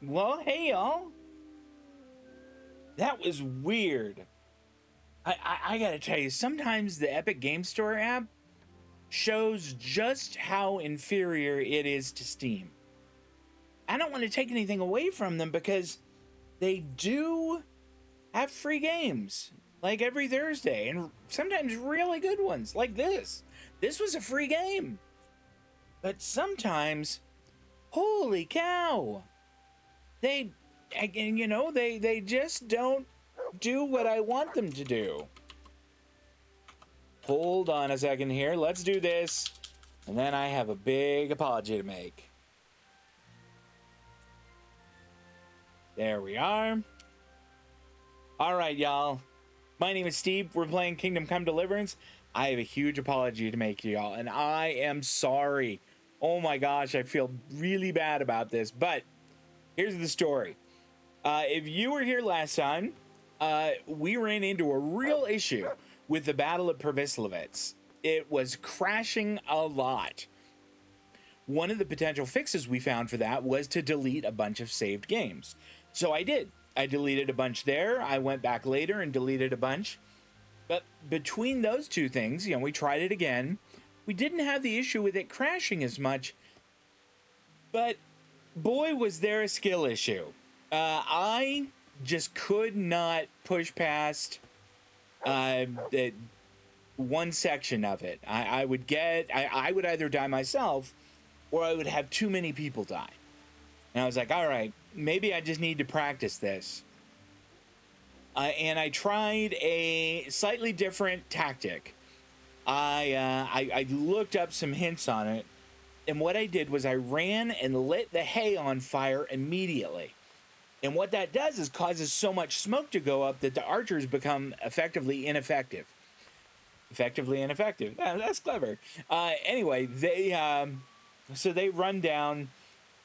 Well, hey y'all. That was weird. I gotta tell you, sometimes the Epic Game Store app shows just how inferior it is to Steam. I don't want to take anything away from them because they do have free games like every Thursday, and sometimes really good ones like this. This was a free game. But sometimes, holy cow, they just don't do what I want them to do. Hold on a second here. Let's do this. And then I have a big apology to make. There we are. All right, y'all. My name is Steve. We're playing Kingdom Come Deliverance. I have a huge apology to make to y'all, and I am sorry. Oh my gosh, I feel really bad about this, but here's the story. If you were here last time, we ran into a real issue with the Battle of Pervislovets. It was crashing a lot. One of the potential fixes we found for that was to delete a bunch of saved games. So I did. I deleted a bunch there. I went back later and deleted a bunch. But between those two things, we tried it again. We didn't have the issue with it crashing as much. But boy, was there a skill issue. I just could not push past one section of it. I would either die myself or I would have too many people die. And I was like, all right, maybe I just need to practice this. And I tried a slightly different tactic. I looked up some hints on it. And what I did was I ran and lit the hay on fire immediately. And what that does is causes so much smoke to go up that the archers become effectively ineffective. Effectively ineffective. That's clever. Anyway, they run down.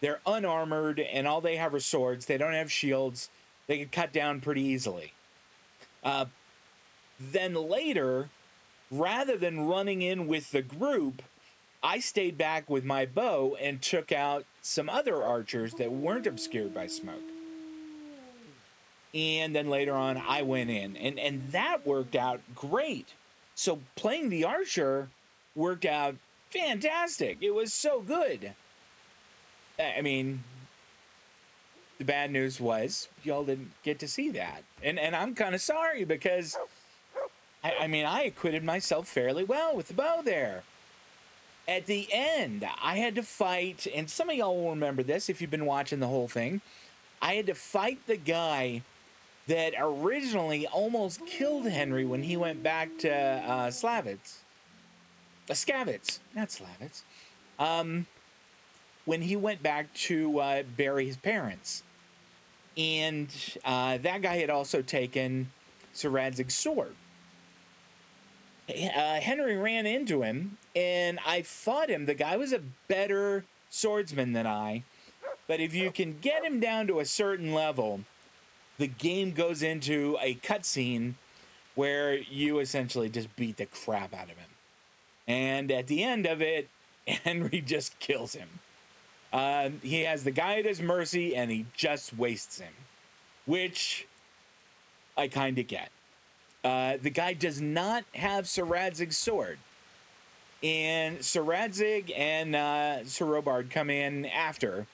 They're unarmored, and all they have are swords. They don't have shields. They get cut down pretty easily. Then later, rather than running in with the group, I stayed back with my bow and took out some other archers that weren't obscured by smoke. And then later on, I went in, and that worked out great. So playing the archer worked out fantastic. It was so good. I mean, the bad news was y'all didn't get to see that. And I'm kind of sorry because, I acquitted myself fairly well with the bow there. At the end, I had to fight, and some of y'all will remember this if you've been watching the whole thing. I had to fight the guy that originally almost killed Henry when he went back to Skavets, not Slavets. When he went back to bury his parents. And that guy had also taken Sir Radzig's sword. Henry ran into him, and I fought him. The guy was a better swordsman than I. But if you can get him down to a certain level, the game goes into a cutscene where you essentially just beat the crap out of him. And at the end of it, Henry just kills him. He has the guy at his mercy, and he just wastes him, which I kind of get. The guy does not have Sir Radzig's sword. And Sir Radzig and Sir Robard come in after.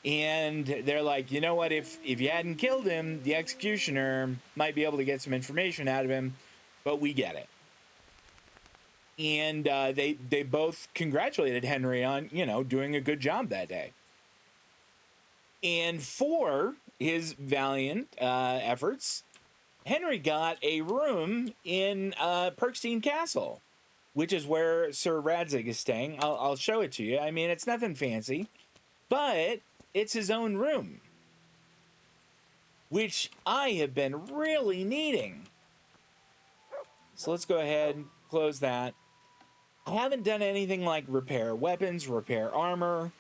And they're like, you know what, if you hadn't killed him, the executioner might be able to get some information out of him, but we get it. And they both congratulated Henry on, doing a good job that day. And for his valiant efforts, Henry got a room in Perkstein Castle, which is where Sir Radzig is staying. I'll show it to you. I mean, it's nothing fancy, but it's his own room, which I have been really needing. So let's go ahead and close that. I haven't done anything like repair weapons, repair armor,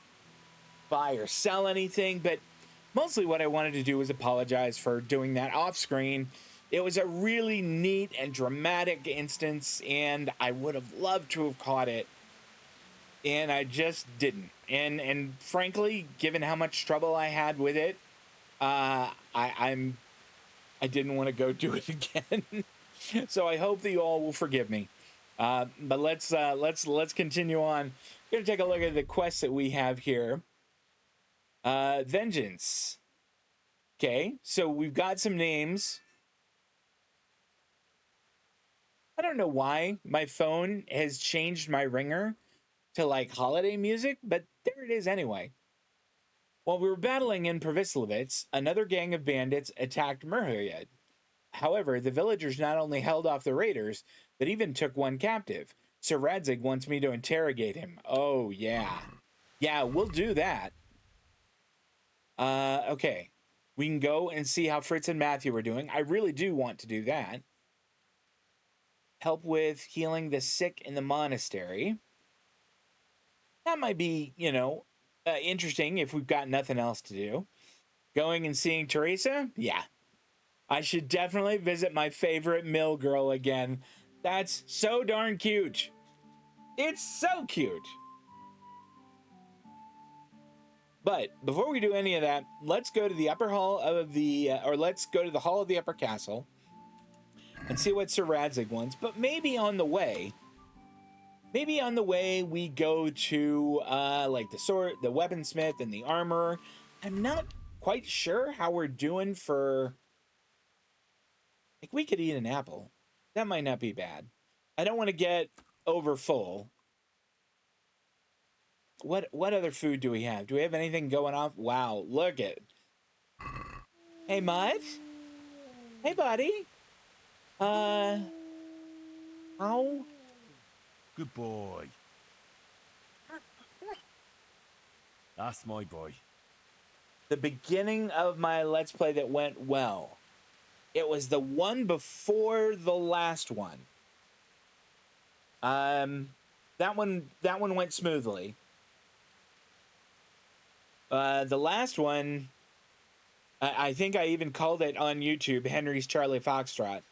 buy or sell anything, but mostly what I wanted to do was apologize for doing that off screen. It was a really neat and dramatic instance, and I would have loved to have caught it, and I just didn't. And frankly, given how much trouble I had with it, I didn't want to go do it again. So I hope that you all will forgive me. But let's continue on. We're gonna take a look at the quests that we have here. Vengeance. Okay, so we've got some names. I don't know why my phone has changed my ringer to like holiday music, but there it is anyway. While we were battling in Provislovitz, another gang of bandits attacked Merhoyed. However, the villagers not only held off the raiders, but even took one captive. Sir Radzig wants me to interrogate him. Oh, yeah. Yeah, we'll do that. Okay. We can go and see how Fritz and Matthew are doing. I really do want to do that. Help with healing the sick in the monastery. That might be, interesting if we've got nothing else to do. Going and seeing Teresa? Yeah. I should definitely visit my favorite mill girl again. That's so darn cute. It's so cute. But before we do any of that, let's go to the upper hall of let's go to the hall of the upper castle and see what Sir Radzig wants. But maybe on the way we go to like the sword, the weaponsmith, and the armorer. I'm not quite sure how we're doing for. Like we could eat an apple. That might not be bad. I don't want to get over full. What other food do we have? Do we have anything going off? Wow, look at. Hey, Mud. Hey, buddy. How? Good boy. That's my boy. The beginning of my Let's Play that went well. It was the one before the last one. That one went smoothly. The last one, I think I even called it on YouTube, Henry's Charlie Foxtrot.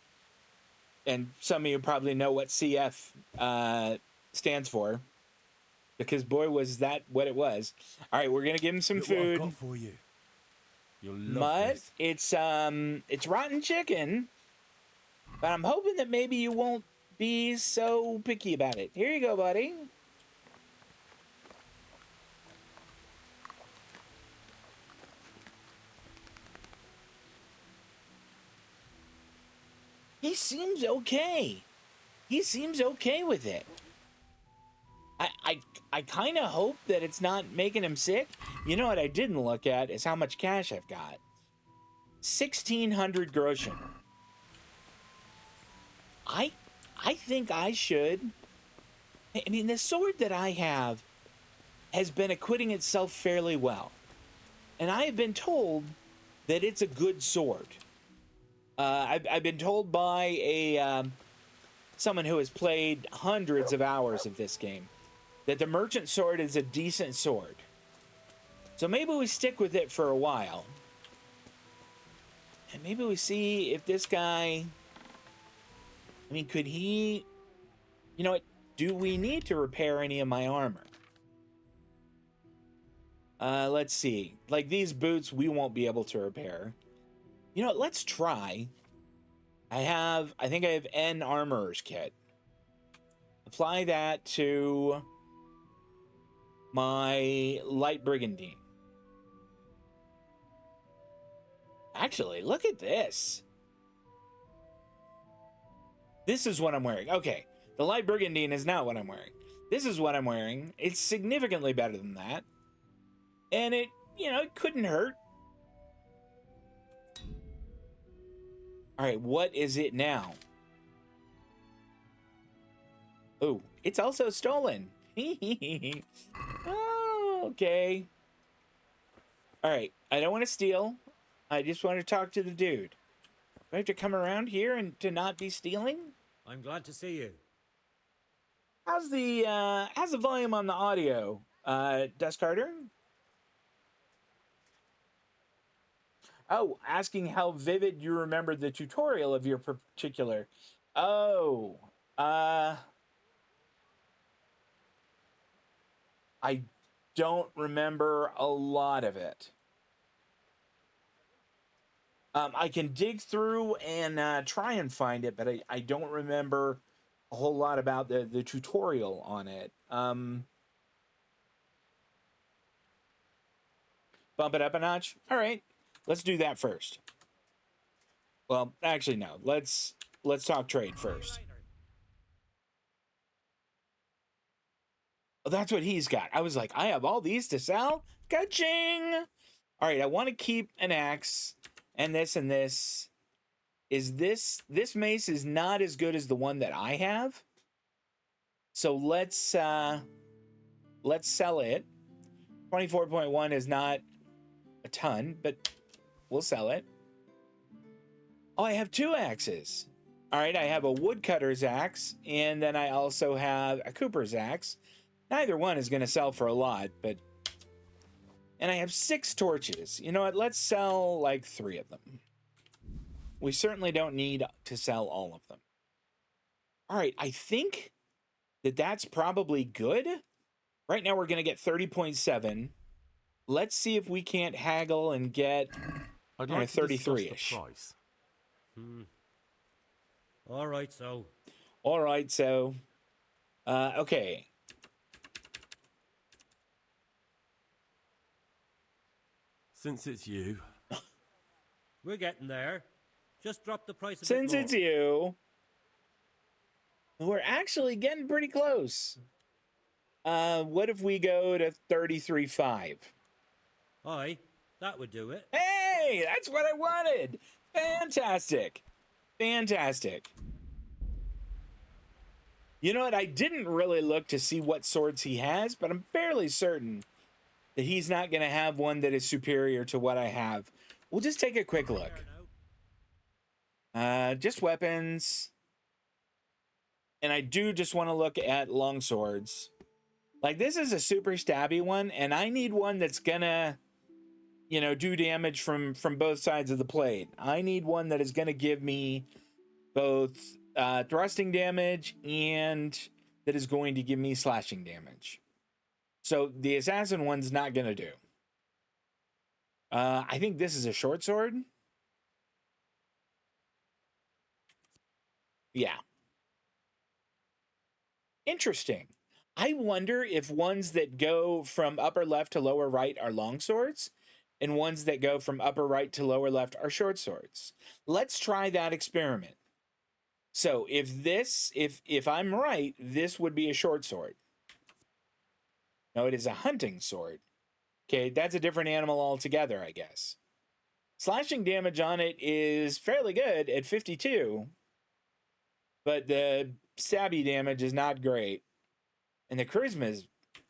And some of you probably know what CF stands for. Because boy, was that what it was. All right, we're going to give him some Look food. what I've got for you. You'll love Mutt, this. it's rotten chicken. But I'm hoping that maybe you won't be so picky about it. Here you go, buddy. He seems okay. He seems okay with it. I kind of hope that it's not making him sick. You know what I didn't look at is how much cash I've got. 1,600 groschen. I think I should. I mean, the sword that I have has been acquitting itself fairly well. And I have been told that it's a good sword. I've been told by someone who has played hundreds of hours of this game that the merchant sword is a decent sword. So maybe we stick with it for a while. And maybe we see if this guy... I mean, could he... You know what? Do we need to repair any of my armor? Let's see. Like these boots, we won't be able to repair. You know what? Let's try. I think I have N Armorer's Kit. Apply that to my Light Brigandine. Actually, look at this. This is what I'm wearing. Okay, the Light Brigandine is not what I'm wearing. This is what I'm wearing. It's significantly better than that. And it, it couldn't hurt. All right, what is it now? Oh, it's also stolen. Oh, okay. All right, I don't want to steal. I just want to talk to the dude. Do I have to come around here and to not be stealing? I'm glad to see you. How's the volume on the audio, Dust Carter? Oh, asking how vivid you remember the tutorial of your particular. Oh, I don't remember a lot of it. I can dig through and try and find it, but I don't remember a whole lot about the tutorial on it. Bump it up a notch. All right, let's do that first. Well, actually, no. Let's talk trade first. Oh, that's what he's got. I was like, I have all these to sell. Ka-ching! All right, I want to keep an axe and this and this. Is this mace is not as good as the one that I have. So let's sell it. 24.1 is not a ton, but we'll sell it. Oh, I have 2 axes. All right, I have a woodcutter's axe, and then I also have a cooper's axe. Neither one is going to sell for a lot, but... And I have 6 torches. You know what? Let's sell like 3 of them. We certainly don't need to sell all of them. All right, I think that that's probably good. Right now we're going to get 30.7. Let's see if we can't haggle and get 33-ish. All right, so. All right, so. Okay. Since it's you. We're getting there. Just drop the price a bit Since more. it's you. We're actually getting pretty close. What if we go to 33.5? Aye, that would do it. Hey, that's what I wanted. Fantastic. Fantastic. You know what? I didn't really look to see what swords he has, but I'm fairly certain that he's not going to have one that is superior to what I have. We'll just take a quick look. Just weapons. And I do just want to look at long swords. Like, this is a super stabby one, and I need one that's gonna, you know, do damage from both sides of the blade. I need one that is gonna give me both thrusting damage and that is going to give me slashing damage. So the assassin one's not gonna do. I think this is a short sword. Yeah. Interesting. I wonder if ones that go from upper left to lower right are long swords and ones that go from upper right to lower left are short swords. Let's try that experiment. So if I'm right, this would be a short sword. No, it is a hunting sword. Okay, that's a different animal altogether, I guess. Slashing damage on it is fairly good at 52, but the stabby damage is not great. And the charisma is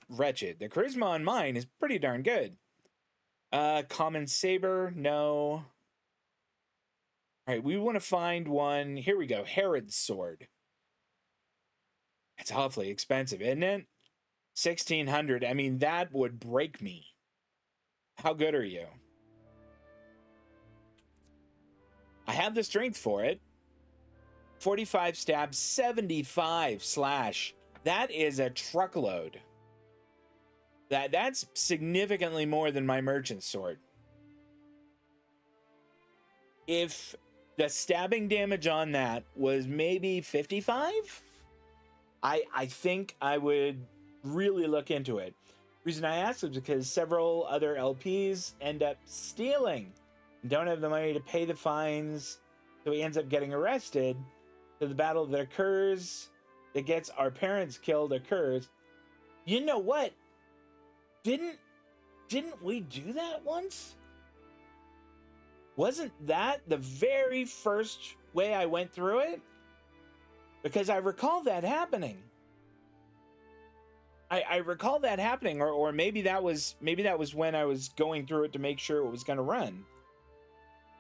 wretched. The charisma on mine is pretty darn good. Common saber, no. All right, we want to find one. Here we go. Herod's sword. It's awfully expensive, isn't it? 1,600. I mean, that would break me. How good are you? I have the strength for it. 45 stab, 75 slash. That is a truckload. That's significantly more than my merchant sword. If the stabbing damage on that was maybe 55, I think I would really look into it. The reason I asked is because several other LPs end up stealing and don't have the money to pay the fines, so he ends up getting arrested. So the battle that occurs, that gets our parents killed, occurs. You know what? Didn't we do that once? Wasn't that the very first way I went through it? Because I recall that happening. I recall that happening, or maybe that was when I was going through it to make sure it was going to run.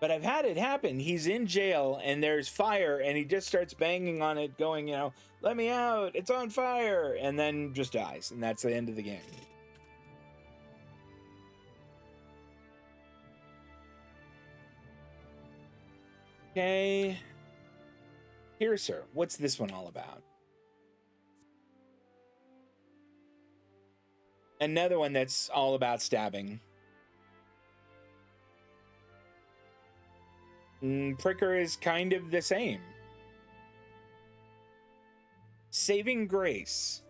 But I've had it happen. He's in jail and there's fire and he just starts banging on it going, you know, let me out, it's on fire, and then just dies, and that's the end of the game. Okay. Here, sir, what's this one all about? Another one that's all about stabbing. Pricker is kind of the same. Saving Grace.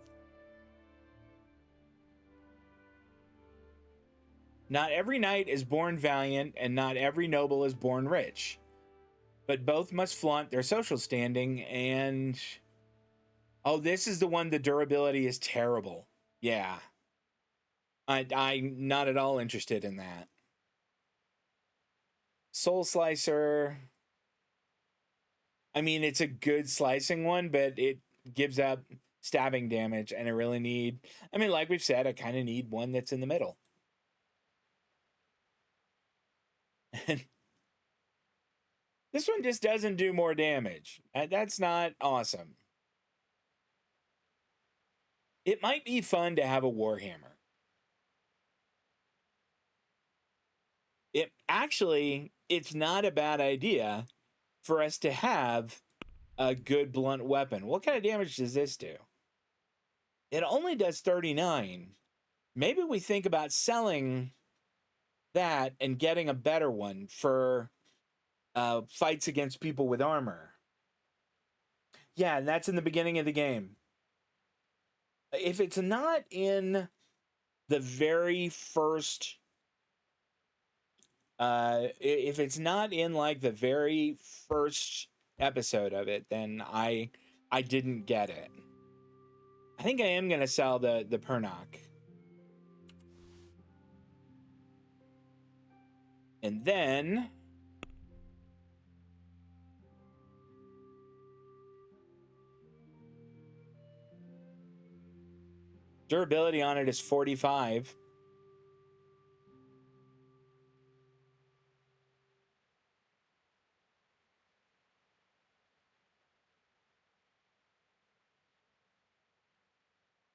Not every knight is born valiant, and not every noble is born rich. But both must flaunt their social standing, and... Oh, this is the one, the durability is terrible. Yeah. I'm not at all interested in that. Soul Slicer. I mean, it's a good slicing one, but it gives up stabbing damage, and I really need... I mean, like we've said, I kind of need one that's in the middle. This one just doesn't do more damage. That's not awesome. It might be fun to have a Warhammer. It's not a bad idea for us to have a good blunt weapon. What kind of damage does this do? It only does 39. Maybe we think about selling that and getting a better one for fights against people with armor. Yeah, and that's in the beginning of the game. If it's not in the very first... if it's not in like the very first episode of it, then I didn't get it. I think I am gonna sell the Pernock. And then durability on it is 45.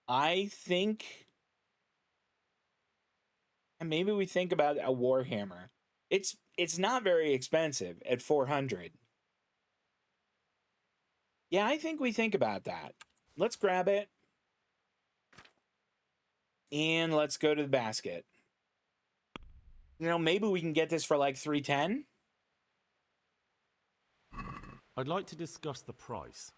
I think maybe we think about a Warhammer. It's not very expensive at 400. Yeah, I think we think about that. Let's grab it. And let's go to the basket. You know, maybe we can get this for like 310. I'd like to discuss the price.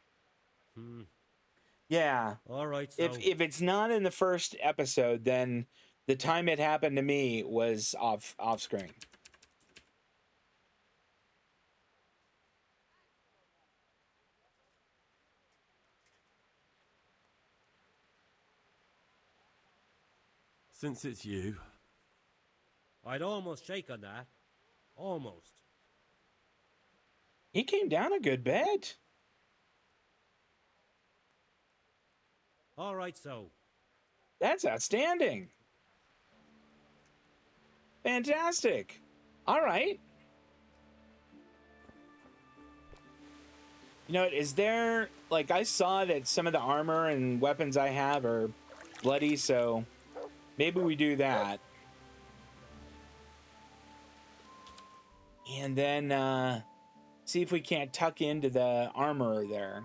Yeah. All right, so... If it's not in the first episode, then the time it happened to me was off screen. Since it's you, I'd almost shake on that. Almost. He came down a good bit. All right, so... That's outstanding. Fantastic. All right. You know, is there... Like, I saw that some of the armor and weapons I have are bloody, so maybe we do that. And then, see if we can't tuck into the armor there.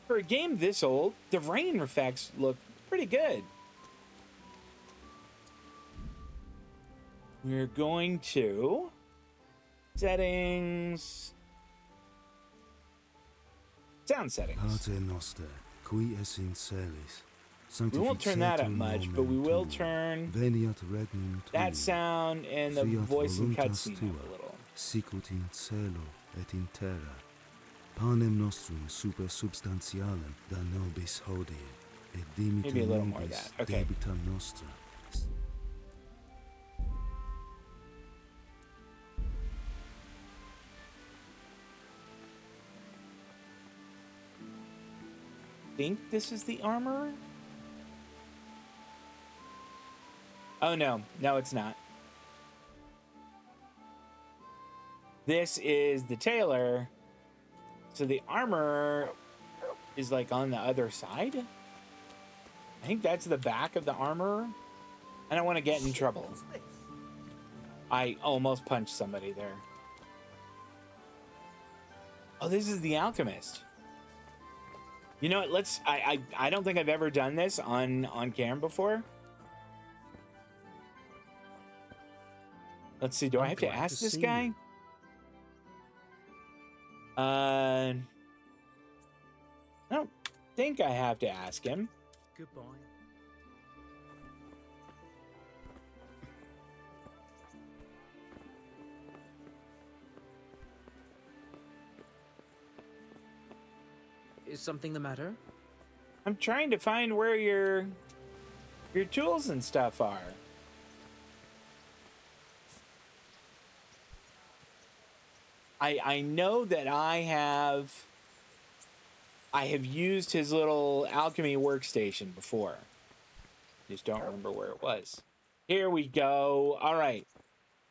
For a game this old, the rain effects look pretty good. We're going to settings, sound settings. We won't turn that up much, but we will turn that sound and the voice and cutscene up a little. Panem nostrum super substantialem da nobis hodie, et dimita Maybe a little more of nobis that. Okay. debita nostra. Think this is the armor? Oh no, it's not. This is the tailor. So the armor is like on the other side. I think that's the back of the armor. I don't want to get in trouble. I almost punched somebody there. Oh, this is the alchemist. You know what? I don't think I've ever done this on cam before. Let's see. Do I I'm have to glad to ask this see guy? you. I don't think I have to ask him. Goodbye. Is something the matter? I'm trying to find where your tools and stuff are. I know that I have used his little alchemy workstation before. Just don't remember where it was. Here we go. All right.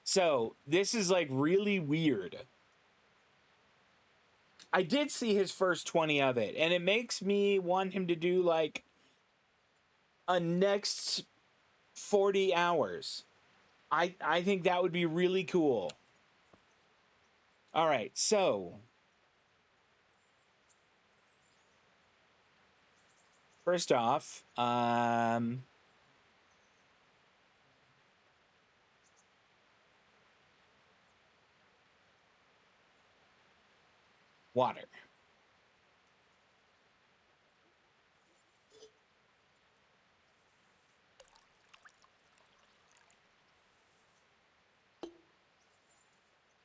So this is like really weird. I did see his first 20 of it, and it makes me want him to do like a next 40 hours. I think that would be really cool. All right, so first off, water. I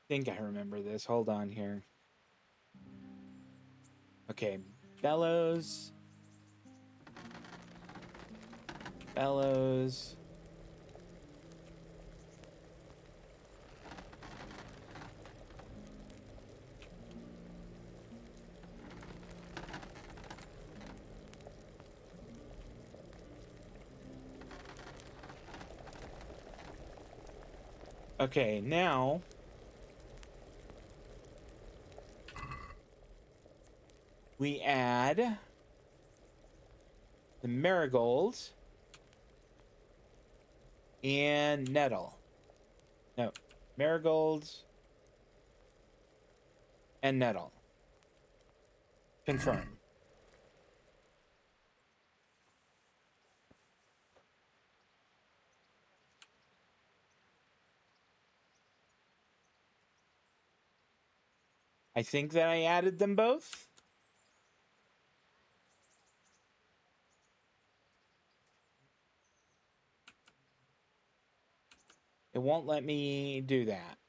think I remember this. Hold on here. Okay, bellows. Bellows. Okay, now we add the marigold and nettle. No, marigolds and nettle. Confirm. I think that I added them both. It won't let me do that.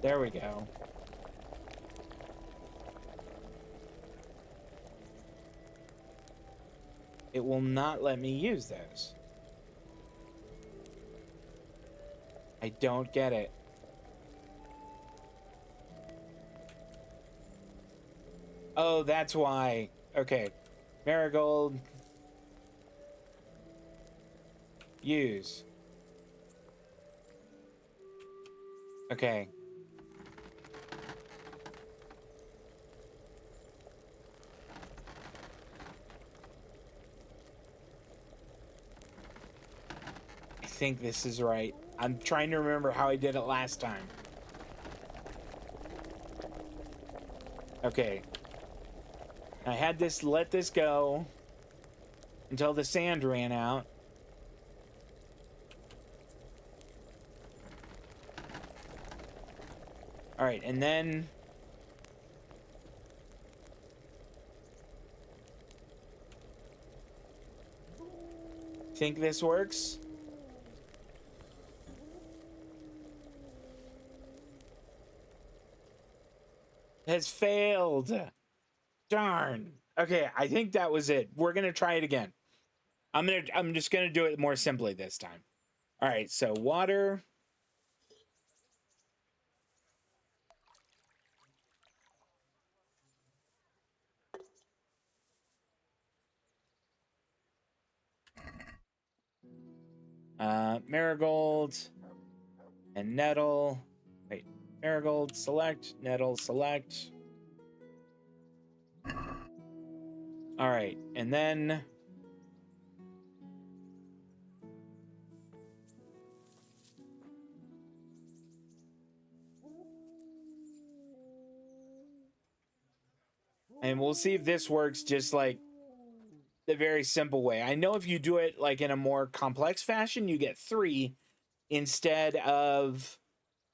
There we go. It will not let me use those. I don't get it. Oh, that's why. Okay. Marigold. Use. Okay. I think this is right. I'm trying to remember how I did it last time. Okay. I had this, let this go until the sand ran out. All right, and then think this works? Has failed. Darn. Okay, I think that was it. We're gonna try it again. I'm just gonna do it more simply this time. All right, so water. Marigold and nettle. Wait, marigold select, nettle select. All right, and then we'll see if this works just like the very simple way. I know if you do it like in a more complex fashion, you get 3 instead of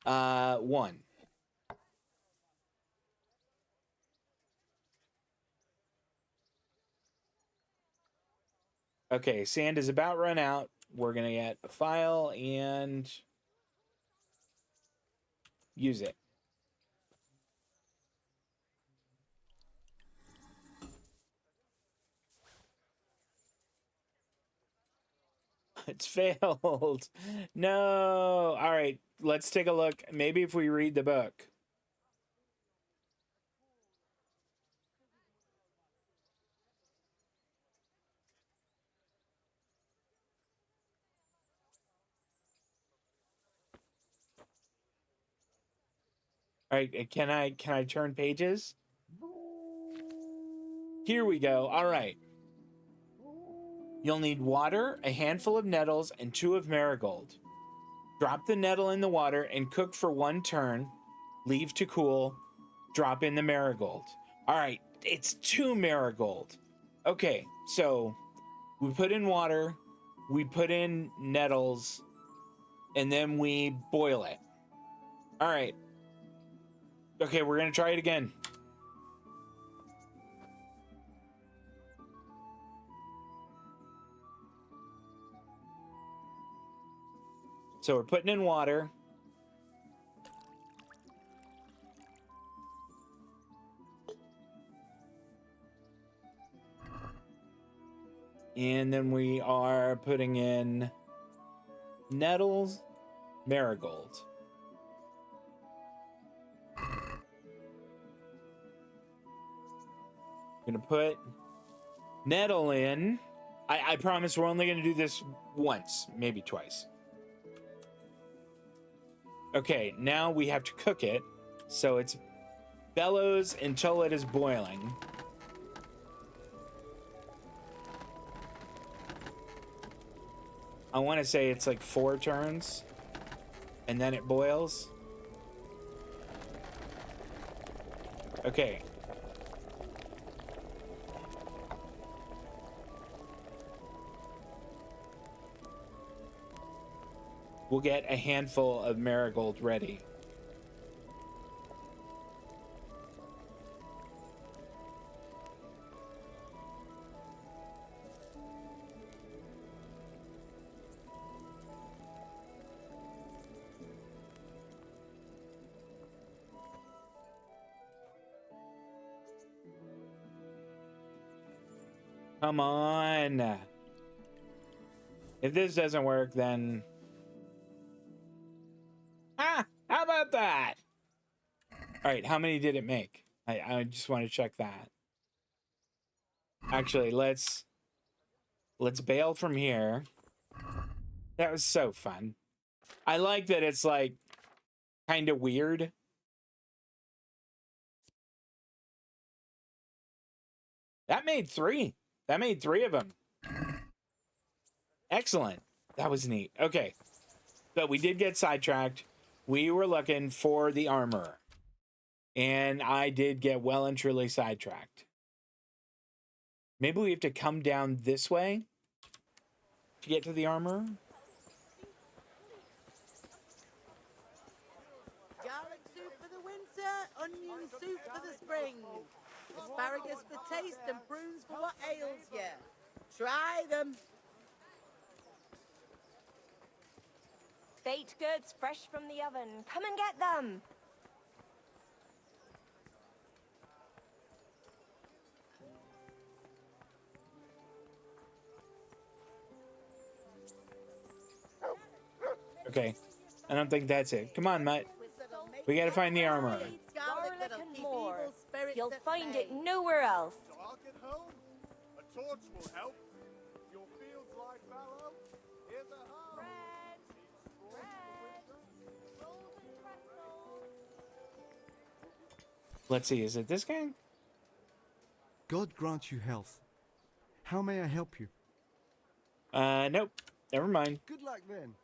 1. Okay, sand is about run out. We're gonna get a file and use it. It's failed. No. All right, let's take a look. Maybe if we read the book. All right, can I turn pages? Here we go. All right. You'll need water, a handful of nettles, and 2 of marigold. Drop the nettle in the water and cook for 1 turn. Leave to cool. Drop in the marigold. All right, it's 2 marigold. Okay, so we put in water, we put in nettles, and then we boil it. All right. Okay, we're gonna try it again. So we're putting in water. And then we are putting in nettles, marigold. Gonna put nettle in. I promise we're only gonna do this once, maybe twice. Okay, now we have to cook it. So it's bellows until it is boiling. I want to say it's like 4 turns and then it boils. Okay. We'll get a handful of marigold ready. Come on. If this doesn't work, then... Ah, how about that? All right, how many did it make? I just want to check that. Actually, let's bail from here. That was so fun. I like that it's like kind of weird. That made 3. That made 3 of them. Excellent. That was neat. Okay. So we did get sidetracked. We were looking for the armor. And I did get well and truly sidetracked. Maybe we have to come down this way to get to the armor. Garlic soup for the winter, onion soup for the spring. Asparagus for taste and prunes for what ails you. Try them. Baked goods fresh from the oven. Come and get them. Okay. I don't think that's it. Come on, Mutt. We gotta find the armor. Garlic and more. You'll find it nowhere else. I'll get home. A torch will help. Your fields like fallow. Here's a hoe. Let's see, is it this guy? God grant you health. How may I help you? Nope. Never mind. Good luck then.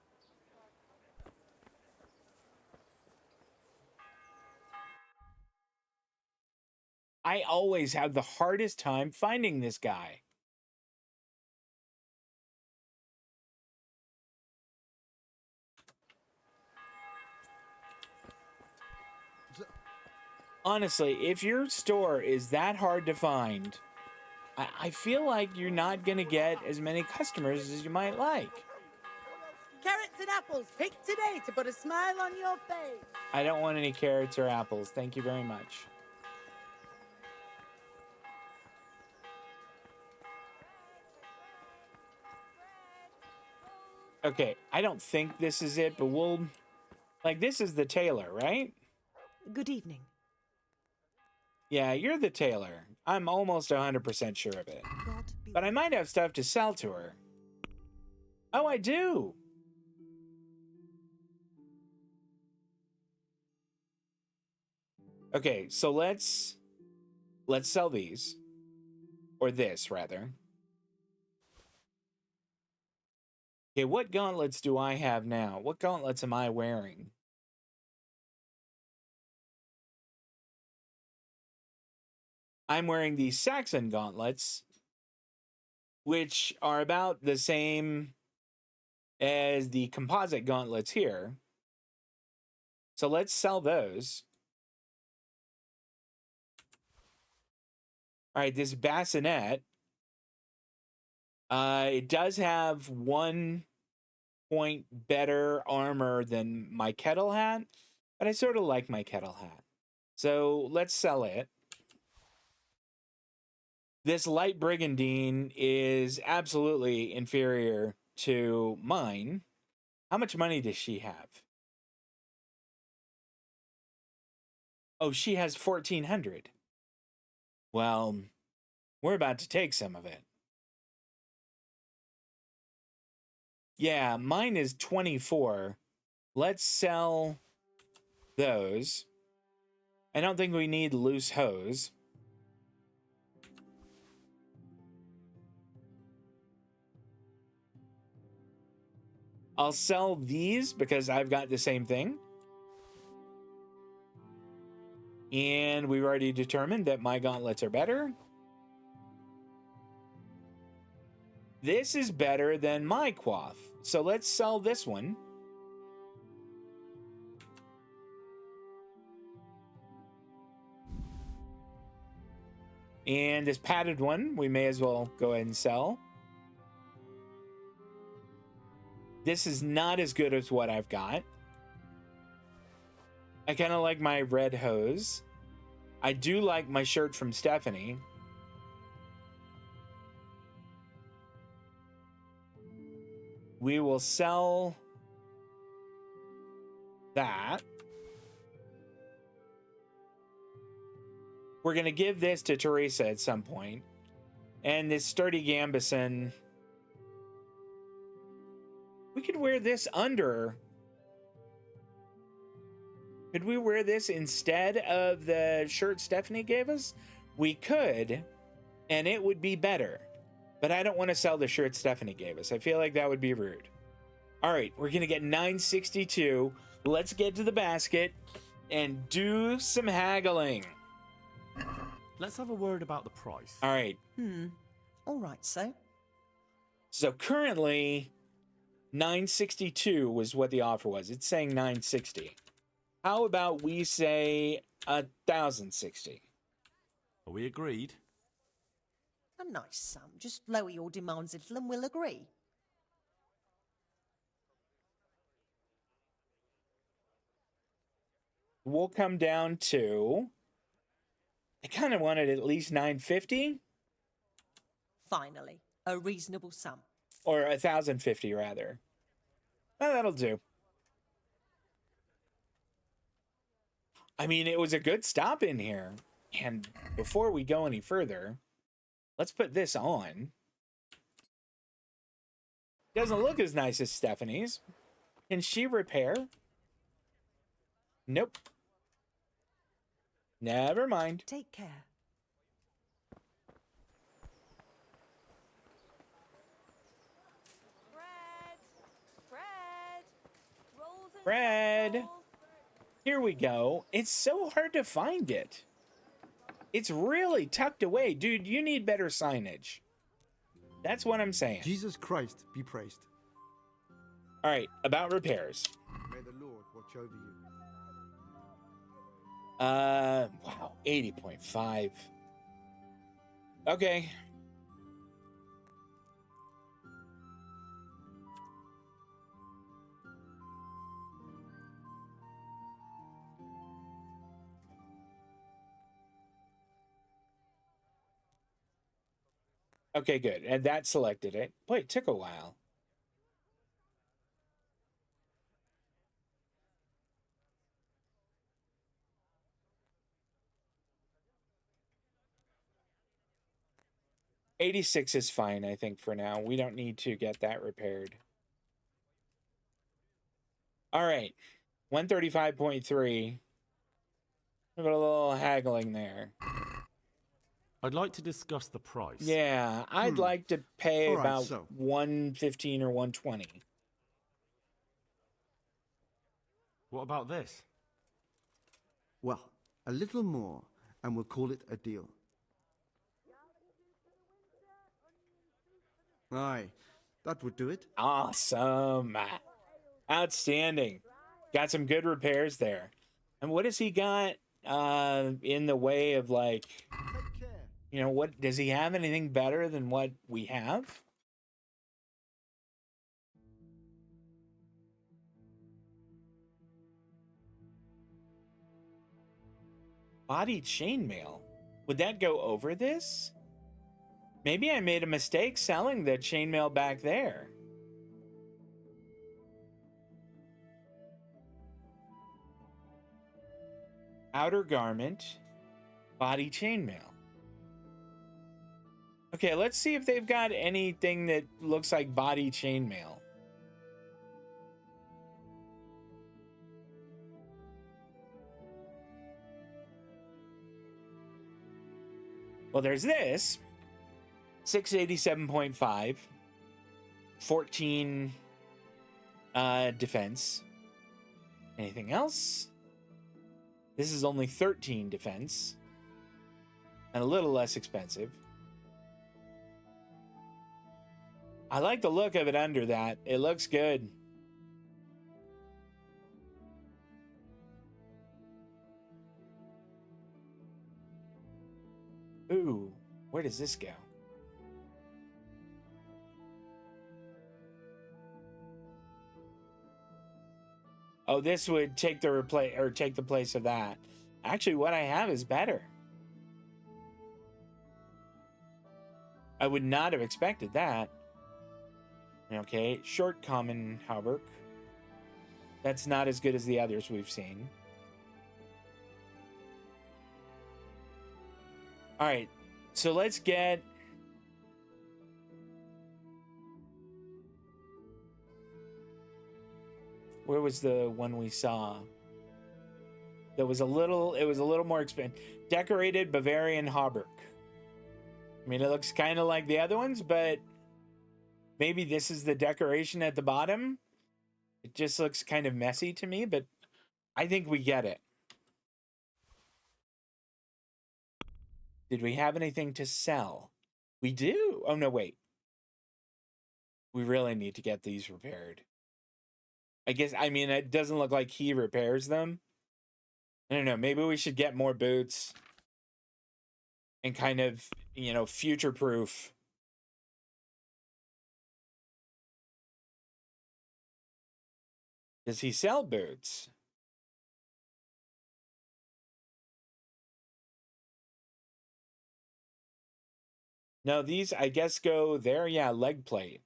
I always have the hardest time finding this guy. Honestly, if your store is that hard to find, I feel like you're not going to get as many customers as you might like. Carrots and apples picked today to put a smile on your face. I don't want any carrots or apples. Thank you very much. Okay, I don't think this is it, but we'll... Like, this is the tailor, right? Good evening. Yeah, you're the tailor. I'm almost 100% sure of it. But I might have stuff to sell to her. Oh, I do! Okay, so let's sell these. Or this, rather. Okay, what gauntlets do I have now? What gauntlets am I wearing? I'm wearing these Saxon gauntlets, which are about the same as the composite gauntlets here. So let's sell those. All right, this bassinet. It does have 1 point better armor than my kettle hat, but I sort of like my kettle hat. So let's sell it. This light brigandine is absolutely inferior to mine. How much money does she have? Oh, she has 1,400. Well, we're about to take some of it. Yeah, mine is 24. Let's sell those. I don't think we need loose hose. I'll sell these because I've got the same thing. And we've already determined that my gauntlets are better. This is better than my coif. So let's sell this one. And this padded one, we may as well go ahead and sell. This is not as good as what I've got. I kind of like my red hose. I do like my shirt from Stephanie. We will sell that. We're going to give this to Teresa at some point. And this sturdy gambeson. We could wear this under. Could we wear this instead of the shirt Stephanie gave us? We could, and it would be better. But I don't want to sell the shirt Stephanie gave us. I feel like that would be rude. All right, we're going to get 962. Let's get to the basket and do some haggling. Let's have a word about the price. All right. All right, so. So currently, 962 was what the offer was. It's saying 960. How about we say 1,060? Are we agreed? A nice sum. Just lower your demands a little and we'll agree. We'll come down to... I kind of wanted at least 950. Finally, a reasonable sum. Or 1,050, rather. Well, that'll do. I mean, it was a good stop in here. And before we go any further, let's put this on. Doesn't look as nice as Stephanie's. Can she repair? Nope. Never mind. Take care. Fred. Here we go. It's so hard to find it. It's really tucked away. Dude, you need better signage. That's what I'm saying. Jesus Christ be praised. All right, about repairs. May the Lord watch over you. Wow, 80.5. Okay. Okay, good. And that selected it. Boy, it took a while. $86 is fine, I think, for now. We don't need to get that repaired. All right. 135.3. We've got a little haggling there. I'd like to discuss the price. Yeah, I'd like to pay All right, about so. 115 or 120. What about this? Well, a little more, and we'll call it a deal. Aye, that would do it. Awesome. Outstanding. Got some good repairs there. And what has he got in the way of, like, Take care. you know, what does he have anything better than what we have? Body chainmail. Would that go over this? Maybe I made a mistake selling the chainmail back there. Outer garment, body chainmail. Okay, let's see if they've got anything that looks like body chainmail. Well, there's this. 687.5. 14 defense. Anything else? This is only 13 defense. And a little less expensive. I like the look of it under that. It looks good. Ooh, where does this go? Oh, this would take the place of that. Actually, what I have is better. I would not have expected that. Okay, short common hauberk. That's not as good as the others we've seen. All right, so let's get... Where was the one we saw? That was a little more expensive. Decorated Bavarian hauberk. I mean, it looks kind of like the other ones, but maybe this is the decoration at the bottom. It just looks kind of messy to me, but I think we get it. Did we have anything to sell? We do. Oh, no, wait. We really need to get these repaired. I guess, I mean, it doesn't look like he repairs them. I don't know. Maybe we should get more boots and kind of, you know, future-proof. Does he sell boots? No, these, I guess, go there. Yeah, leg plate.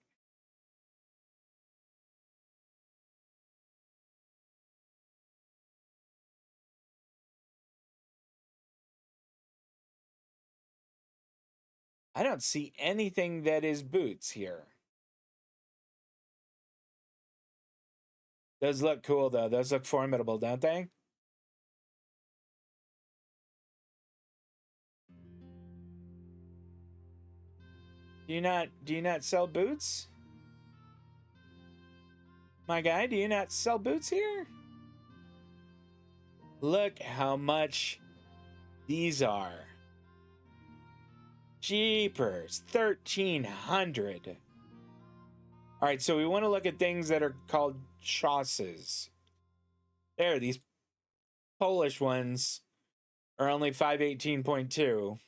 I don't see anything that is boots here. Those look cool, though. Those look formidable, don't they? Do you not sell boots? My guy, do you not sell boots here? Look how much these are. Jeepers, 1,300. All right, so we want to look at things that are called chausses. There, these Polish ones are only 518.2.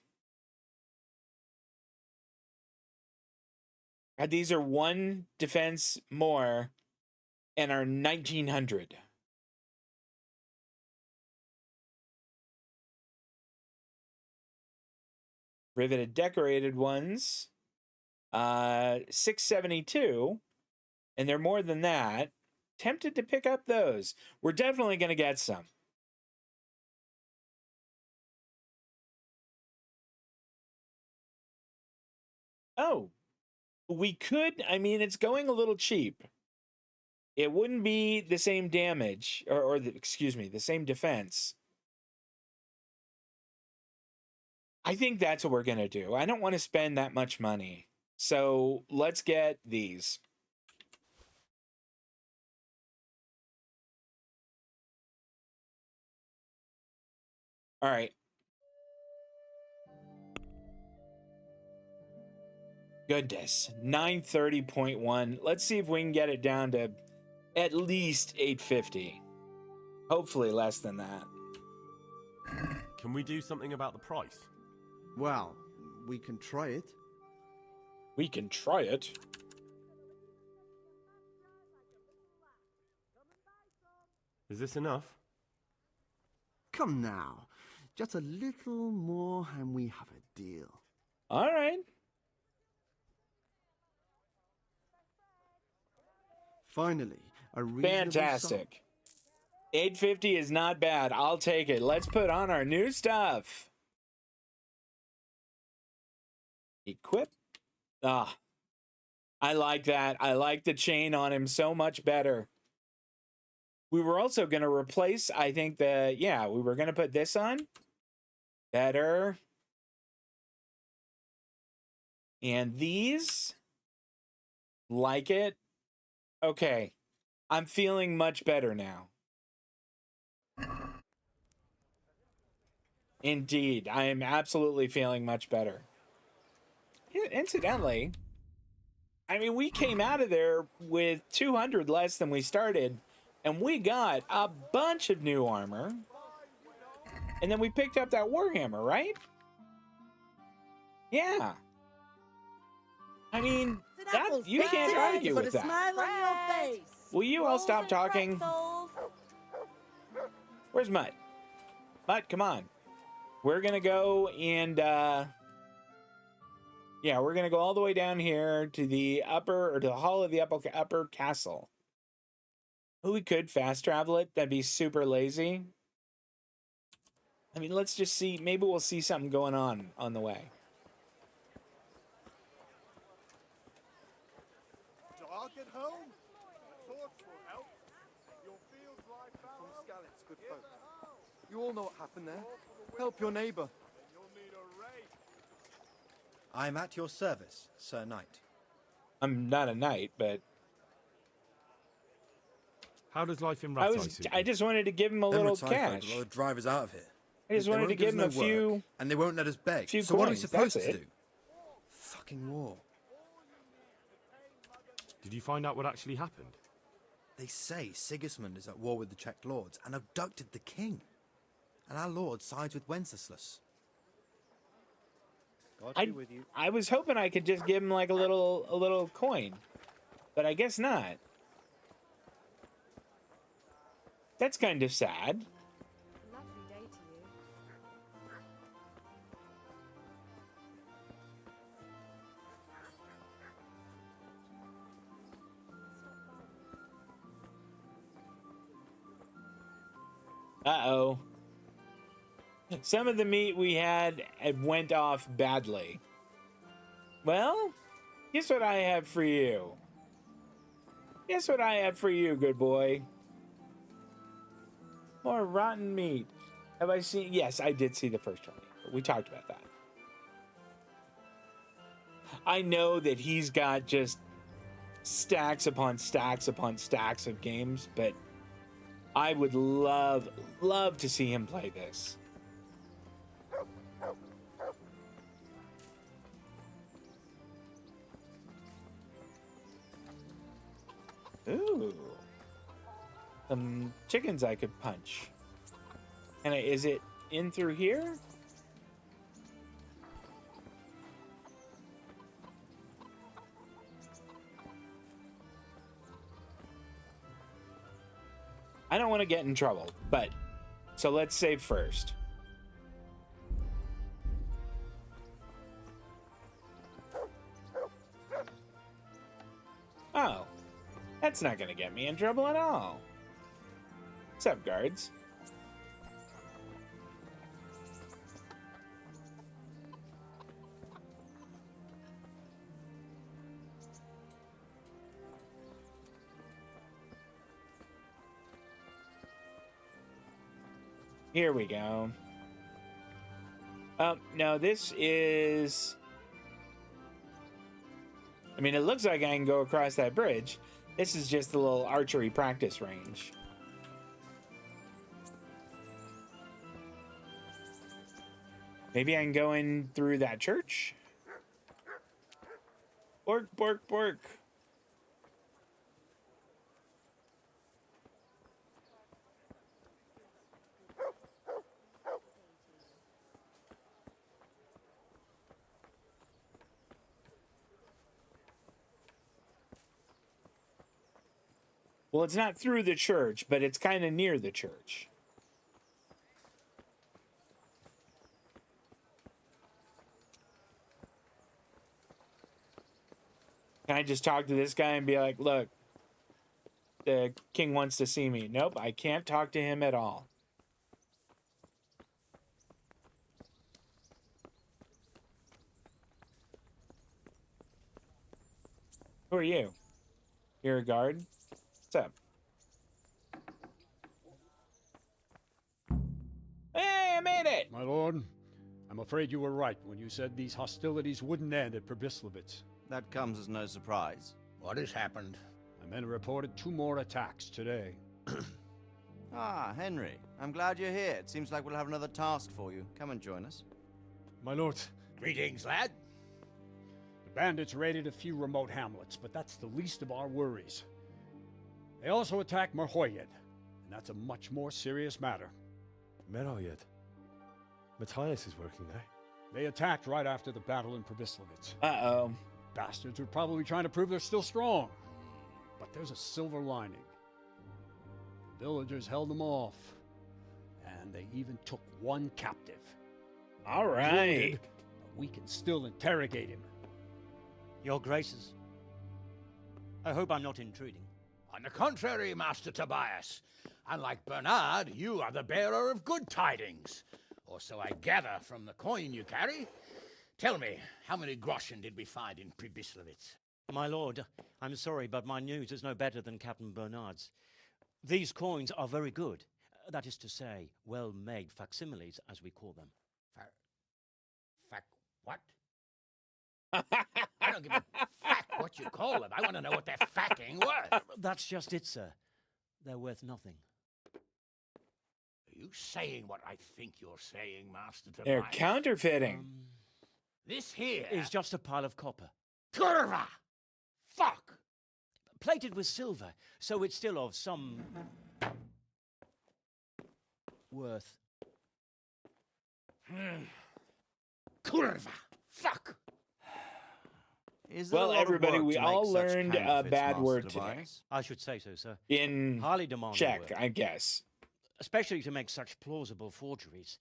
These are 1 defense more and are 1,900. Riveted decorated ones, 672, and they're more than that. Tempted to pick up those. We're definitely going to get some. Oh, we could. I mean, it's going a little cheap. It wouldn't be the same damage, or excuse me, the same defense. I think that's what we're going to do. I don't want to spend that much money. So let's get these. All right. Goodness, 930.1. Let's see if we can get it down to at least 850. Hopefully less than that. Can we do something about the price? Well, we can try it. We can try it. Is this enough? Come now. Just a little more and we have a deal. All right. Finally, a reasonable Fantastic. 850 is not bad. I'll take it. Let's put on our new stuff. Equip. Ah, I like that. I like the chain on him so much better. We were also going to replace, I think, we were going to put this on. Better. And these. Like it. Okay. I'm feeling much better now. Indeed. I am absolutely feeling much better. Incidentally, I mean, we came out of there with 200 less than we started, and we got a bunch of new armor. And then we picked up that Warhammer, right? Yeah. I mean, that you can't argue with that. Smile on your face. Will you all stop talking? Where's Mutt? Mutt, come on. We're going to go and, yeah, we're going to go all the way down here to the to the hall of the upper castle. Oh, we could fast travel it. That'd be super lazy. I mean, let's just see. Maybe we'll see something going on the way. Dog at home? A torch will help. Your fields lie fallow. From Skalitz, good folk. You all know what happened there. Help your neighbor. You'll need a rake. I'm at your service, Sir Knight. I'm not a knight, but how does life in Rattay I just wanted to give him a little cash. A lot of drivers out of here. I just wanted to give him a few, and they won't let us beg. Few so coins. What are we supposed That's to it. do? Fucking war. Did you find out what actually happened? They say Sigismund is at war with the Czech lords and abducted the king. And our lord sides with Wenceslas. God be with you. I was hoping I could just give him like a little coin, but I guess not. That's kind of sad. Lovely day to you. Uh-oh. Some of the meat we had went off badly. Well, guess what I have for you? Guess what I have for you, good boy? More rotten meat. Have I seen? Yes, I did see the first one. We talked about that. I know that he's got just stacks upon stacks upon stacks of games, but I would love to see him play this. Ooh. Some chickens I could punch. And is it in through here? I don't want to get in trouble, but so let's save first. Oh, that's not going to get me in trouble at all. What's up, guards? Here we go. No, this is... I mean, it looks like I can go across that bridge. This is just a little archery practice range. Maybe I can go in through that church? Bork, bork, bork. Well, it's not through the church, but it's kind of near the church. Can I just talk to this guy and be like, look, the king wants to see me? Nope, I can't talk to him at all. Who are you? You're a guard? What's up? Hey, I made it! My lord, I'm afraid you were right when you said these hostilities wouldn't end at Probislavitz. That comes as no surprise. What has happened? My men reported 2 more attacks today. Ah, Henry. I'm glad you're here. It seems like we'll have another task for you. Come and join us. My lord. Greetings, lad. The bandits raided a few remote hamlets, but that's the least of our worries. They also attacked Merhoyed, and that's a much more serious matter. Merhoyed? Matthias is working there. They attacked right after the battle in Probislavitz. Uh-oh. Bastards were probably trying to prove they're still strong. But there's a silver lining. The villagers held them off, and they even took 1 captive. All right. Wounded, but we can still interrogate him. Your Graces, I hope I'm not intruding. On the contrary, Master Tobias. Unlike Bernard, you are the bearer of good tidings. Or so I gather from the coin you carry. Tell me, how many groschen did we find in Probislavitz? My lord, I'm sorry, but my news is no better than Captain Bernard's. These coins are very good. That is to say, well-made facsimiles, as we call them. What? I don't give a fuck what you call them. I want to know what they're fucking worth. That's just it, sir. They're worth nothing. Are you saying what I think you're saying, Master Tobias? They're counterfeiting. This here is just a pile of copper. Curva! Fuck! Plated with silver, so it's still of some worth. Curva! Fuck! Well, everybody, we all learned a bad word today. I should say so, sir. In highly demanding check, work. I guess. Especially to make such plausible forgeries.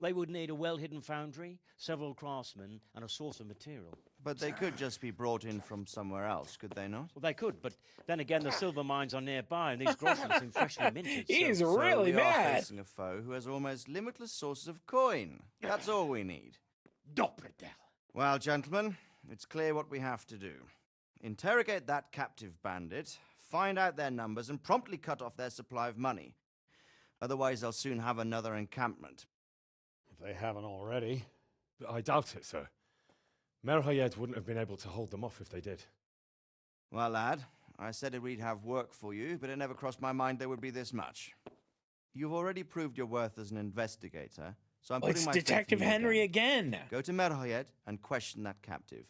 They would need a well-hidden foundry, several craftsmen, and a source of material. But they could just be brought in from somewhere else, could they not? Well, they could, but then again, the silver mines are nearby, and these groschen seem freshly minted. He's so really we are mad. facing a foe who has almost limitless sources of coin. That's all we need. Doppelter. Well, gentlemen, it's clear what we have to do. Interrogate that captive bandit, find out their numbers, and promptly cut off their supply of money. Otherwise, they'll soon have another encampment. If they haven't already. But I doubt it, sir. Merhoyed wouldn't have been able to hold them off if they did. Well, lad, I said we'd have work for you, but it never crossed my mind there would be this much. You've already proved your worth as an investigator, so I'm putting my faith in Detective you Henry again. Go to Merhoyed and question that captive.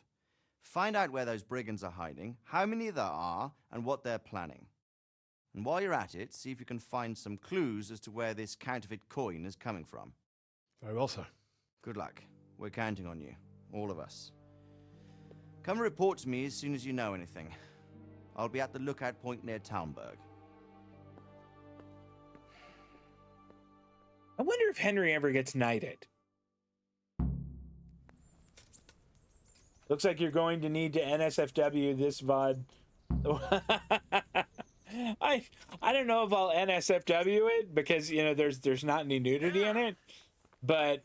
Find out where those brigands are hiding, how many there are, and what they're planning. And while you're at it, see if you can find some clues as to where this counterfeit coin is coming from. Very well, sir. Good luck. We're counting on you. All of us. Come report to me as soon as you know anything. I'll be at the lookout point near Talmberg. I wonder if Henry ever gets knighted. Looks like you're going to need to NSFW this VOD. I don't know if I'll NSFW it because, you know, there's not any nudity in it, but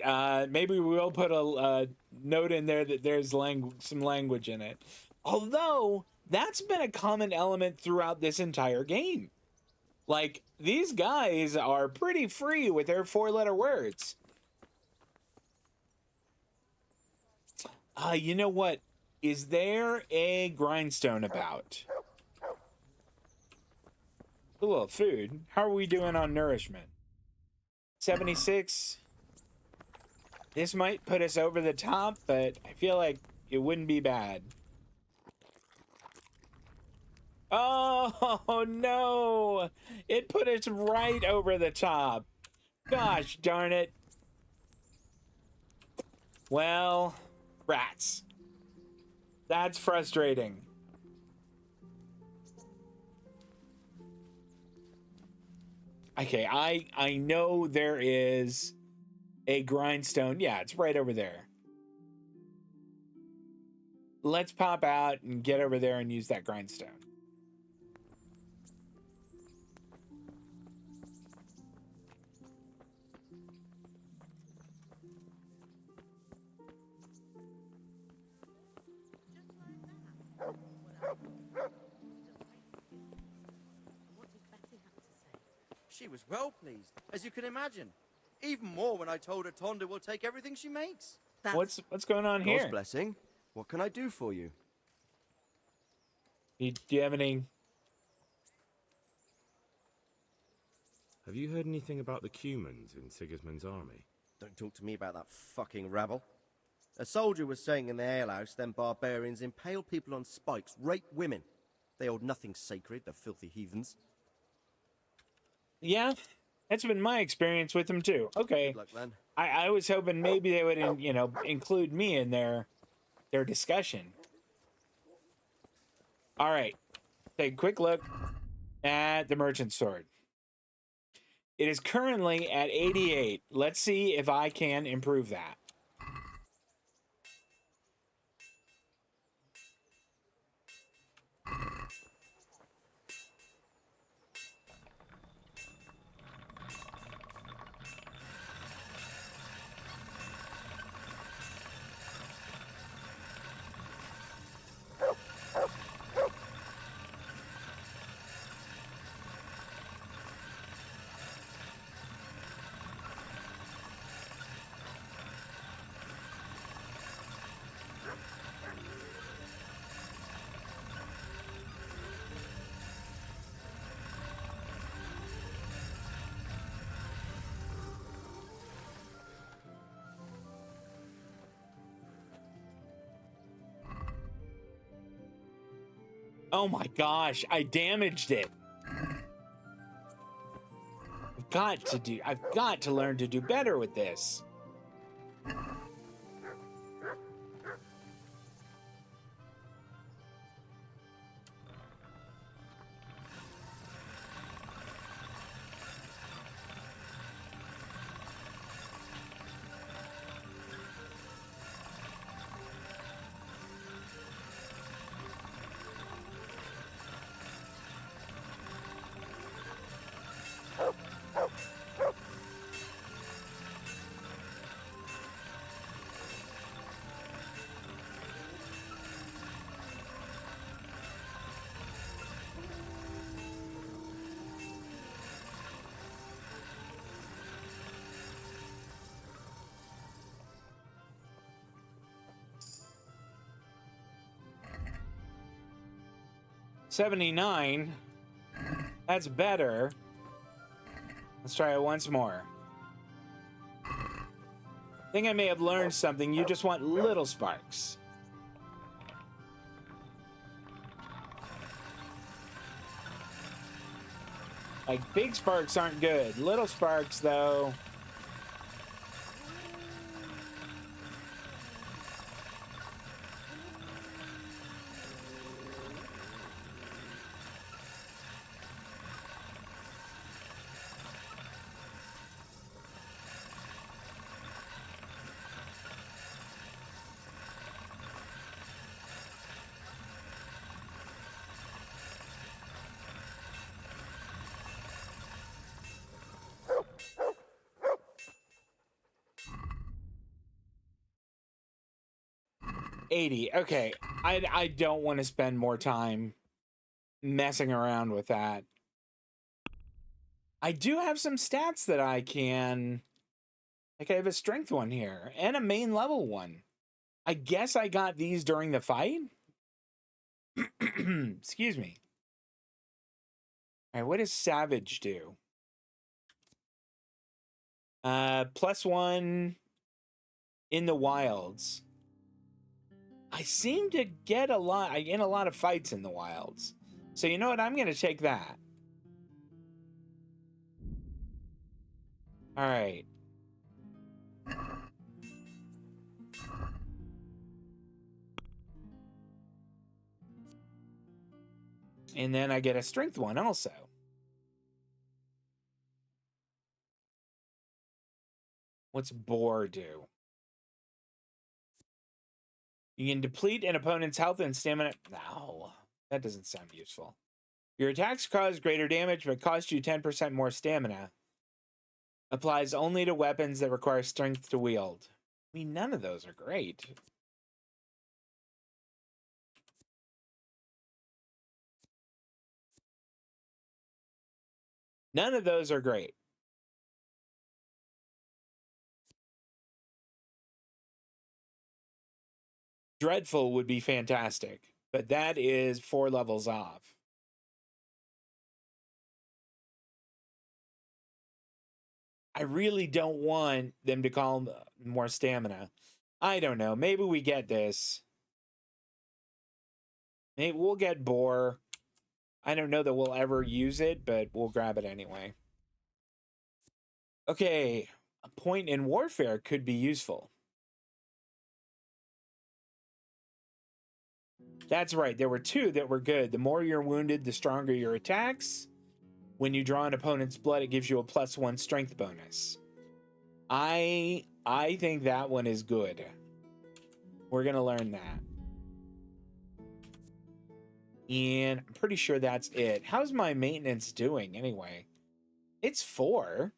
maybe we'll put a note in there that there's some language in it. Although that's been a common element throughout this entire game. Like, these guys are pretty free with their 4-letter words. You know what? Is there a grindstone about? A little food. How are we doing on nourishment? 76. This might put us over the top, but I feel like it wouldn't be bad. Oh, no. It put us right over the top. Gosh darn it. Well, rats. That's frustrating. Okay, I know there is a grindstone. Yeah, it's right over there. Let's pop out and get over there and use that grindstone. She was well pleased, as you can imagine. Even more when I told her Tonda will take everything she makes. What's going on here? God's blessing. What can I do for you? Do you have any? Have you heard anything about the Cumans in Sigismund's army? Don't talk to me about that fucking rabble. A soldier was saying in the alehouse them barbarians impale people on spikes, rape women. They hold nothing sacred, the filthy heathens. Yeah, that's been my experience with them too. Okay. Good luck, then. I was hoping maybe they would, you know, include me in their discussion. All right. Take a quick look at the merchant sword. It is currently at 88. Let's see if I can improve that. Oh my gosh, I damaged it. I've got to learn to do better with this. 79. That's better. Let's try it once more. I think I may have learned something. You just want little sparks. Like, big sparks aren't good. Little sparks, though. $80. Okay, I don't want to spend more time messing around with that. I do have some stats that I can... Like, I have a strength one here and a main level one. I guess I got these during the fight? Excuse me. All right, what does Savage do? +1 in the wilds. I seem to get a lot, in a lot of fights in the wilds. So you know what? I'm going to take that. All right. And then I get a strength one also. What's Boar do? You can deplete an opponent's health and stamina. No, that doesn't sound useful. Your attacks cause greater damage, but cost you 10% more stamina. Applies only to weapons that require strength to wield. I mean, none of those are great. None of those are great. Dreadful would be fantastic, but that is 4 levels off. I really don't want them to call more stamina. I don't know. Maybe we get this. Maybe we'll get Boar. I don't know that we'll ever use it, but we'll grab it anyway. Okay, a point in warfare could be useful. That's right, there were 2 that were good. The more you're wounded, the stronger your attacks. When you draw an opponent's blood, it gives you a +1 strength bonus. I think that one is good. We're gonna learn that. And I'm pretty sure that's it. How's my maintenance doing anyway? It's 4.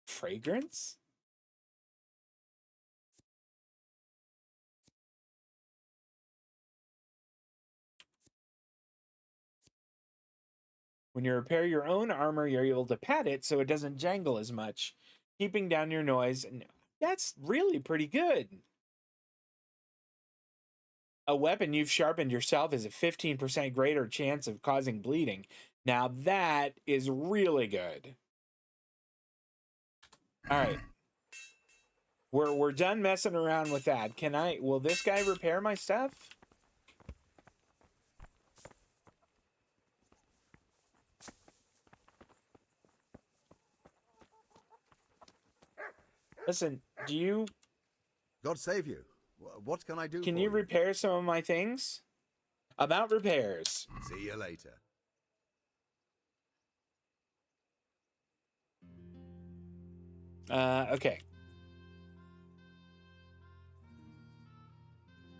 Fragrance? When you repair your own armor, you're able to pat it so it doesn't jangle as much, keeping down your noise. And that's really pretty good. A weapon you've sharpened yourself is a 15% greater chance of causing bleeding. Now that is really good. All right. We're done messing around with that. Will this guy repair my stuff? Listen, do you... God save you. What can I do Can for you repair some of my things? About repairs. See you later. Okay.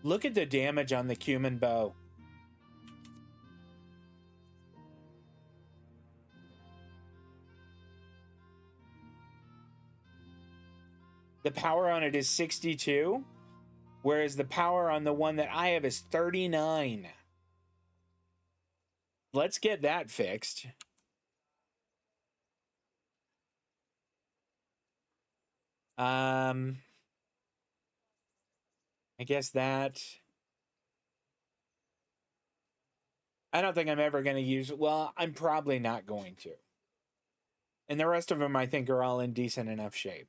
Look at the damage on the cumin bow. The power on it is 62, whereas the power on the one that I have is 39. Let's get that fixed. I guess that... I don't think I'm ever going to use... Well, I'm probably not going to. And the rest of them, I think, are all in decent enough shape.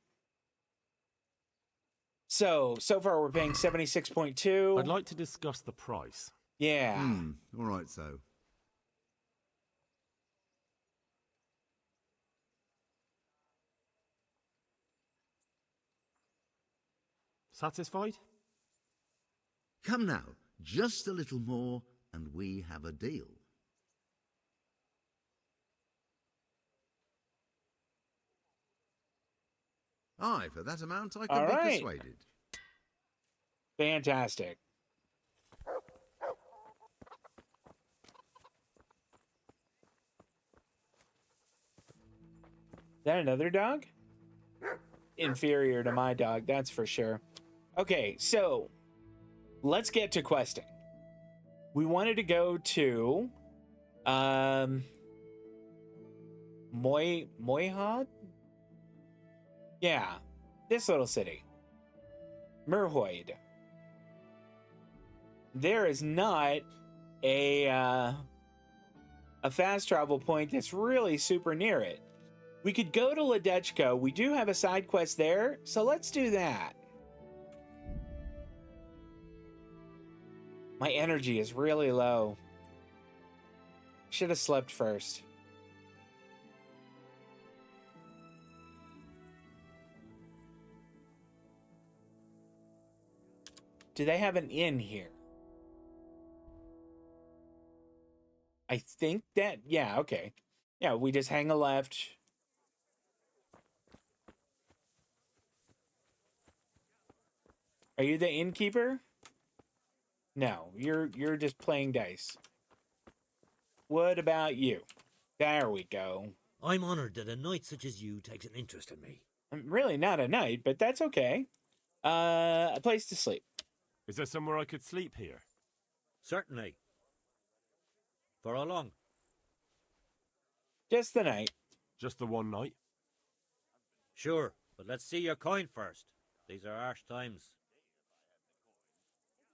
So far we're paying 76.2. I'd like to discuss the price. Yeah. All right, so. Satisfied? Come now, just a little more, and we have a deal. Aye, for that amount I could be persuaded. Fantastic. Is that another dog? Inferior to my dog, that's for sure. Okay, so let's get to questing. We wanted to go to Moyhad? Yeah, this little city. Merhoid. There is not a fast travel point that's really super near it. We could go to Ledechko. We do have a side quest there, so let's do that. My energy is really low. Should have slept first. Do they have an inn here? I think that, yeah, okay. Yeah, we just hang a left. Are you the innkeeper? No, you're just playing dice. What about you? There we go. I'm honored that a knight such as you takes an interest in me. I'm really not a knight, but that's okay. A place to sleep. Is there somewhere I could sleep here? Certainly. For how long? Just the night. Just the one night? Sure, but let's see your coin first. These are harsh times.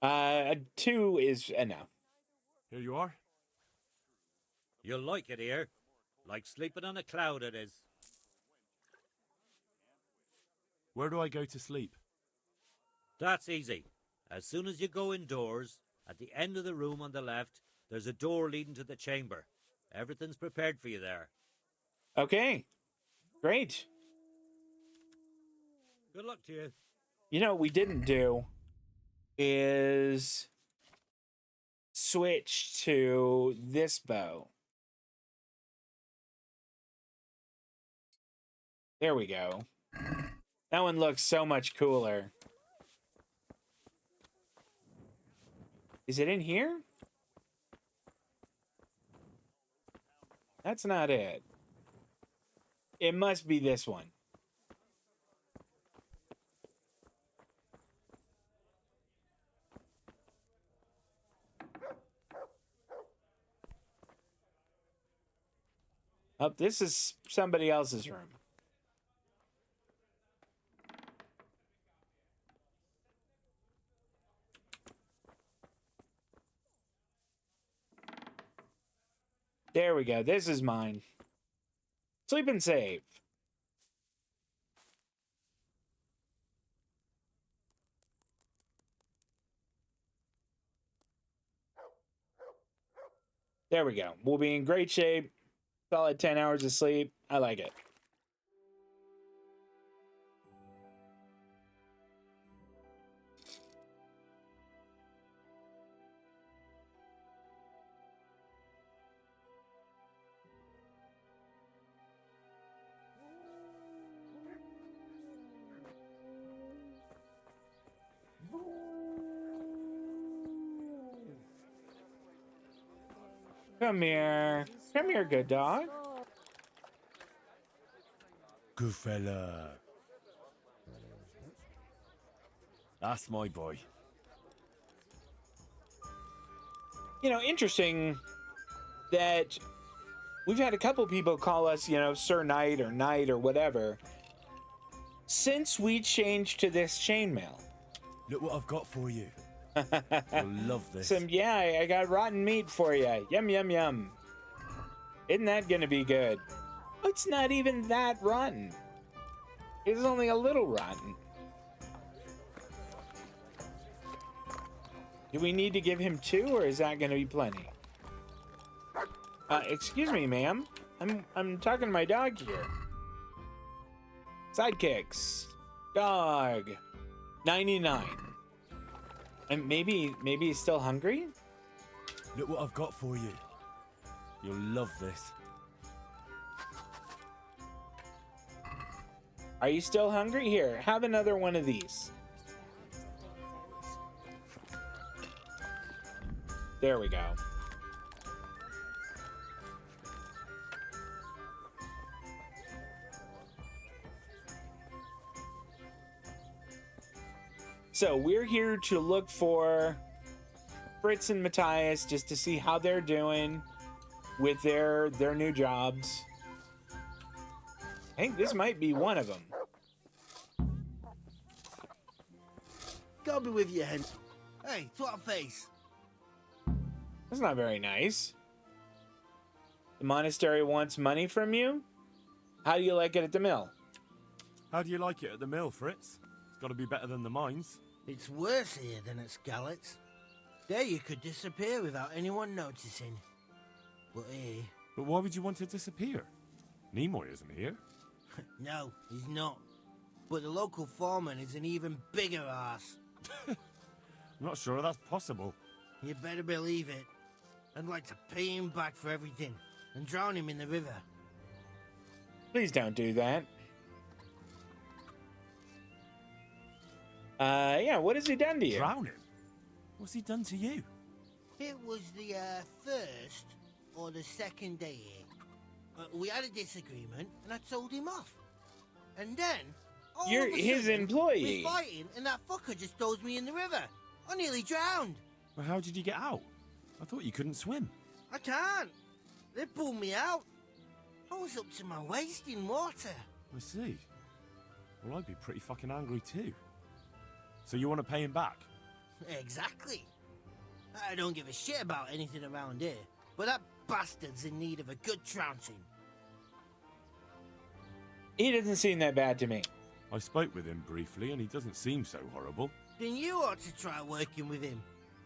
2 is enough. Here you are. You'll like it here. Like sleeping on a cloud it is. Where do I go to sleep? That's easy. As soon as you go indoors, at the end of the room on the left, there's a door leading to the chamber. Everything's prepared for you there. Okay. Great. Good luck to you. You know what we didn't do is switch to this bow. There we go. That one looks so much cooler. Is it in here? That's not it. It must be this one. Oh, this is somebody else's room. There we go. This is mine. Sleep and save. There we go. We'll be in great shape. Solid 10 hours of sleep. I like it. Come here. Come here, good dog. Good fella. That's my boy. You know, interesting that we've had a couple people call us, you know, Sir Knight or whatever, since we changed to this chainmail. Look what I've got for you. You'll love this. Yeah, I got rotten meat for you. Yum, yum, yum. Isn't that gonna be good? It's not even that rotten. It's only a little rotten. Do we need to give him 2, or is that gonna be plenty? Excuse me, ma'am. I'm talking to my dog here. Sidekicks. Dog. 99. And maybe he's still hungry? Look what I've got for you. You'll love this. Are you still hungry? Here, have another one of these. There we go. So we're here to look for Fritz and Matthias just to see how they're doing with their new jobs. I think this might be one of them. God be with you, hen. Hey, twat face. That's not very nice. The monastery wants money from you? How do you like it at the mill? How do you like it at the mill, Fritz? It's got to be better than the mines. It's worse here than at Scarlet's. There you could disappear without anyone noticing. But here... But why would you want to disappear? Nimoy isn't here. No, he's not. But the local foreman is an even bigger ass. I'm not sure that's possible. You better believe it. I'd like to pay him back for everything and drown him in the river. Please don't do that. Yeah, what has he done to you? Drown him? What's he done to you? It was the first or the second day here. We had a disagreement and I told him off. And then... You're his employee. We're fighting and that fucker just throws me in the river. I nearly drowned. Well, how did you get out? I thought you couldn't swim. I can't. They pulled me out. I was up to my waist in water. I see. Well, I'd be pretty fucking angry too. So you want to pay him back? Exactly. I don't give a shit about anything around here, but that bastard's in need of a good trouncing. He doesn't seem that bad to me. I spoke with him briefly and he doesn't seem so horrible. Then you ought to try working with him.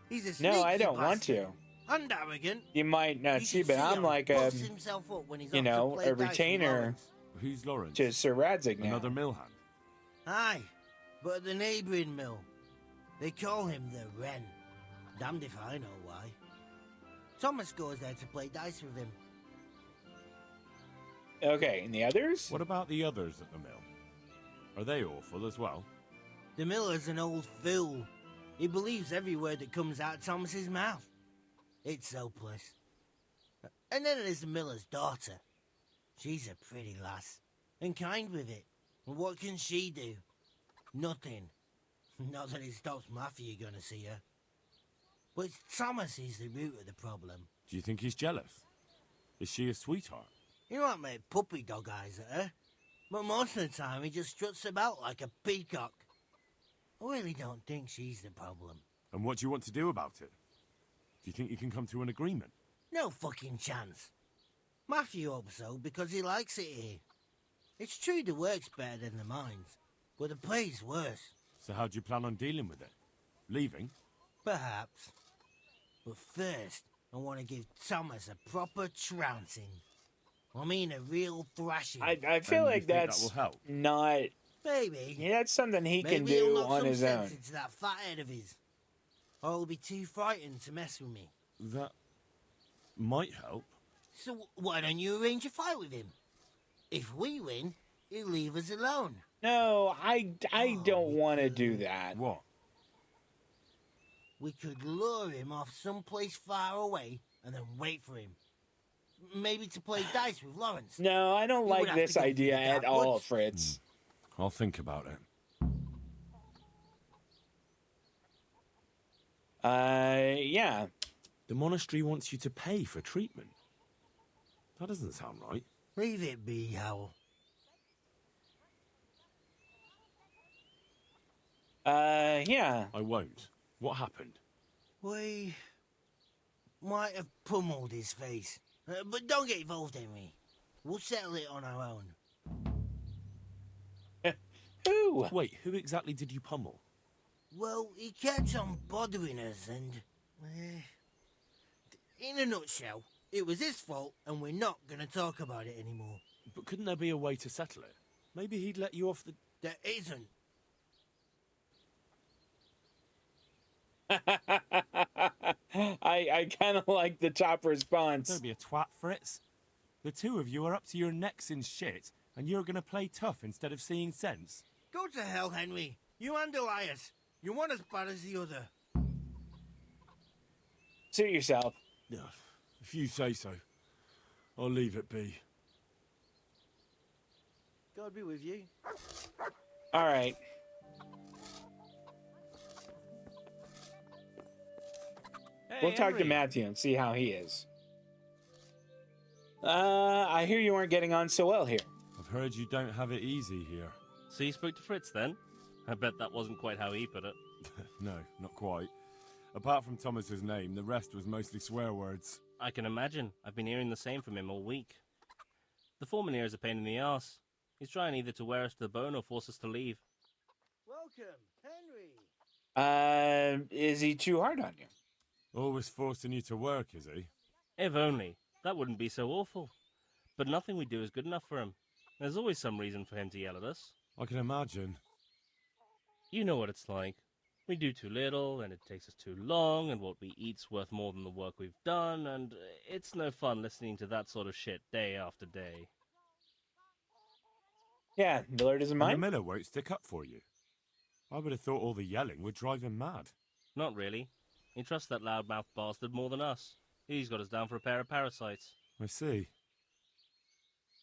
He's a sneaky No, I don't bastard. want to. And arrogant. You might not see, but I'm like a, a retainer Who's Lawrence? to Sir Radzig now. Another mill hand? Aye, but at the neighbouring mill. They call him the Wren. Damned if I know why. Thomas goes there to play dice with him. Okay, and the others? What about the others at the mill? Are they awful as well? The miller's an old fool. He believes every word that comes out of Thomas's mouth. It's hopeless. And then there's the miller's daughter. She's a pretty lass, and kind with it. And what can she do? Nothing. Not that it stops Matthew gonna see her. But it's Thomas is the root of the problem. Do you think he's jealous? Is she a sweetheart? He might make puppy dog eyes at her, but most of the time he just struts about like a peacock. I really don't think she's the problem. And what do you want to do about it? Do you think you can come to an agreement? No fucking chance. Matthew hopes so because he likes it here. It's true the work's better than the mines, but the pay's worse. So how do you plan on dealing with it? Leaving? Perhaps. But first, I want to give Thomas a proper trouncing. I mean a real thrashing. I feel like that's that will help? not... Maybe. Yeah, that's something he can Maybe he'll do knock on some his sense own. into that fat head of his. Or he'll be too frightened to mess with me. That might help. So why don't you arrange a fight with him? If we win, he'll leave us alone. No, I don't want to do that. What? We could lure him off someplace far away and then wait for him. Maybe to play dice with Lawrence. No, I don't You would like have this to go idea through at that all, woods. Fritz. I'll think about it. Yeah. The monastery wants you to pay for treatment. That doesn't sound right. Leave it be, Howell. Yeah. I won't. What happened? We might have pummeled his face. But don't get involved, Henry. We'll settle it on our own. Who? Wait, who exactly did you pummel? Well, he kept on bothering us and... in a nutshell, it was his fault and we're not going to talk about it anymore. But couldn't there be a way to settle it? Maybe he'd let you off the... There isn't. I kind of like the top response. Don't be a twat, Fritz. The two of you are up to your necks in shit, and you're going to play tough instead of seeing sense. Go to hell, Henry. You and Elias. You're one as bad as the other. Suit yourself. If you say so, I'll leave it be. God be with you. All right. We'll talk to Matthew and see how he is. I hear you aren't getting on so well here. I've heard you don't have it easy here. So you spoke to Fritz then? I bet that wasn't quite how he put it. No, not quite. Apart from Thomas's name, the rest was mostly swear words. I can imagine. I've been hearing the same from him all week. The foreman here is a pain in the arse. He's trying either to wear us to the bone or force us to leave. Welcome, Henry. Is he too hard on you? Always forcing you to work, is he? If only. That wouldn't be so awful. But nothing we do is good enough for him. There's always some reason for him to yell at us. I can imagine. You know what it's like. We do too little, and it takes us too long, and what we eat's worth more than the work we've done, and it's no fun listening to that sort of shit day after day. Yeah, Miller doesn't mind. And the Miller won't stick up for you. I would have thought all the yelling would drive him mad. Not really. He trusts that loudmouth bastard more than us. He's got us down for a pair of parasites. I see.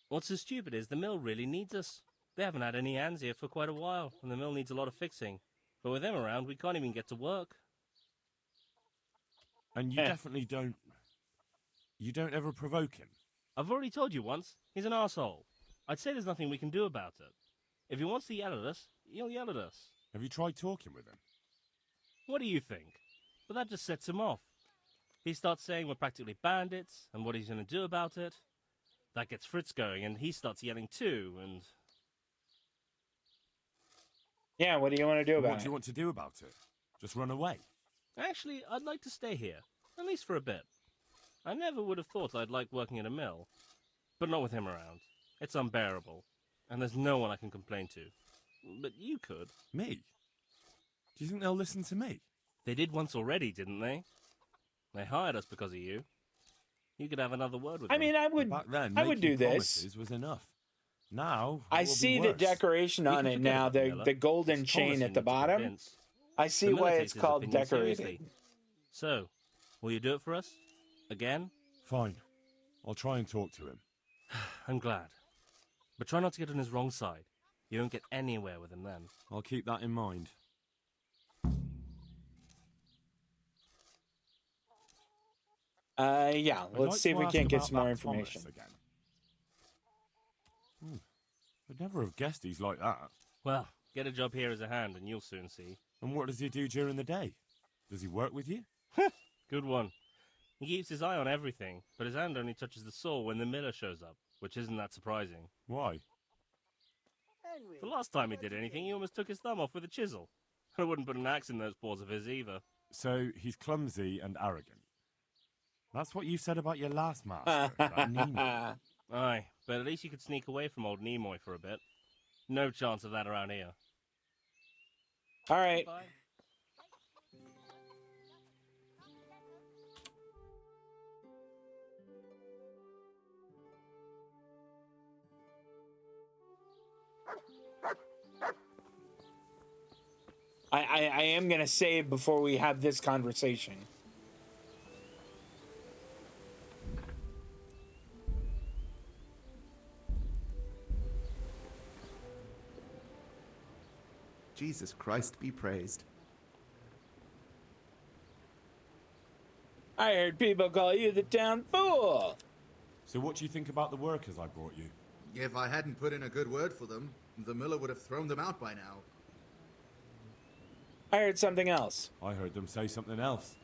What's so stupid is the mill really needs us. They haven't had any hands here for quite a while, and the mill needs a lot of fixing. But with them around, we can't even get to work. And you definitely don't... You don't ever provoke him? I've already told you once, he's an arsehole. I'd say there's nothing we can do about it. If he wants to yell at us, he'll yell at us. Have you tried talking with him? What do you think? But that just sets him off. He starts saying we're practically bandits, and what he's going to do about it. That gets Fritz going, and he starts yelling too, and... Yeah, what do you want to do about it? What do you want to do about it? Just run away? Actually, I'd like to stay here, at least for a bit. I never would have thought I'd like working at a mill, but not with him around. It's unbearable, and there's no one I can complain to. But you could. Me? Do you think they'll listen to me? They did once already, didn't they? They hired us because of you. You could have another word with them. I mean, I would. Back then, I would do making this. promises was enough. Now, I see the decoration on it now. The golden chain at the bottom. I see why it's called decorated. So, will you do it for us? Again? Fine. I'll try and talk to him. I'm glad. But try not to get on his wrong side. You won't get anywhere with him then. I'll keep that in mind. Yeah, let's see if we can't get some more information. I'd never have guessed he's like that. Well, get a job here as a hand and you'll soon see. And what does he do during the day? Does he work with you? Good one. He keeps his eye on everything, but his hand only touches the saw when the miller shows up, which isn't that surprising. Why? The last time he did anything, he almost took his thumb off with a chisel. I wouldn't put an axe in those paws of his either. So he's clumsy and arrogant. That's what you said about your last master, that Nemo. Aye, but at least you could sneak away from old Nimoy for a bit. No chance of that around here. All right. Bye. I am going to save before we have this conversation. Jesus Christ be praised. I heard people call you the town fool. So what do you think about the workers I brought you? If I hadn't put in a good word for them, the miller would have thrown them out by now. I heard something else. I heard them say something else.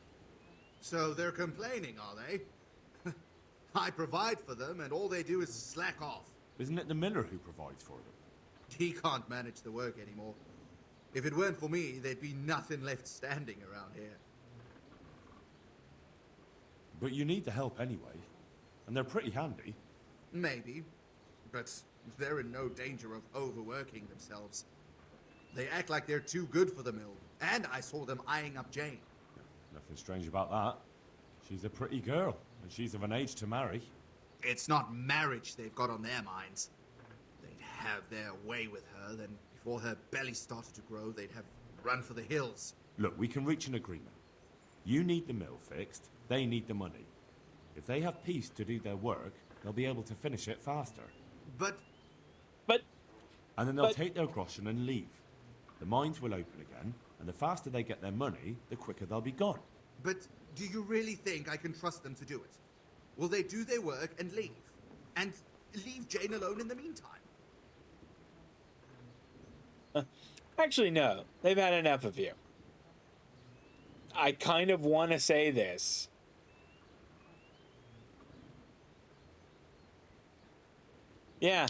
So they're complaining, are they? I provide for them, and all they do is slack off. Isn't it the miller who provides for them? He can't manage the work anymore. If it weren't for me, there'd be nothing left standing around here. But you need the help anyway, and they're pretty handy. Maybe, but they're in no danger of overworking themselves. They act like they're too good for the mill, and I saw them eyeing up Jane. Nothing strange about that. She's a pretty girl, and she's of an age to marry. It's not marriage they've got on their minds. They'd have their way with her, then before her belly started to grow, they'd have run for the hills. Look, we can reach an agreement. You need the mill fixed, they need the money. If they have peace to do their work, they'll be able to finish it faster. But... And then they'll take their groschen and leave. The mines will open again, and the faster they get their money, the quicker they'll be gone. But do you really think I can trust them to do it? Will they do their work and leave? And leave Jane alone in the meantime? Actually, no. They've had enough of you. I kind of want to say this. Yeah.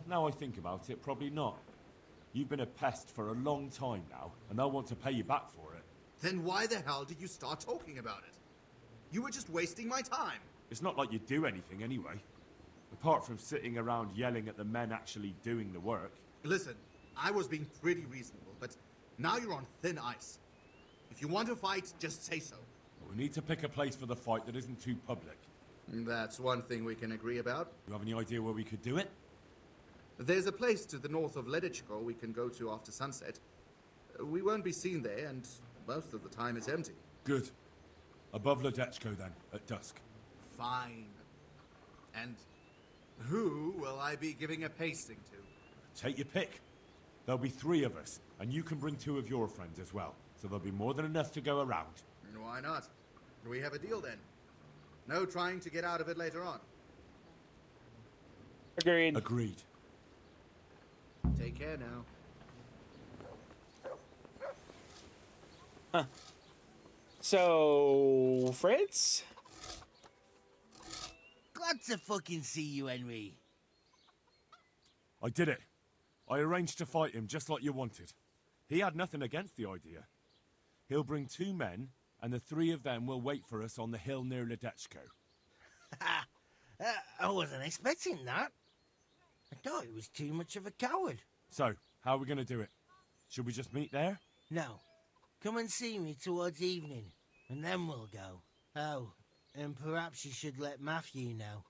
Now I think about it, probably not. You've been a pest for a long time now, and they'll want to pay you back for it. Then why the hell did you start talking about it? You were just wasting my time. It's not like you do anything anyway. Apart from sitting around yelling at the men actually doing the work. Listen, I was being pretty reasonable, but now you're on thin ice. If you want to fight, just say so. We need to pick a place for the fight that isn't too public. That's one thing we can agree about. You have any idea where we could do it? There's a place to the north of Ledichko we can go to after sunset. We won't be seen there, and most of the time it's empty. Good. Above Ledechko then, at dusk. Fine. And who will I be giving a pasting to? Take your pick. There'll be 3 of us, and you can bring 2 of your friends as well, so there'll be more than enough to go around. Why not? We have a deal then. No trying to get out of it later on. Agreed. Agreed. Take care now. Huh. So, Fritz? Glad to fucking see you, Henry. I did it. I arranged to fight him just like you wanted. He had nothing against the idea. He'll bring 2 men, and the 3 of them will wait for us on the hill near Ledechko. I wasn't expecting that. I thought he was too much of a coward. So, how are we going to do it? Should we just meet there? No. Come and see me towards evening, and then we'll go. Oh, and perhaps you should let Matthew know.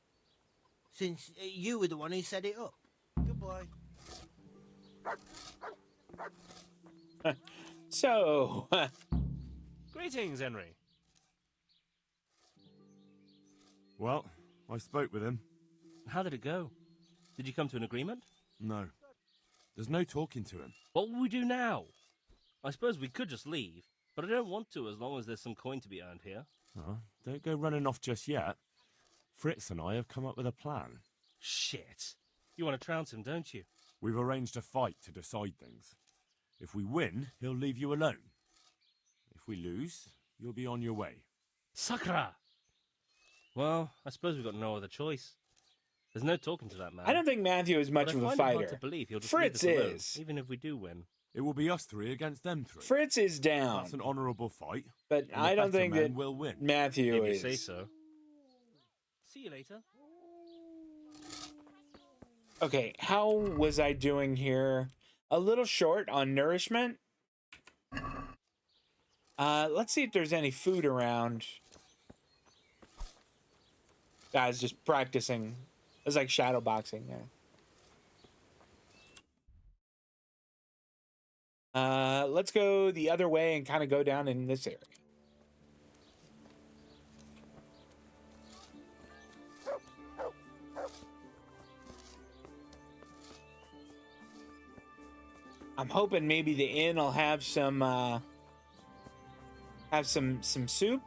Since you were the one who set it up. Goodbye. So... Greetings, Henry. Well, I spoke with him. How did it go? Did you come to an agreement? No. There's no talking to him. What will we do now? I suppose we could just leave, but I don't want to as long as there's some coin to be earned here. Oh, don't go running off just yet. Fritz and I have come up with a plan. Shit. You want to trounce him, don't you? We've arranged a fight to decide things. If we win, he'll leave you alone. If we lose, you'll be on your way. Sakra! Well, I suppose we've got no other choice. There's no talking to that man. I don't think Matthew is much of a Hard fighter. to believe he'll just Fritz leave us alone, is. even if we do win. It will be us 3 against them 3. Fritz is down. That's an honourable fight. But and I the don't better think men that will win. Matthew If you is. say so. See you later. Okay, how was I doing here? A little short on nourishment. Let's see if there's any food around. Guys, just practicing. It's like shadow boxing. Yeah. Let's go the other way and kind of go down in this area. I'm hoping maybe the inn will have some soup.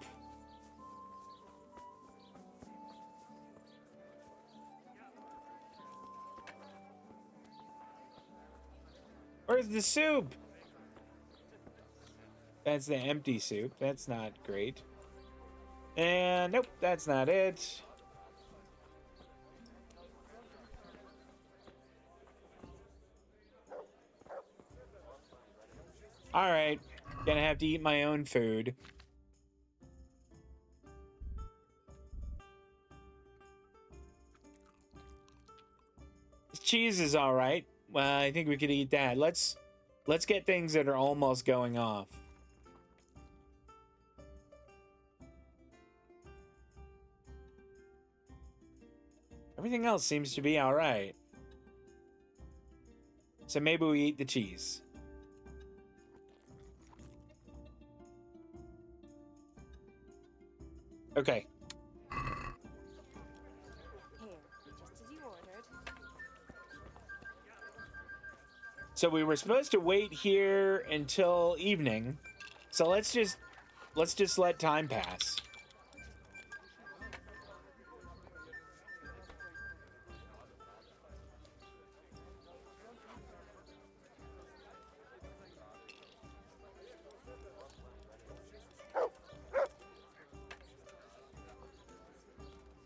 Where's the soup? That's the empty soup. That's not great. And nope, that's not it. All right, gonna have to eat my own food. This cheese is all right. Well, I think we could eat that. Let's get things that are almost going off. Everything else seems to be all right. So maybe we eat the cheese. Okay. Here, just as you ordered. So we were supposed to wait here until evening. So let's just let time pass.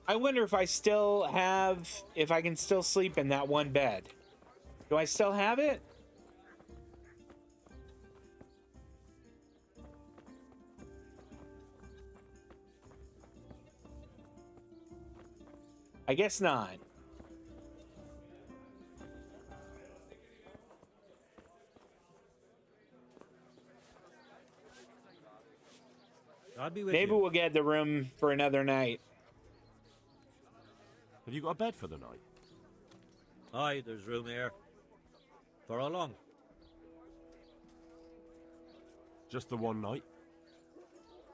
I wonder if I can still sleep in that one bed. Do I still have it? I guess not. I'll be with Maybe you. we'll get the room for another night. Have you got a bed for the night? Aye, there's room here. For how long? Just the one night?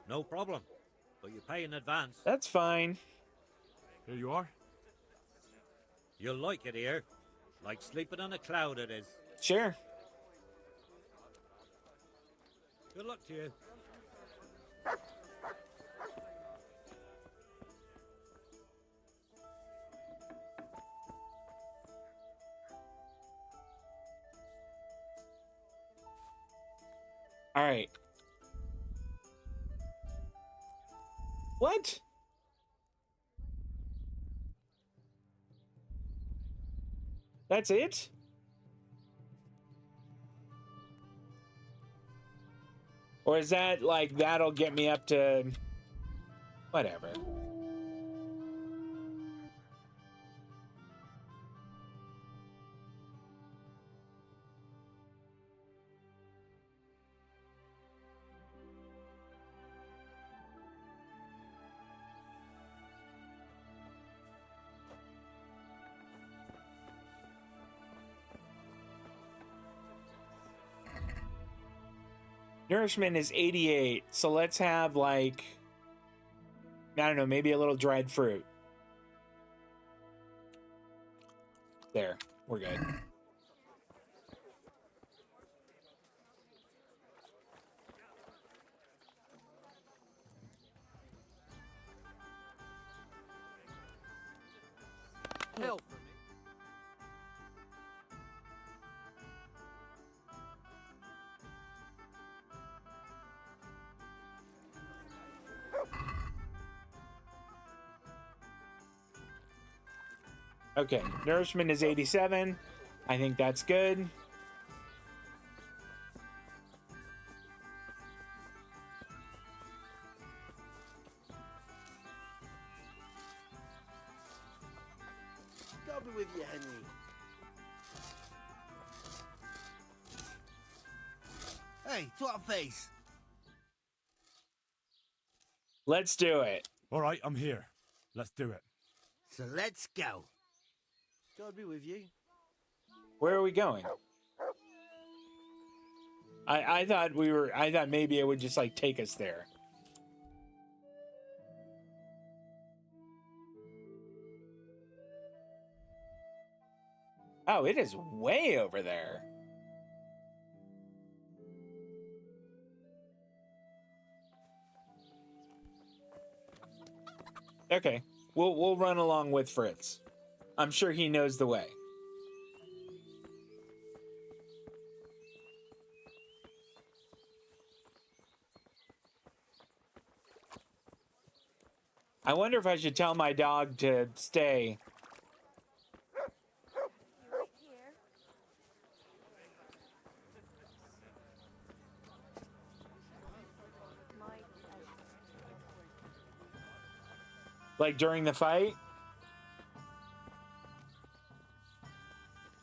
No problem. But you pay in advance. That's fine. Here you are. You'll like it here. Like sleeping on a cloud it is. Sure. Good luck to you. All right. What? That's it? Or is that like that'll get me up to whatever? Nourishment is 88, so let's have like, I don't know, maybe a little dried fruit. There, we're good. Help. Okay, nourishment is 87. I think that's good. God be with you, Henry. Hey, twat face. Let's do it. All right, I'm here. Let's do it. So let's go. God be with you. Where are we going? I thought maybe it would just like take us there. Oh, it is way over there. Okay, we'll run along with Fritz. I'm sure he knows the way. I wonder if I should tell my dog to stay. Like during the fight?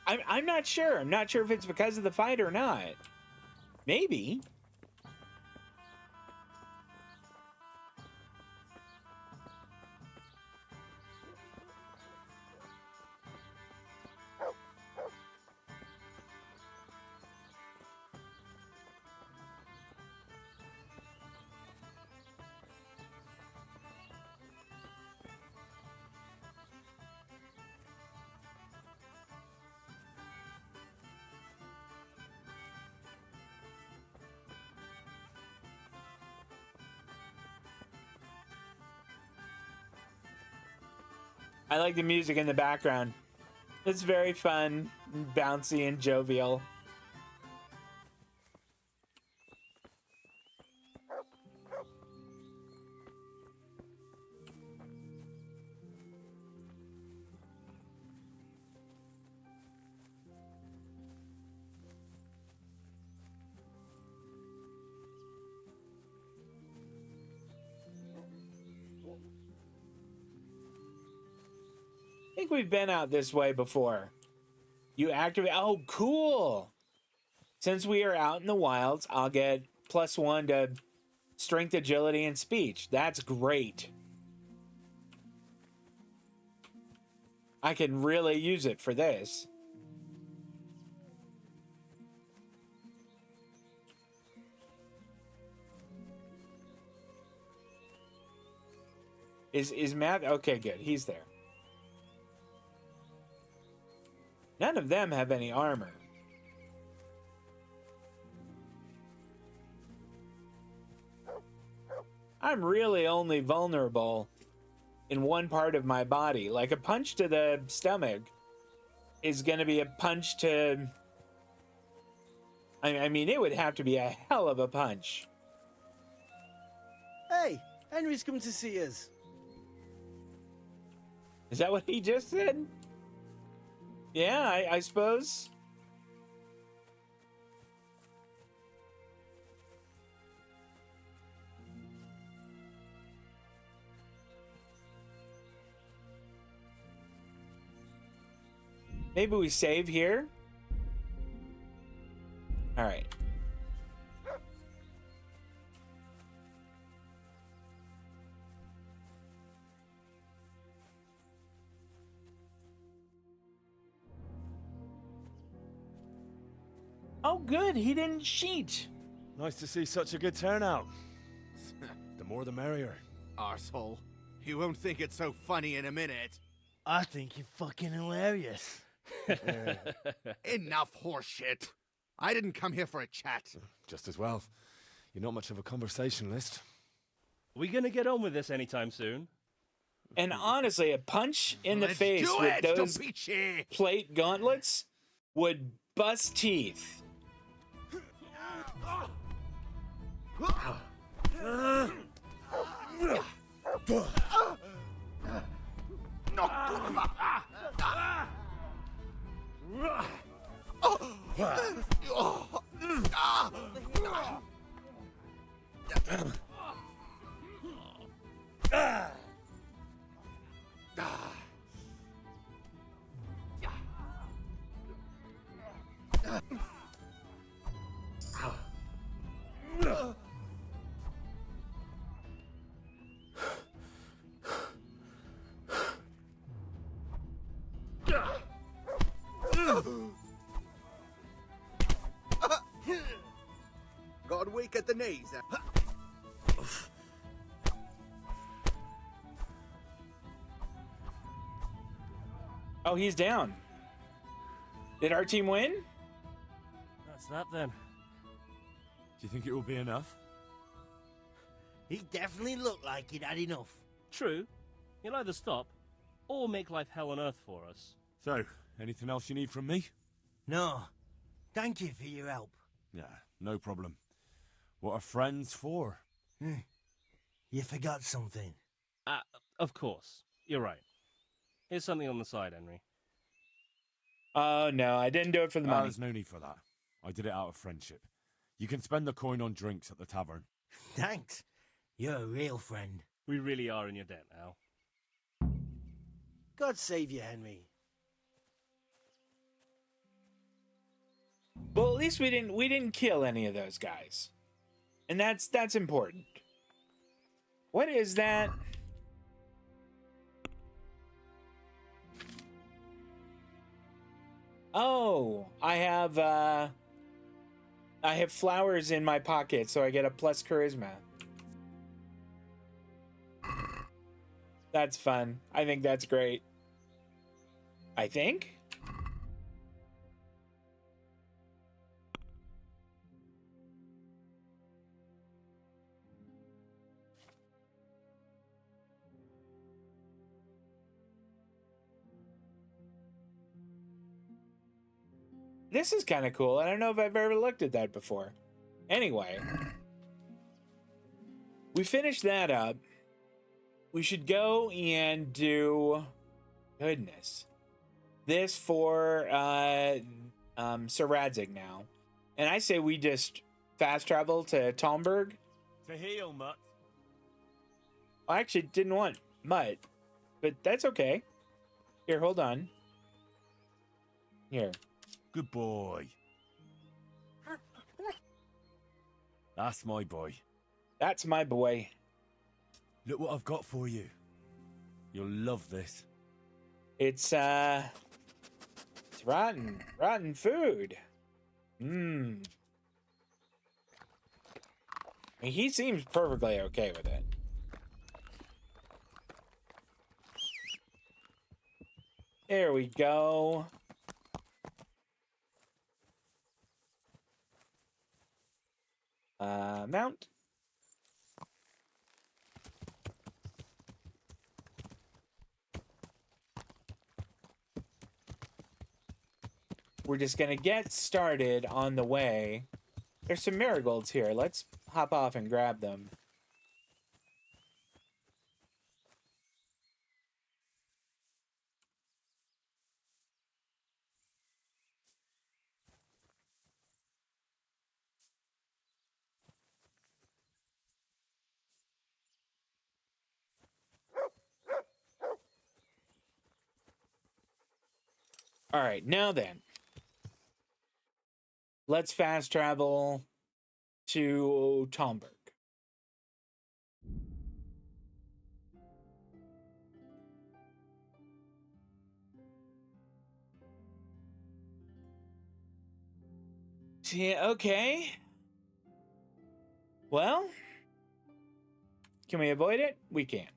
I'm not sure. I'm not sure if it's because of the fight or not. Maybe. I like the music in the background. It's very fun, bouncy, and jovial. I think we've been out this way before. You activate. Oh, cool. Since we are out in the wilds, I'll get +1 to strength, agility, and speech. That's great. I can really use it for this. Is Matt? Okay, good. He's there. None of them have any armor. I'm really only vulnerable in one part of my body. Like a punch to the stomach is going to be a punch to... I mean, it would have to be a hell of a punch. Hey, Henry's come to see us. Is that what he just said? Yeah, I suppose. Maybe we save here? All right. Oh, good. He didn't cheat. Nice to see such a good turnout. The more the merrier. Arsehole. You won't think it's so funny in a minute. I think you're fucking hilarious. Enough horseshit. I didn't come here for a chat. Just as well. You're not much of a conversationalist. Are we gonna get on with this anytime soon? And honestly, a punch in the Let's face do with it, those don't be cheap. plate gauntlets would bust teeth. Got weak at the knees. Oh, he's down. Did our team win? That's that then. Do you think it will be enough? He definitely looked like he'd had enough. True. He'll either stop or make life hell on earth for us. So, anything else you need from me? No. Thank you for your help. Yeah, no problem. What are friends for? You forgot something. Of course. You're right. Here's something on the side, Henry. Oh, no, I didn't do it for the money. There's no need for that. I did it out of friendship. You can spend the coin on drinks at the tavern. Thanks. You're a real friend. We really are in your debt now. God save you, Henry. Well, at least we didn't kill any of those guys. And that's important. What is that? Oh, I have flowers in my pocket, so I get a plus charisma. That's fun. I think that's great. I think? This is kind of cool. I don't know if I've ever looked at that before. Anyway, we finished that up. We should go and do, goodness, this for Sir Radzig now. And I say we just fast travel to Talmberg. To heal, Mutt. I actually didn't want Mutt, but that's okay. Here, hold on. Here. Good boy. That's my boy. That's my boy. Look what I've got for you. You'll love this. It's rotten food. Mmm. He seems perfectly okay with it. There we go. Mount. We're just gonna get started on the way. There's some marigolds here. Let's hop off and grab them. All right, now then. Let's fast travel to Talmberg. Yeah, okay. Well, can we avoid it? We can.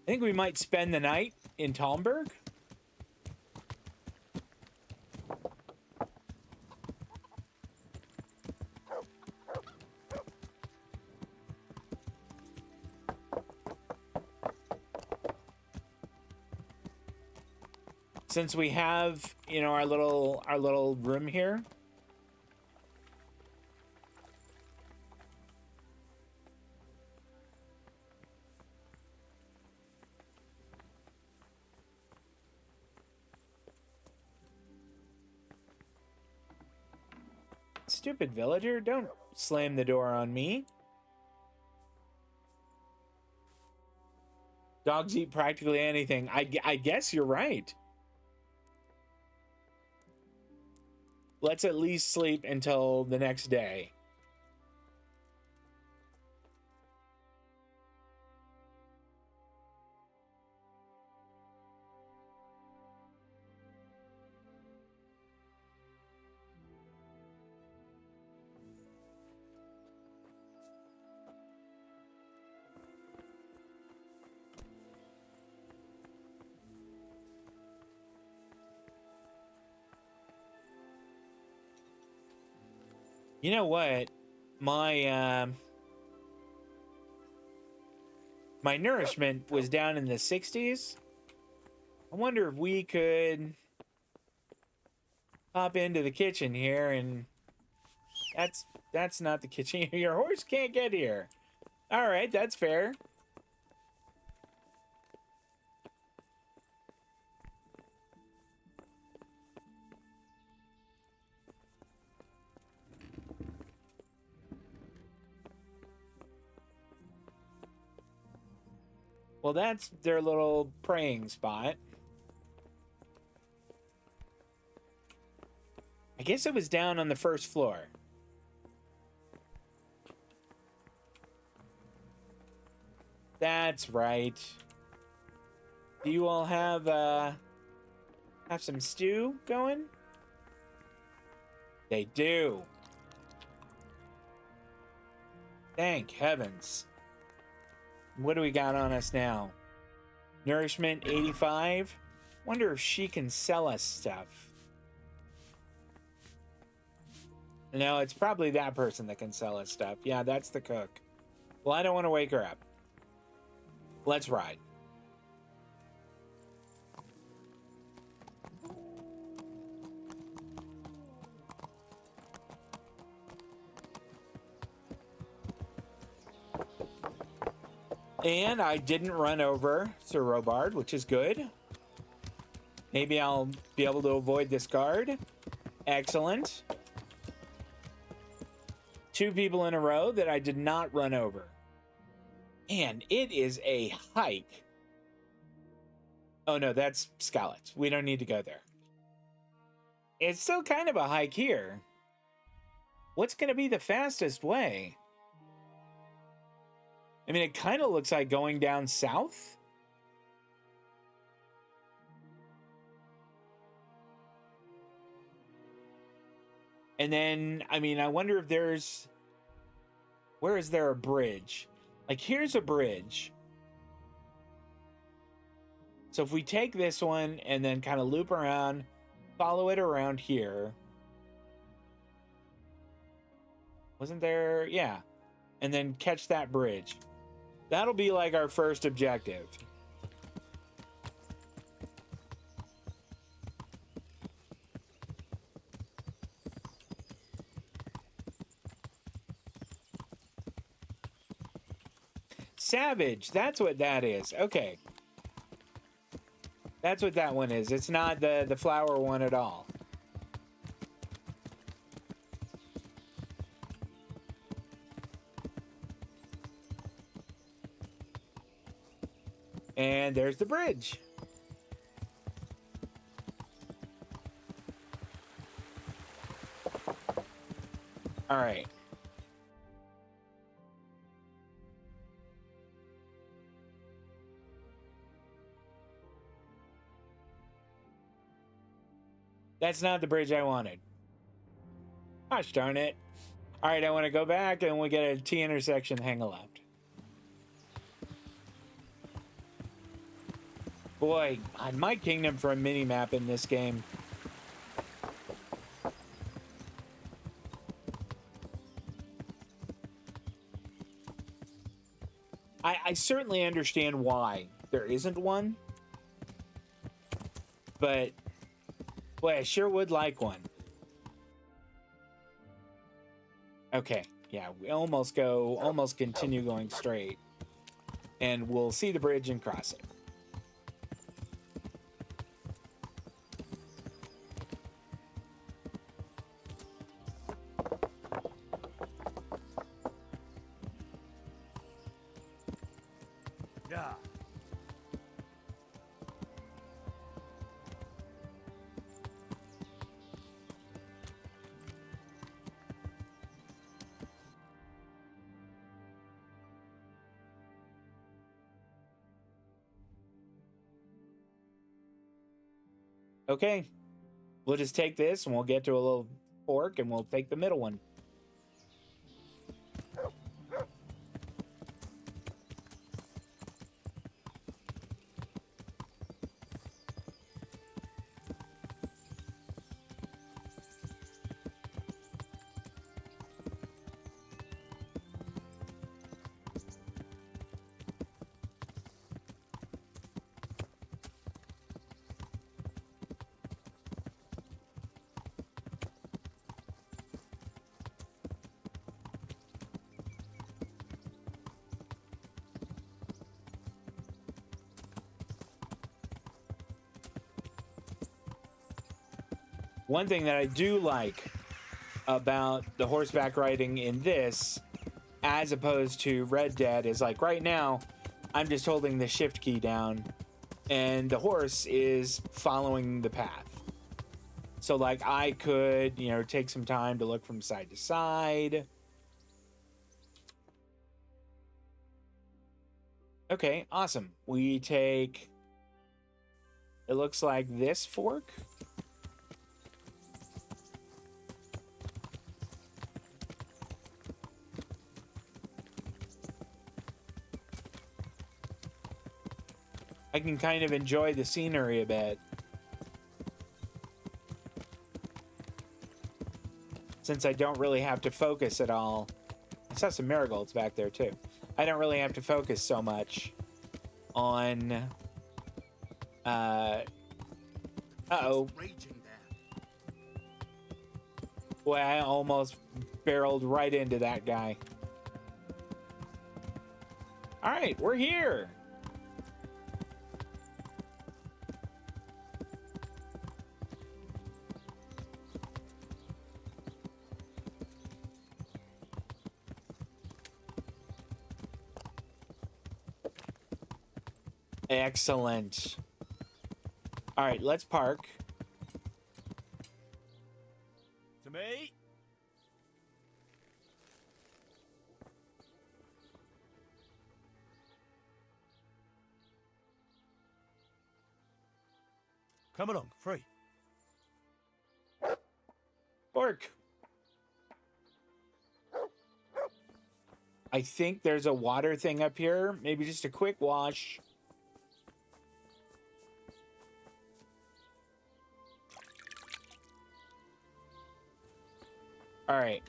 I think we might spend the night in Talmberg. Since we have, you know, our little room here. Stupid villager, don't slam the door on me. Dogs eat practically anything. I guess you're right. Let's at least sleep until the next day. You know what? My my nourishment was down in the 60s. I wonder if we could pop into the kitchen here, and that's not the kitchen. Your horse can't get here. All right, that's fair. Well, that's their little praying spot. I guess it was down on the first floor. That's right. Do you all have some stew going? They do. Thank heavens. What do we got on us now? Nourishment 85. Wonder if she can sell us stuff. No, it's probably that person that can sell us stuff. Yeah, that's the cook. Well, I don't want to wake her up. Let's ride. And I didn't run over Sir Robard, which is good. Maybe I'll be able to avoid this guard. Excellent. 2 people in a row that I did not run over. And it is a hike. Oh no, that's Skalitz. We don't need to go there. It's still kind of a hike here. What's going to be the fastest way? I mean, it kind of looks like going down south. And then, I mean, I wonder if there's... Where is there a bridge? Like, here's a bridge. So if we take this one and then kind of loop around, follow it around here. Wasn't there? Yeah. And then catch that bridge. That'll be like our first objective. Savage, that's what that is. Okay. That's what that one is. It's not the flower one at all. And there's the bridge. All right. That's not the bridge I wanted. Gosh darn it. All right, I want to go back and we get a T intersection, hang a left. Boy, my kingdom for a mini-map in this game. I certainly understand why there isn't one. But, boy, I sure would like one. Okay, yeah, we almost continue going straight. And we'll see the bridge and cross it. Yeah. Okay, we'll just take this and we'll get to a little fork and we'll take the middle one. One thing that I do like about the horseback riding in this, as opposed to Red Dead, is like right now, I'm just holding the shift key down and the horse is following the path. So like I could, you know, take some time to look from side to side. Okay, awesome. We take, it looks like this fork. I can kind of enjoy the scenery a bit. Since I don't really have to focus at all. I saw some marigolds back there too. I don't really have to focus so much on uh-oh. Boy, I almost barreled right into that guy. All right, we're here. Excellent. All right, let's park. To me. Come along, free. Pork. I think there's a water thing up here. Maybe just a quick wash. All right.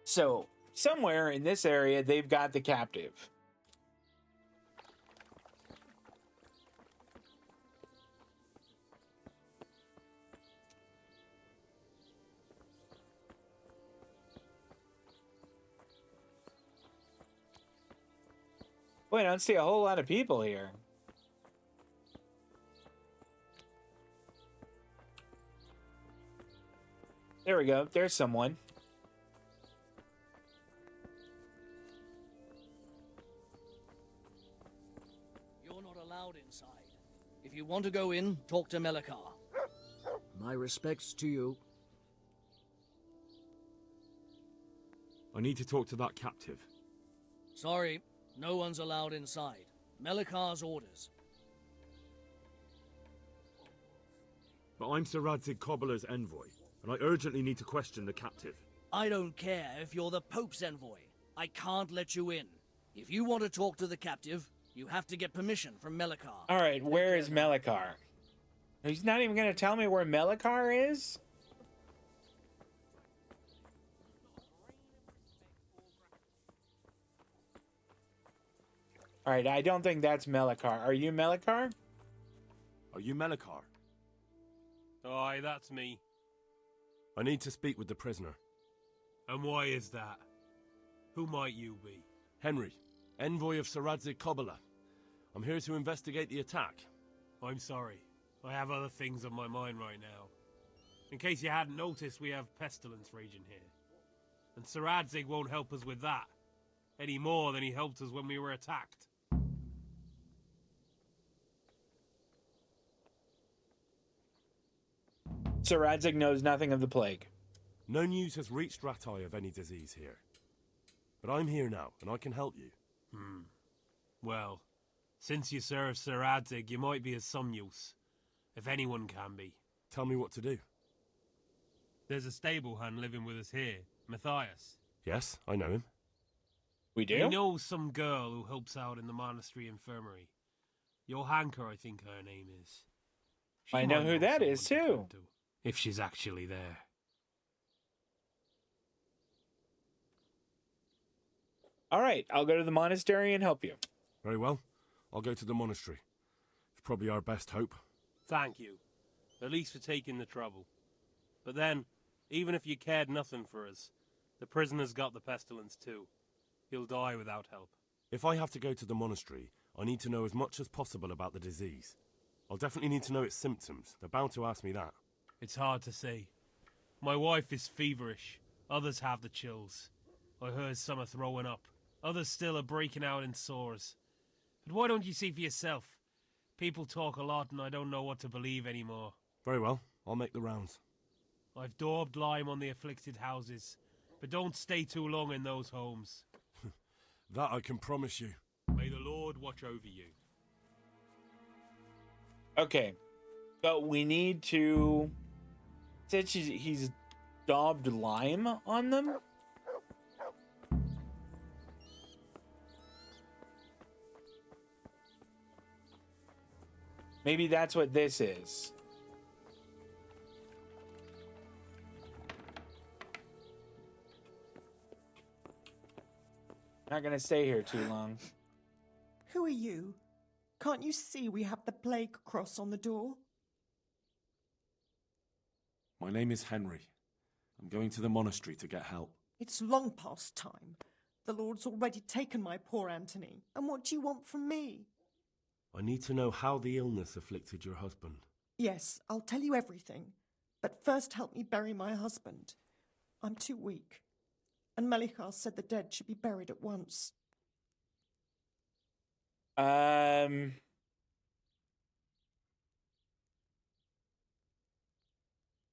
So, somewhere in this area, they've got the captive. Boy, I don't see a whole lot of people here. There we go. There's someone. You're not allowed inside. If you want to go in, talk to Melikar. My respects to you. I need to talk to that captive. Sorry, no one's allowed inside. Melikar's orders. But I'm Sir Radzig Cobbler's envoy, and I urgently need to question the captive. I don't care if you're the Pope's envoy. I can't let you in. If you want to talk to the captive, you have to get permission from Melikar. All right, where is Melikar? He's not even going to tell me where Melikar is? All right, I don't think that's Melikar. Are you Melikar? Are you Melikar? Aye, that's me. I need to speak with the prisoner. And why is that? Who might you be? Henry, envoy of Sir Radzig Cobbler. I'm here to investigate the attack. I'm sorry. I have other things on my mind right now. In case you hadn't noticed, we have pestilence raging here. And Sir Radzig won't help us with that. Any more than he helped us when we were attacked. Sir Radzig knows nothing of the plague. No news has reached Ratai of any disease here. But I'm here now, and I can help you. Well, since you serve Sir Radzig, you might be of some use. If anyone can be. Tell me what to do. There's a stable hand living with us here, Matthias. Yes, I know him. We do? He knows some girl who helps out in the monastery infirmary. Johanka, I think her name is. She I know might who that is, someone to too. talk to, if she's actually there. All right, I'll go to the monastery and help you. Very well. I'll go to the monastery. It's probably our best hope. Thank you. At least for taking the trouble. But then, even if you cared nothing for us, the prisoner's got the pestilence too. He'll die without help. If I have to go to the monastery, I need to know as much as possible about the disease. I'll definitely need to know its symptoms. They're bound to ask me that. It's hard to say. My wife is feverish. Others have the chills. I heard some are throwing up. Others still are breaking out in sores. But why don't you see for yourself? People talk a lot and I don't know what to believe anymore. Very well, I'll make the rounds. I've daubed lime on the afflicted houses, but don't stay too long in those homes. That I can promise you. May the Lord watch over you. Okay. But we need to... Said he's daubed lime on them? Maybe that's what this is. Not gonna stay here too long. Who are you? Can't you see we have the plague cross on the door? My name is Henry. I'm going to the monastery to get help. It's long past time. The Lord's already taken my poor Anthony. And what do you want from me? I need to know how the illness afflicted your husband. Yes, I'll tell you everything. But first help me bury my husband. I'm too weak. And Melichar said the dead should be buried at once.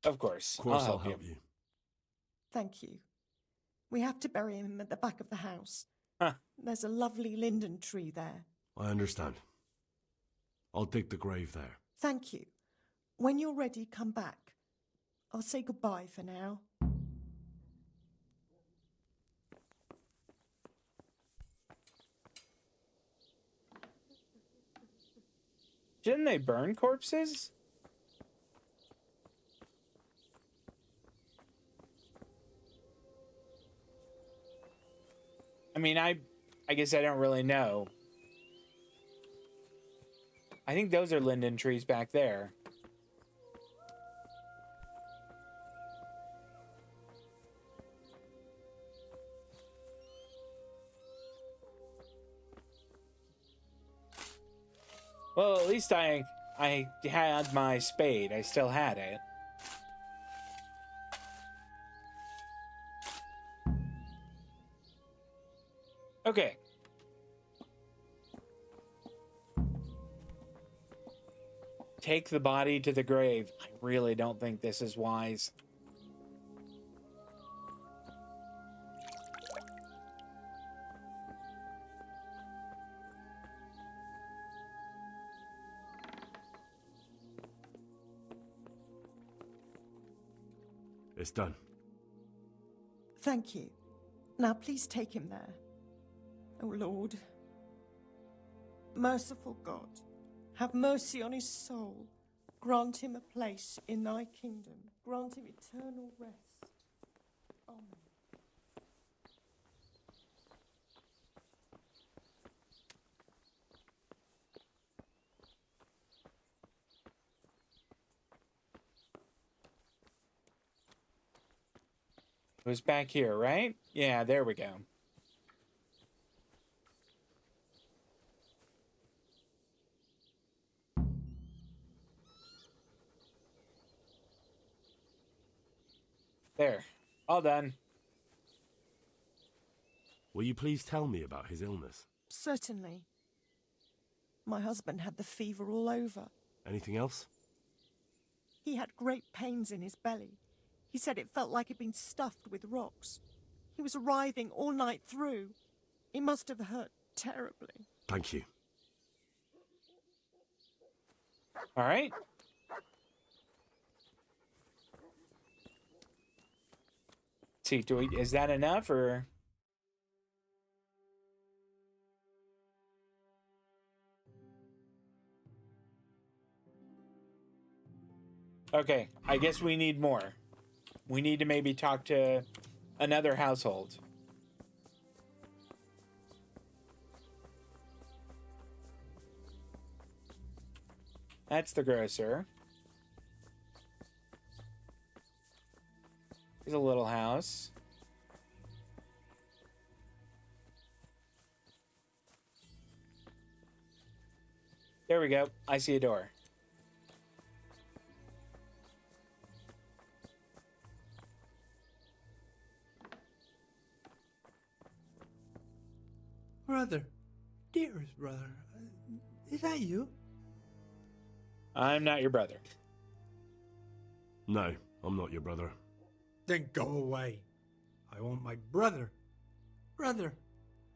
Of course. Of course, I'll help you. Thank you. We have to bury him at the back of the house. Huh. There's a lovely linden tree there. I understand. I'll dig the grave there. Thank you. When you're ready, come back. I'll say goodbye for now. Didn't they burn corpses? I mean, I guess I don't really know. I think those are linden trees back there. Well, at least I had my spade. I still had it. Okay. Take the body to the grave. I really don't think this is wise. It's done. Thank you. Now please take him there. O Lord, merciful God, have mercy on his soul. Grant him a place in thy kingdom. Grant him eternal rest. Amen. It was back here, right? Yeah, there we go. There. All done. Will you please tell me about his illness? Certainly. My husband had the fever all over. Anything else? He had great pains in his belly. He said it felt like it'd been stuffed with rocks. He was writhing all night through. It must have hurt terribly. Thank you. All right. See, is that enough or? Okay, I guess we need more. We need to maybe talk to another household. That's the grocer. Here's a little house. There we go. I see a door. Brother. Dearest brother. Is that you? I'm not your brother. No, I'm not your brother. Then go away. I want my brother. Brother.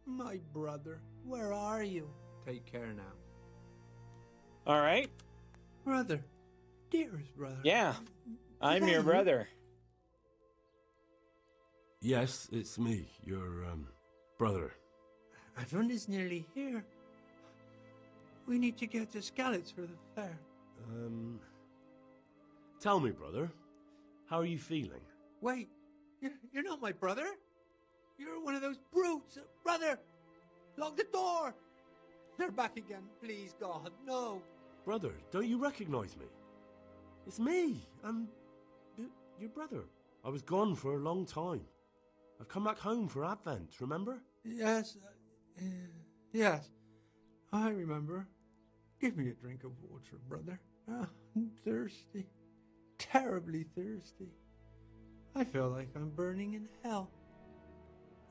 My brother. Where are you? Take care now. All right. Brother. Dearest brother. Yeah, I'm your brother. Yes, it's me, your, brother. Everyone is nearly here. We need to get to Skalitz for the fair. Tell me, brother, how are you feeling? Wait, you're not my brother? You're one of those brutes. Brother, lock the door. They're back again. Please, God, no. Brother, don't you recognize me? It's me. I'm your brother. I was gone for a long time. I've come back home for Advent, remember? Yes, yes, I remember. Give me a drink of water, brother. I'm thirsty. Terribly thirsty. I feel like I'm burning in hell.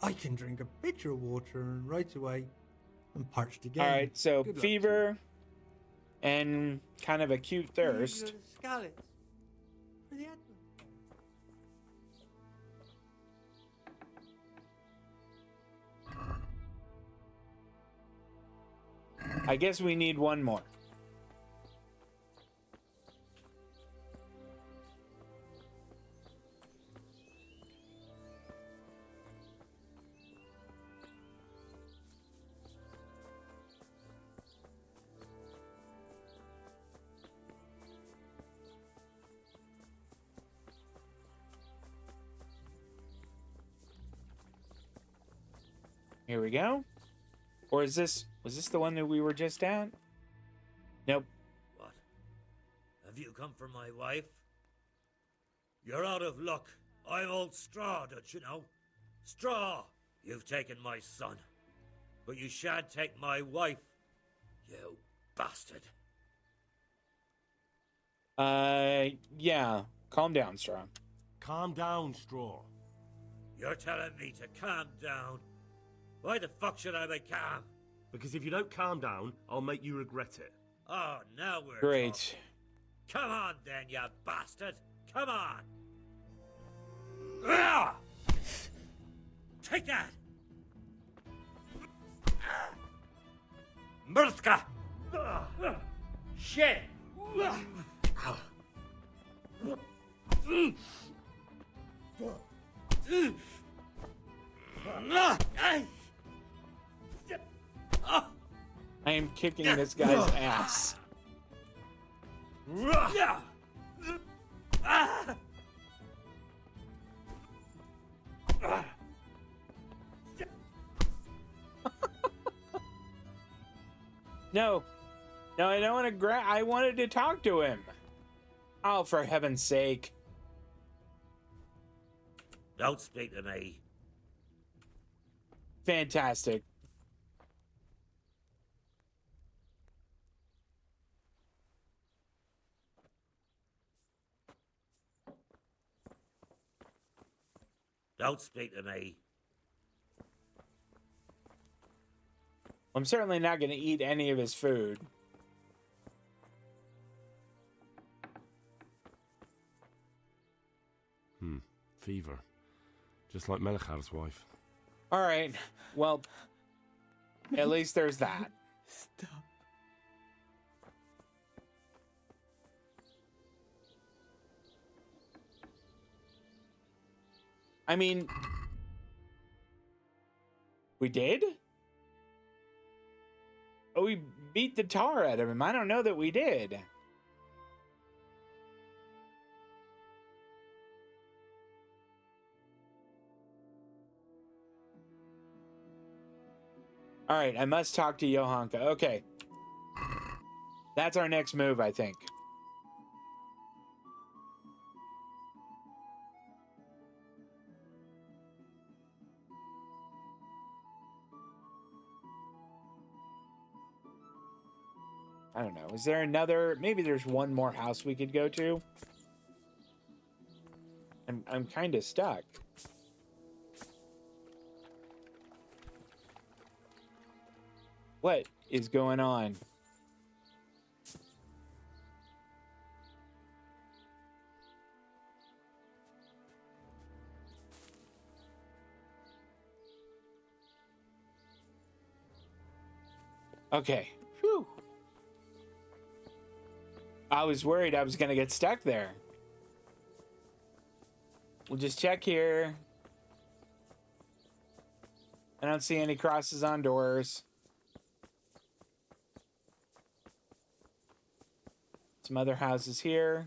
I can drink a pitcher of water and right away I'm parched again. All right, so Good luck fever and kind of acute to you. thirst. We go to Skalitz for the Advent. I guess we need one more. Here we go. Or was this the one that we were just at? Nope. What? Have you come for my wife? You're out of luck. I'm old Straw, don't you know? Straw! You've taken my son. But you shan't take my wife. You bastard. Yeah. Calm down, Straw. Calm down, Straw. You're telling me to calm down? Why the fuck should I be calm? Because if you don't calm down, I'll make you regret it. Oh, now we're Great. talking. Come on then, you bastard. Come on. Ah! Take that. Murska. Shit. I am kicking this guy's ass. No. No, I don't want to I wanted to talk to him. Oh, for heaven's sake. Don't speak to me. Fantastic. Don't speak to me. I'm certainly not going to eat any of his food. Fever. Just like Melchar's wife. All right. Well, at least there's that. Stop. I mean, we did? Oh, we beat the tar out of him. I don't know that we did. All right, I must talk to Johanka. Okay. That's our next move, I think. I don't know. Is there another? Maybe there's one more house we could go to. I'm kind of stuck. What is going on? Okay. Whew. I was worried I was going to get stuck there. We'll just check here. I don't see any crosses on doors. Some other houses here.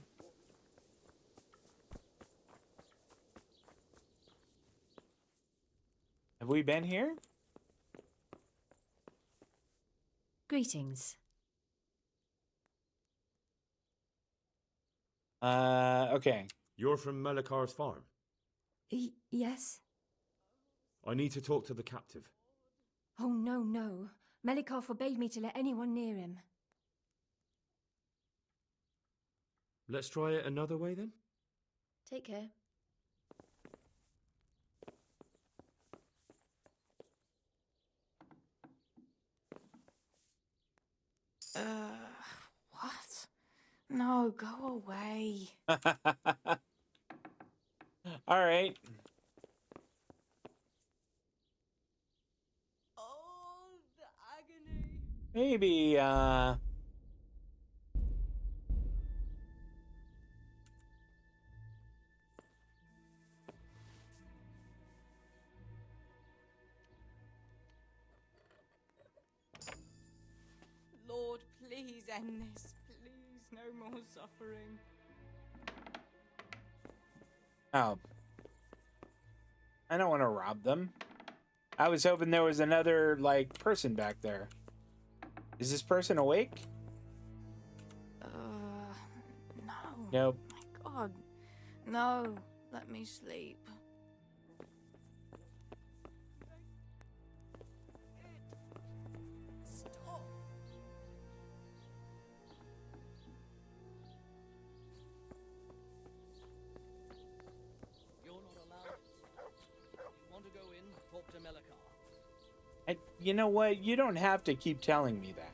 Have we been here? Greetings. Okay. You're from Melikar's farm? Yes? I need to talk to the captive. Oh, no, no. Melikar forbade me to let anyone near him. Let's try it another way then? Take care. What? No, go away. All right. Oh, the agony. Maybe, Lord, please end this. Please, no more suffering. Oh. I don't want to rob them. I was hoping there was another, like, person back there. Is this person awake? No. Nope. My God. No. Let me sleep. Stop. You're not allowed. If you want to go in, talk to Melikar. You know what? You don't have to keep telling me that.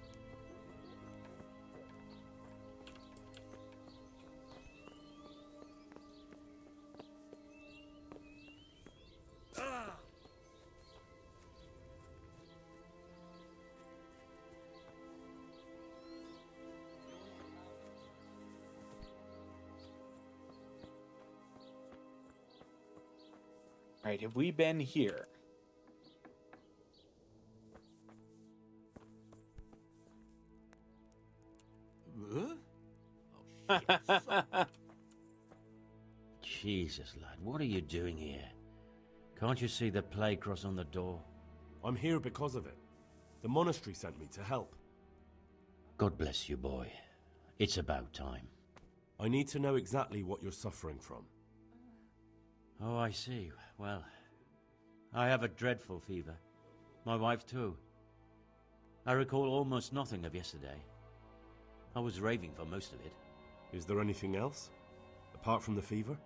All right, have we been here? Jesus, lad, what are you doing here? Can't you see the plague cross on the door? I'm here because of it. The monastery sent me to help. God bless you, boy. It's about time. I need to know exactly what you're suffering from. Oh, I see. Well, I have a dreadful fever. My wife, too. I recall almost nothing of yesterday. I was raving for most of it. Is there anything else? Apart from the fever?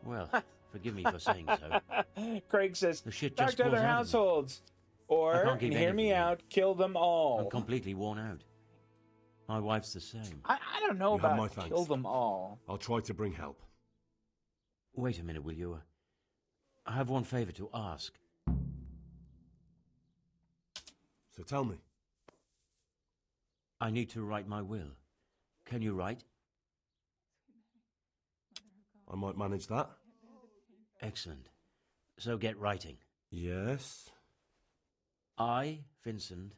Well, forgive me for saying so. Craig says, The shit talk just to pours other out of me. households. I Or, can't and keep hear me anything in. out, kill them all. I'm completely worn out. My wife's the same. I don't know You have about my thanks. kill them all. I'll try to bring help. Wait a minute, will you? I have one favor to ask. So tell me. I need to write my will. Can you write? I might manage that. Excellent. So get writing. Yes? I, Vincent,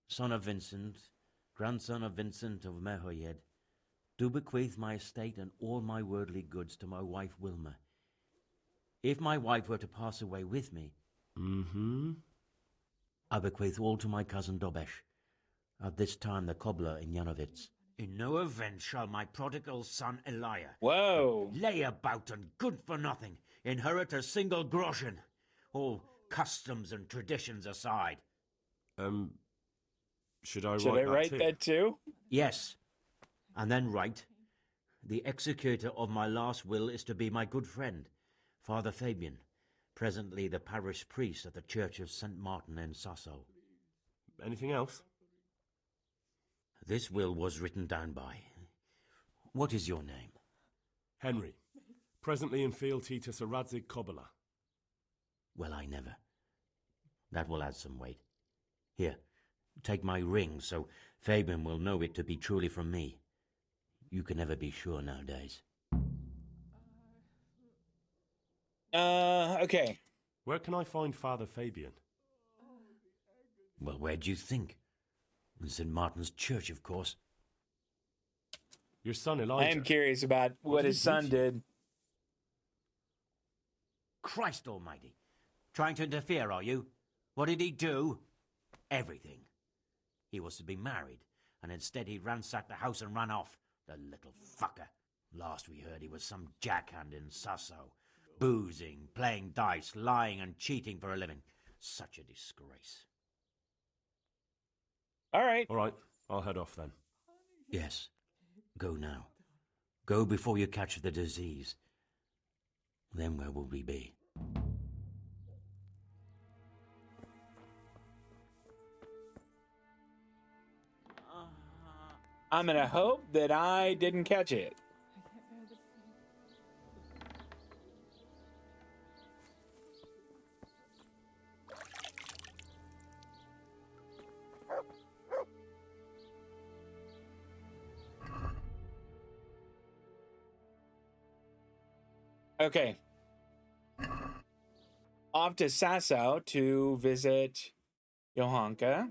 son of Vincent, grandson of Vincent of Mehoyed, do bequeath my estate and all my worldly goods to my wife Wilma. If my wife were to pass away with me, I bequeath all to my cousin Dobesh, at this time the cobbler in Yanovitz. In no event shall my prodigal son Elia lay about and good for nothing inherit a single groschen, all customs and traditions aside. Should I Should I write that too? Yes. And then write, the executor of my last will is to be my good friend, Father Fabian, presently the parish priest at the Church of St. Martin in Sasso. Anything else? This will was written down by. What is your name? Henry. Presently in fealty to Sir Radzig Kobyla. Well, I never. That will add some weight. Here, take my ring, so Fabian will know it to be truly from me. You can never be sure nowadays. Okay. Where can I find Father Fabian? Well, where do you think? In St. Martin's Church, of course. Your son Elijah. I am curious about what his son did. Christ almighty. Trying to interfere, are you? What did he do? Everything. He was to be married, and instead he ransacked the house and ran off. The little fucker. Last we heard he was some jackhand in Sasso. Boozing, playing dice, lying and cheating for a living. Such a disgrace. All right. All right. I'll head off then. Yes. Go now. Go before you catch the disease. Then where will we be? I'm gonna hope that I didn't catch it. Okay. Off to Sasso to visit Johanka.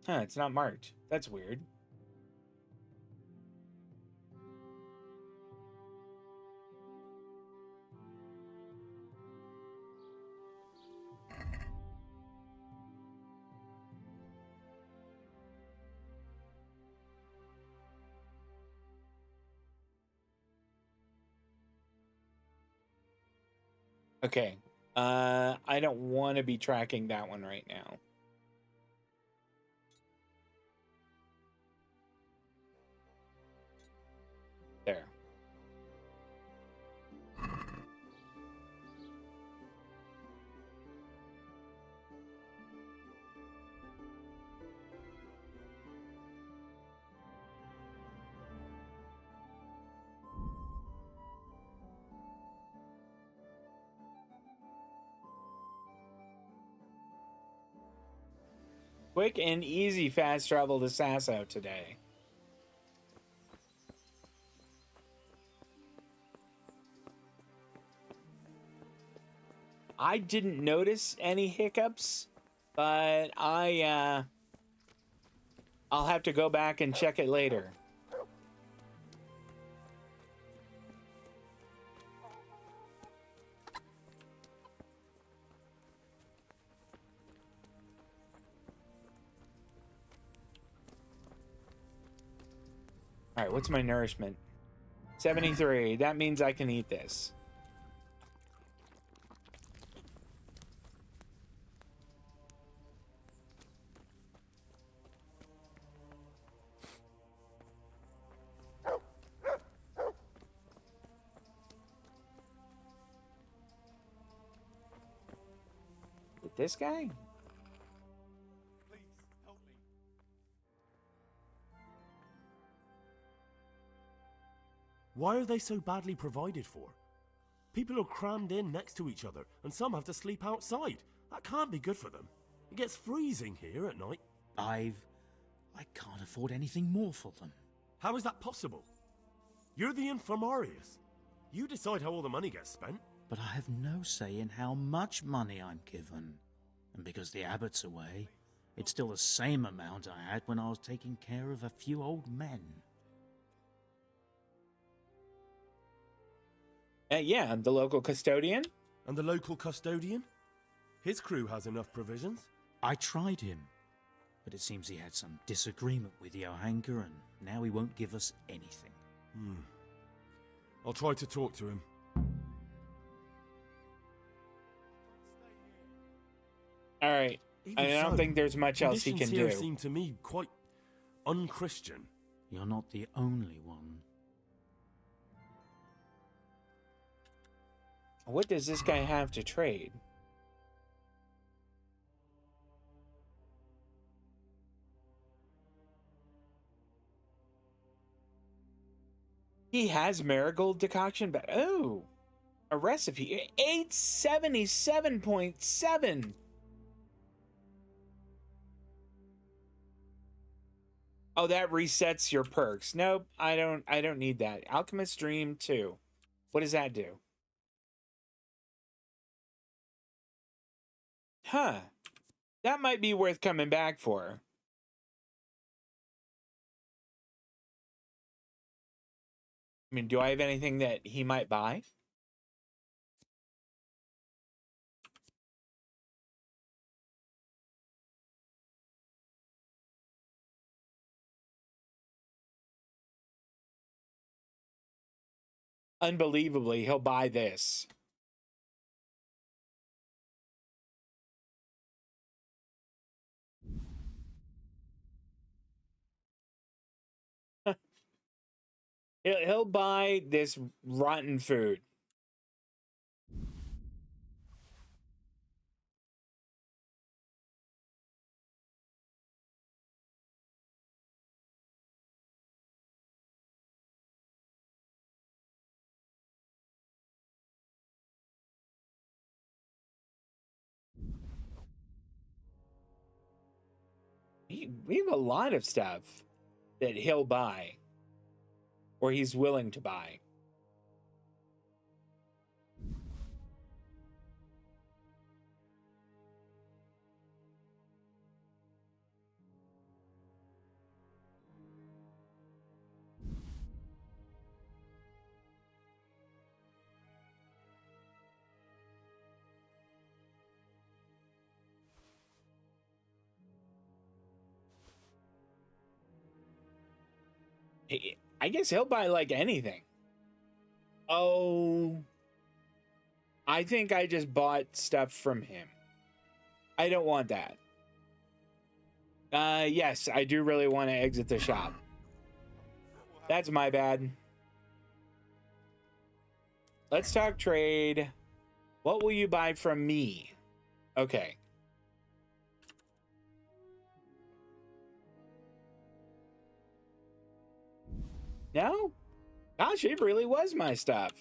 Huh, it's not marked. That's weird. Okay. I don't want to be tracking that one right now. There. Quick and easy fast travel to Sasso today. I didn't notice any hiccups, but I'll have to go back and check it later. All right, what's my nourishment? 73. That means I can eat this. This guy? Why are they so badly provided for? People are crammed in next to each other, and some have to sleep outside. That can't be good for them. It gets freezing here at night. I can't afford anything more for them. How is that possible? You're the infirmarius. You decide how all the money gets spent. But I have no say in how much money I'm given. And because the abbot's away, it's still the same amount I had when I was taking care of a few old men. Yeah, the local custodian. And the local custodian? His crew has enough provisions. I tried him, but it seems he had some disagreement with Johanka, and now he won't give us anything. I'll try to talk to him. All right. I don't think there's much else he can do. Conditions here seem to me quite unchristian. You're not the only one. What does this guy have to trade? He has marigold decoction, but oh, a recipe. 877.7. Oh, that resets your perks. Nope, I don't need that. Alchemist Dream 2. What does that do? Huh. That might be worth coming back for. I mean, do I have anything that he might buy? Unbelievably, he'll buy this. He'll buy this rotten food. We have a lot of stuff that he'll buy, or he's willing to buy. I guess he'll buy like anything. Oh, I think I just bought stuff from him. I don't want that. Yes, I do really want to exit the shop. That's my bad. Let's talk trade. What will you buy from me? Okay. No? Gosh, it really was my stuff.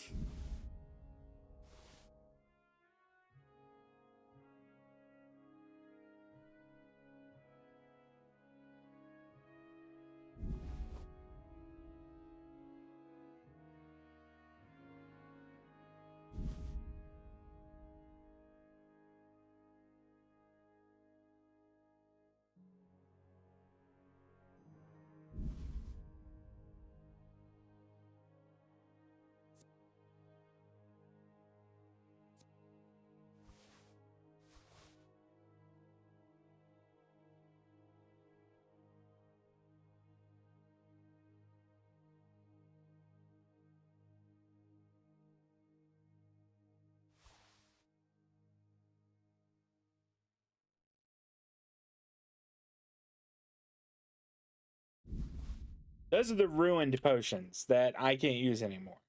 Those are the ruined potions that I can't use anymore.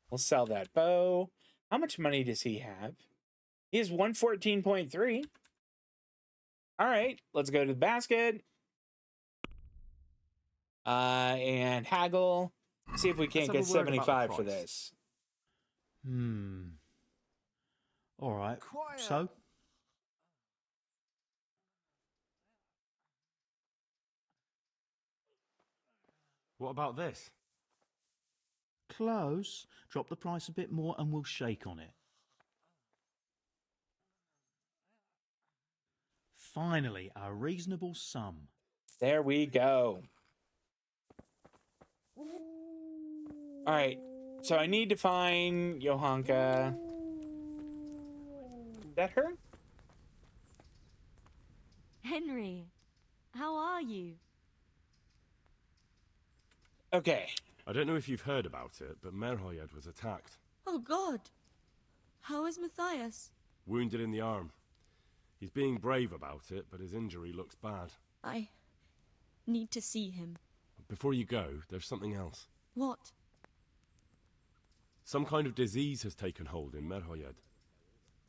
We'll sell that bow. How much money does he have? He has 114.3. All right, let's go to the basket. And haggle. See if we can't get 75 for this. All right. So? What about this? Close. Drop the price a bit more and we'll shake on it. Finally, a reasonable sum. There we go. All right, so I need to find Johanka. Is that her? Henry, how are you? Okay. I don't know if you've heard about it, but Merhoyed was attacked. Oh, God. How is Matthias? Wounded in the arm. He's being brave about it, but his injury looks bad. I need to see him. Before you go, there's something else. What? Some kind of disease has taken hold in Merhoyed.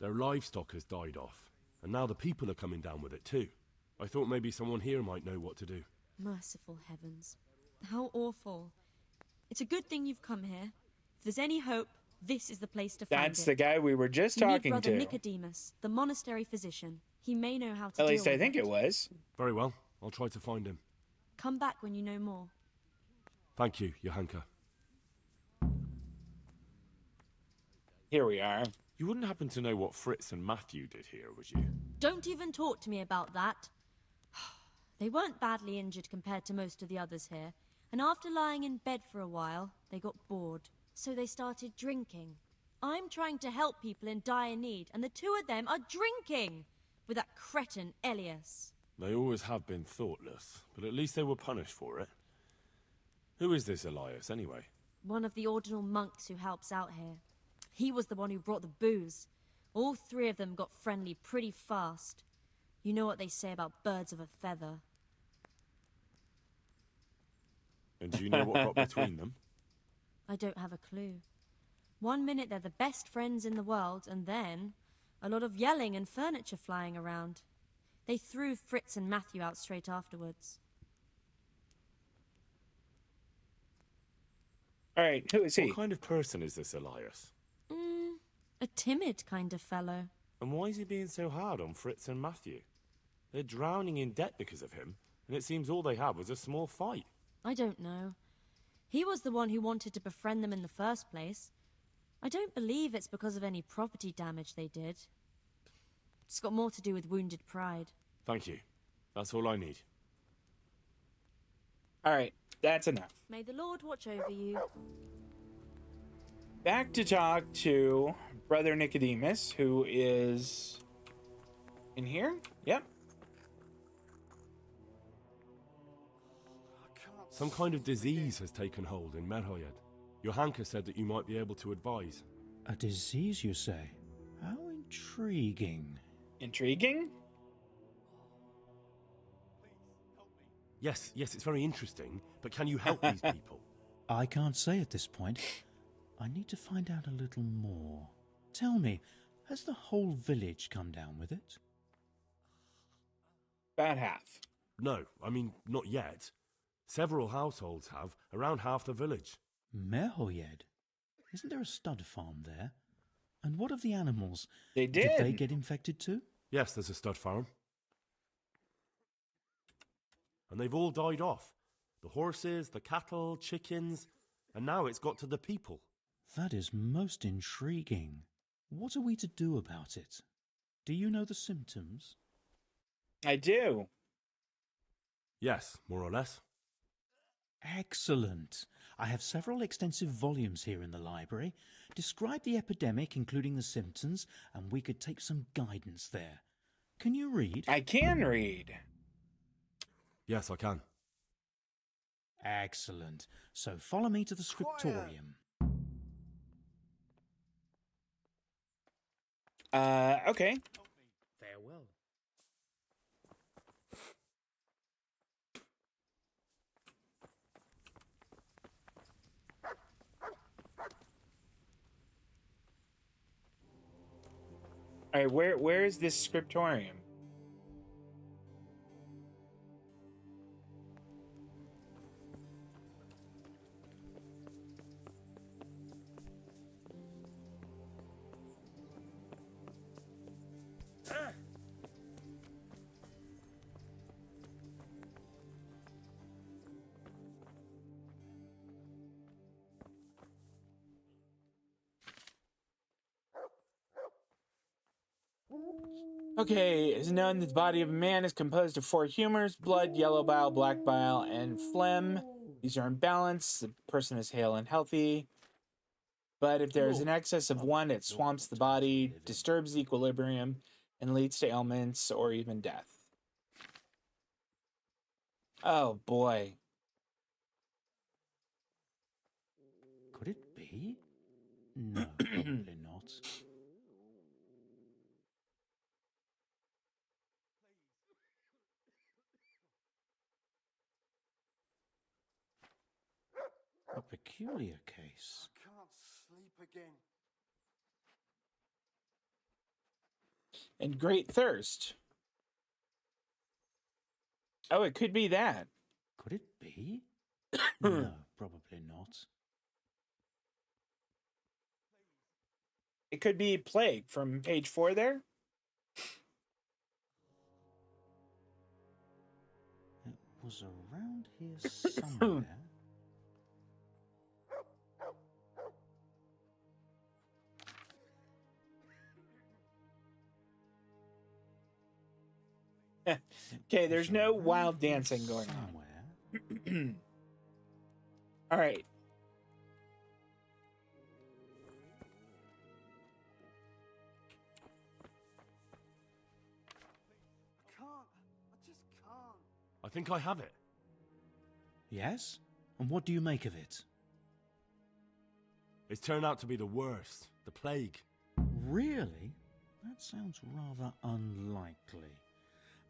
Their livestock has died off, and now the people are coming down with it too. I thought maybe someone here might know what to do. Merciful heavens. How awful. It's a good thing you've come here. If there's any hope, this is the place to find it. That's the guy we were just You talking need Brother to. Nicodemus, the monastery physician. He may know how to At deal least I with think it. it was. Very well, I'll try to find him. Come back when you know more. Thank you, Johanka. Here we are. You wouldn't happen to know what Fritz and Matthew did here, would you? Don't even talk to me about that. They weren't badly injured compared to most of the others here, and after lying in bed for a while, they got bored. So they started drinking. I'm trying to help people in dire need, and the two of them are drinking! With that cretin Elias. They always have been thoughtless, but at least they were punished for it. Who is this Elias, anyway? One of the ordinal monks who helps out here. He was the one who brought the booze. All three of them got friendly pretty fast. You know what they say about birds of a feather. And do you know what got between them? I don't have a clue. One minute they're the best friends in the world, and then a lot of yelling and furniture flying around. They threw Fritz and Matthew out straight afterwards. All right, who is he? What kind of person is this Elias? A timid kind of fellow. And why is he being so hard on Fritz and Matthew? They're drowning in debt because of him, and it seems all they had was a small fight. I don't know. He was the one who wanted to befriend them in the first place. I don't believe it's because of any property damage they did. It's got more to do with wounded pride. Thank you. That's all I need. All right, that's enough. May the Lord watch over you. Back to talk to Brother Nicodemus, who is in here. Yep. Some kind of disease has taken hold in Merhoyed. Johanka said that you might be able to advise. A disease, you say? How intriguing. Intriguing? Yes, it's very interesting, but can you help these people? I can't say at this point. I need to find out a little more. Tell me, has the whole village come down with it? About half. No, I mean, not yet. Several households have, around half the village. Merhoyed? Isn't there a stud farm there? And what of the animals? They did. Did they get infected too? Yes, there's a stud farm. And they've all died off. The horses, the cattle, chickens, and now it's got to the people. That is most intriguing. What are we to do about it? Do you know the symptoms? I do. Yes, more or less. Excellent. I have several extensive volumes here in the library. Describe the epidemic, including the symptoms, and we could take some guidance there. Can you read? I can read. Yes, I can. Excellent. So follow me to the scriptorium. Okay. Farewell. All right, where is this scriptorium? Okay, it's known that the body of a man is composed of 4 humors: blood, yellow bile, black bile, and phlegm. These are in balance. The person is hale and healthy. But if there is an excess of one, it swamps the body, disturbs the equilibrium, and leads to ailments or even death. Oh boy. Could it be? No, probably not. A peculiar case. sleep again. And great thirst. Oh, it could be that. Could it be? No, probably not. It could be plague from page 4 there. It was around here somewhere. Okay, there's no wild dancing going on. All right. I think I have it. Yes? And what do you make of it? It's turned out to be the worst. The plague. Really? That sounds rather unlikely.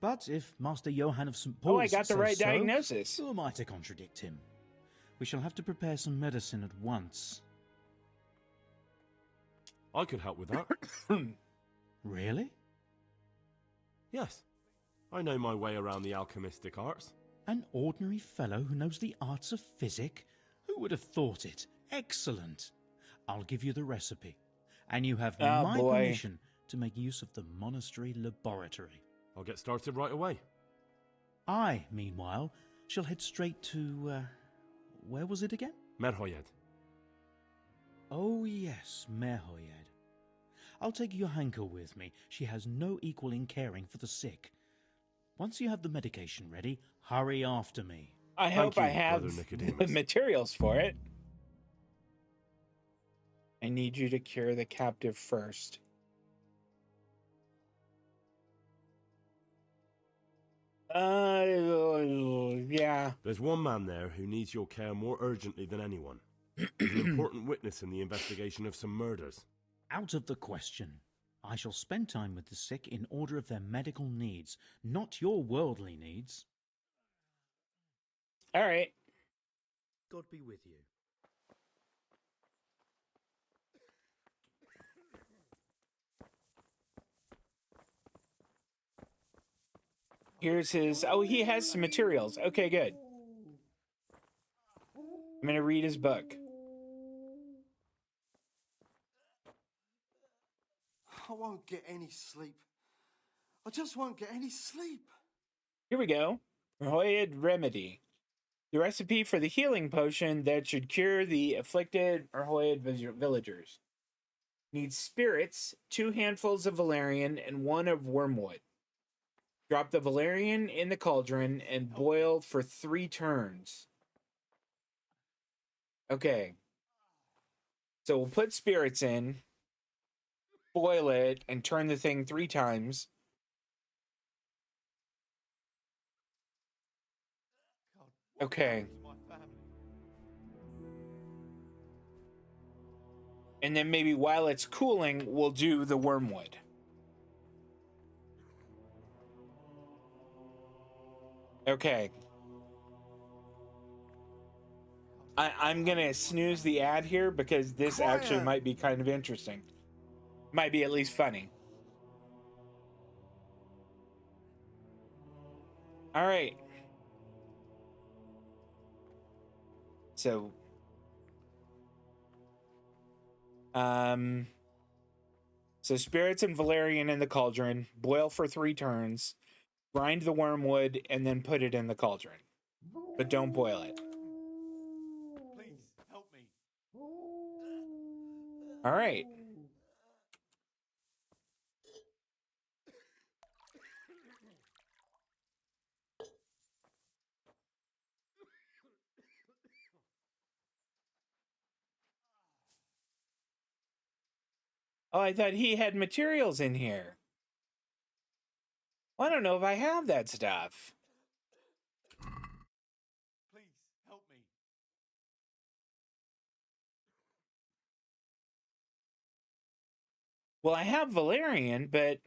But if Master Johann of St. Paul's I got the right diagnosis. Who am I to contradict him? We shall have to prepare some medicine at once. I could help with that. Really? Yes. I know my way around the alchemistic arts. An ordinary fellow who knows the arts of physic? Who would have thought it? Excellent. I'll give you the recipe. And you have my permission to make use of the monastery laboratory. I'll get started right away. I, meanwhile, shall head straight to, where was it again? Merhoyed. Oh, yes, Merhoyed. I'll take Johanka with me. She has no equal in caring for the sick. Once you have the medication ready, hurry after me. I hope I have the materials for it. I need you to cure the captive first. Yeah. There's one man there who needs your care more urgently than anyone. He's an important witness in the investigation of some murders. Out of the question. I shall spend time with the sick in order of their medical needs, not your worldly needs. All right. God be with you. Here's his... Oh, he has some materials. Okay, good. I'm going to read his book. I won't get any sleep. I just won't get any sleep. Here we go. Merhoyed Remedy. The recipe for the healing potion that should cure the afflicted Merhoyed villagers. Needs spirits, 2 handfuls of valerian, and 1 of wormwood. Drop the valerian in the cauldron and boil for 3 turns. Okay. So we'll put spirits in, boil it, and turn the thing 3 times. Okay. And then maybe while it's cooling, we'll do the wormwood. Okay. I'm going to snooze the ad here because this actually might be kind of interesting. Might be at least funny. All right. So spirits and valerian in the cauldron, boil for 3 turns, grind the wormwood, and then put it in the cauldron. But don't boil it. Please, help me. All right. Oh, I thought he had materials in here. Well, I don't know if I have that stuff. Please, help me. Well, I have valerian, but...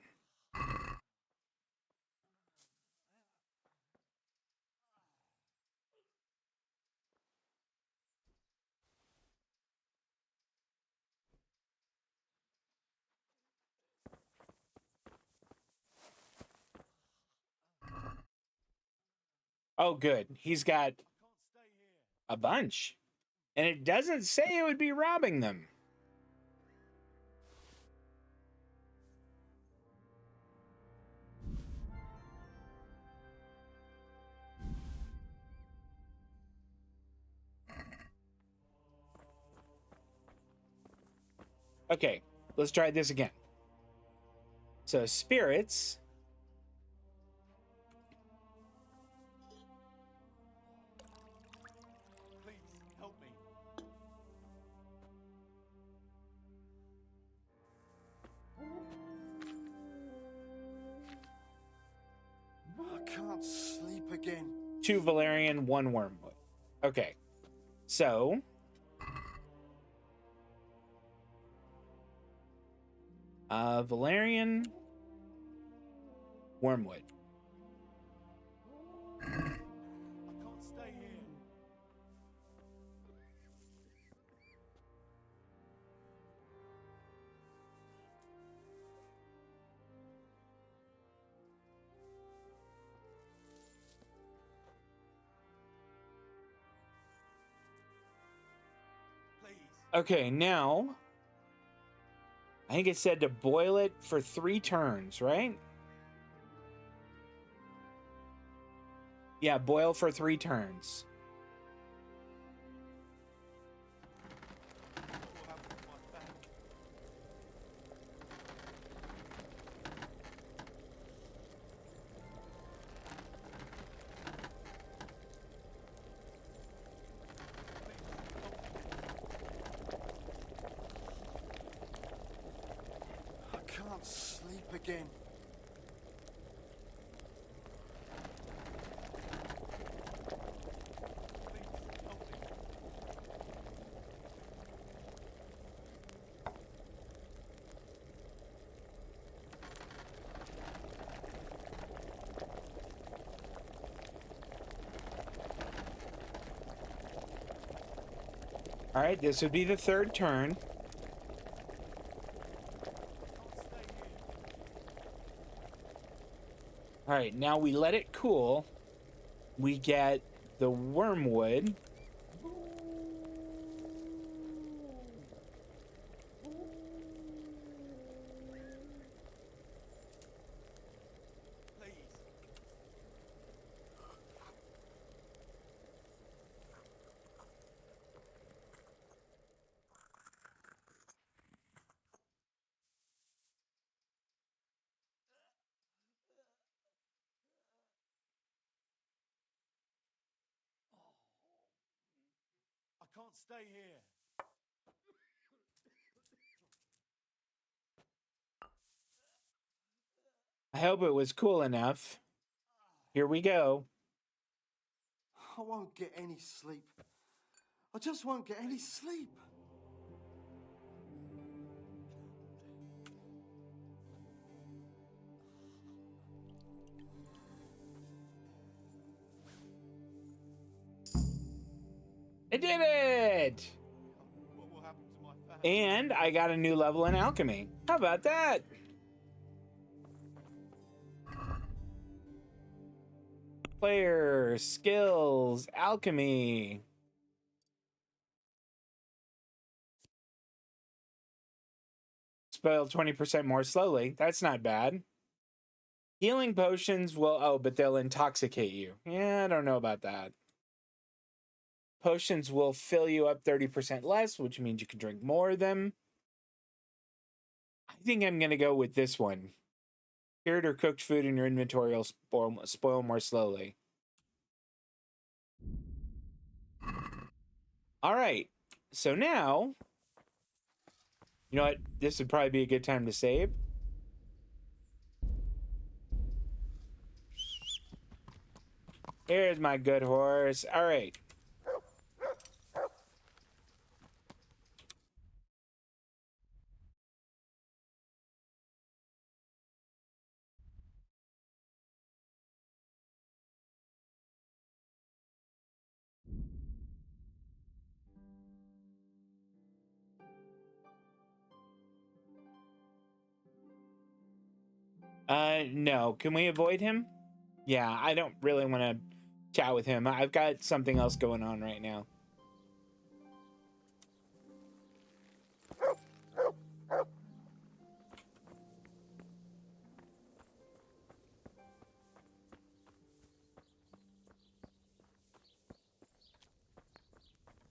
Oh, good. He's got a bunch. And it doesn't say it would be robbing them. Okay, let's try this again. So, spirits. Please, help me. I can't sleep again. 2 Valerian, 1 Wormwood. Okay, so Valerian, Wormwood. I can't stay here. Okay, now I think it said to boil it for 3 turns, right? Yeah, boil for 3 turns. I can't sleep again. All right, this would be the 3rd turn. All right, now we let it cool. We get the wormwood. I can't stay here. I hope it was cool enough. Here we go. I won't get any sleep. I just won't get any sleep. I did it! What will happen to my family? And I got a new level in alchemy. How about that? Player, skills, alchemy. Spoil 20% more slowly. That's not bad. Healing potions will, oh, but they'll intoxicate you. Yeah, I don't know about that. Potions will fill you up 30% less, which means you can drink more of them. I think I'm going to go with this one. Cured or cooked food in your inventory will spoil more slowly. All right. So now, you know what? This would probably be a good time to save. Here's my good horse. All right. No. Can we avoid him? Yeah, I don't really want to chat with him. I've got something else going on right now.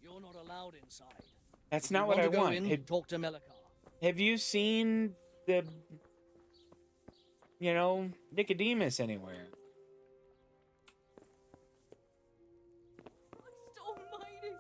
You're not allowed inside. That's If not you what I to go want. in, talk to Melikar. Have you seen the, Nicodemus anywhere? Christ almighty!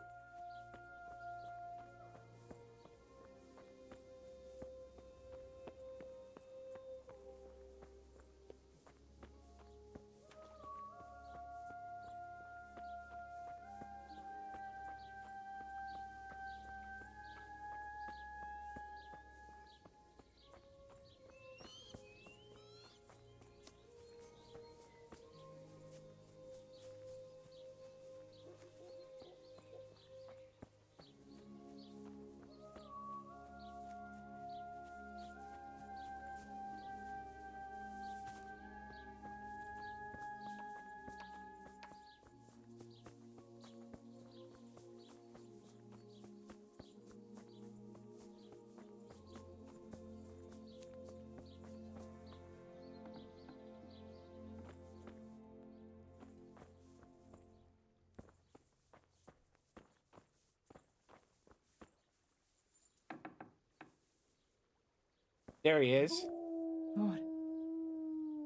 There he is. Lord,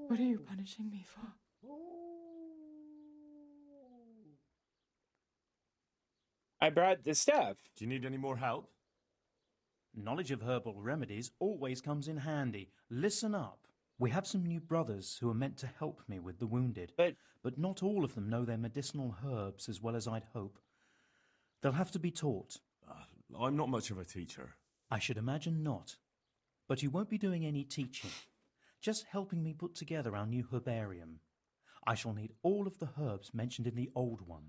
what are you punishing me for? I brought the stuff. Do you need any more help? Knowledge of herbal remedies always comes in handy. Listen up. We have some new brothers who are meant to help me with the wounded, but not all of them know their medicinal herbs as well as I'd hope. They'll have to be taught. I'm not much of a teacher. I should imagine not. But you won't be doing any teaching, just helping me put together our new herbarium. I shall need all of the herbs mentioned in the old one.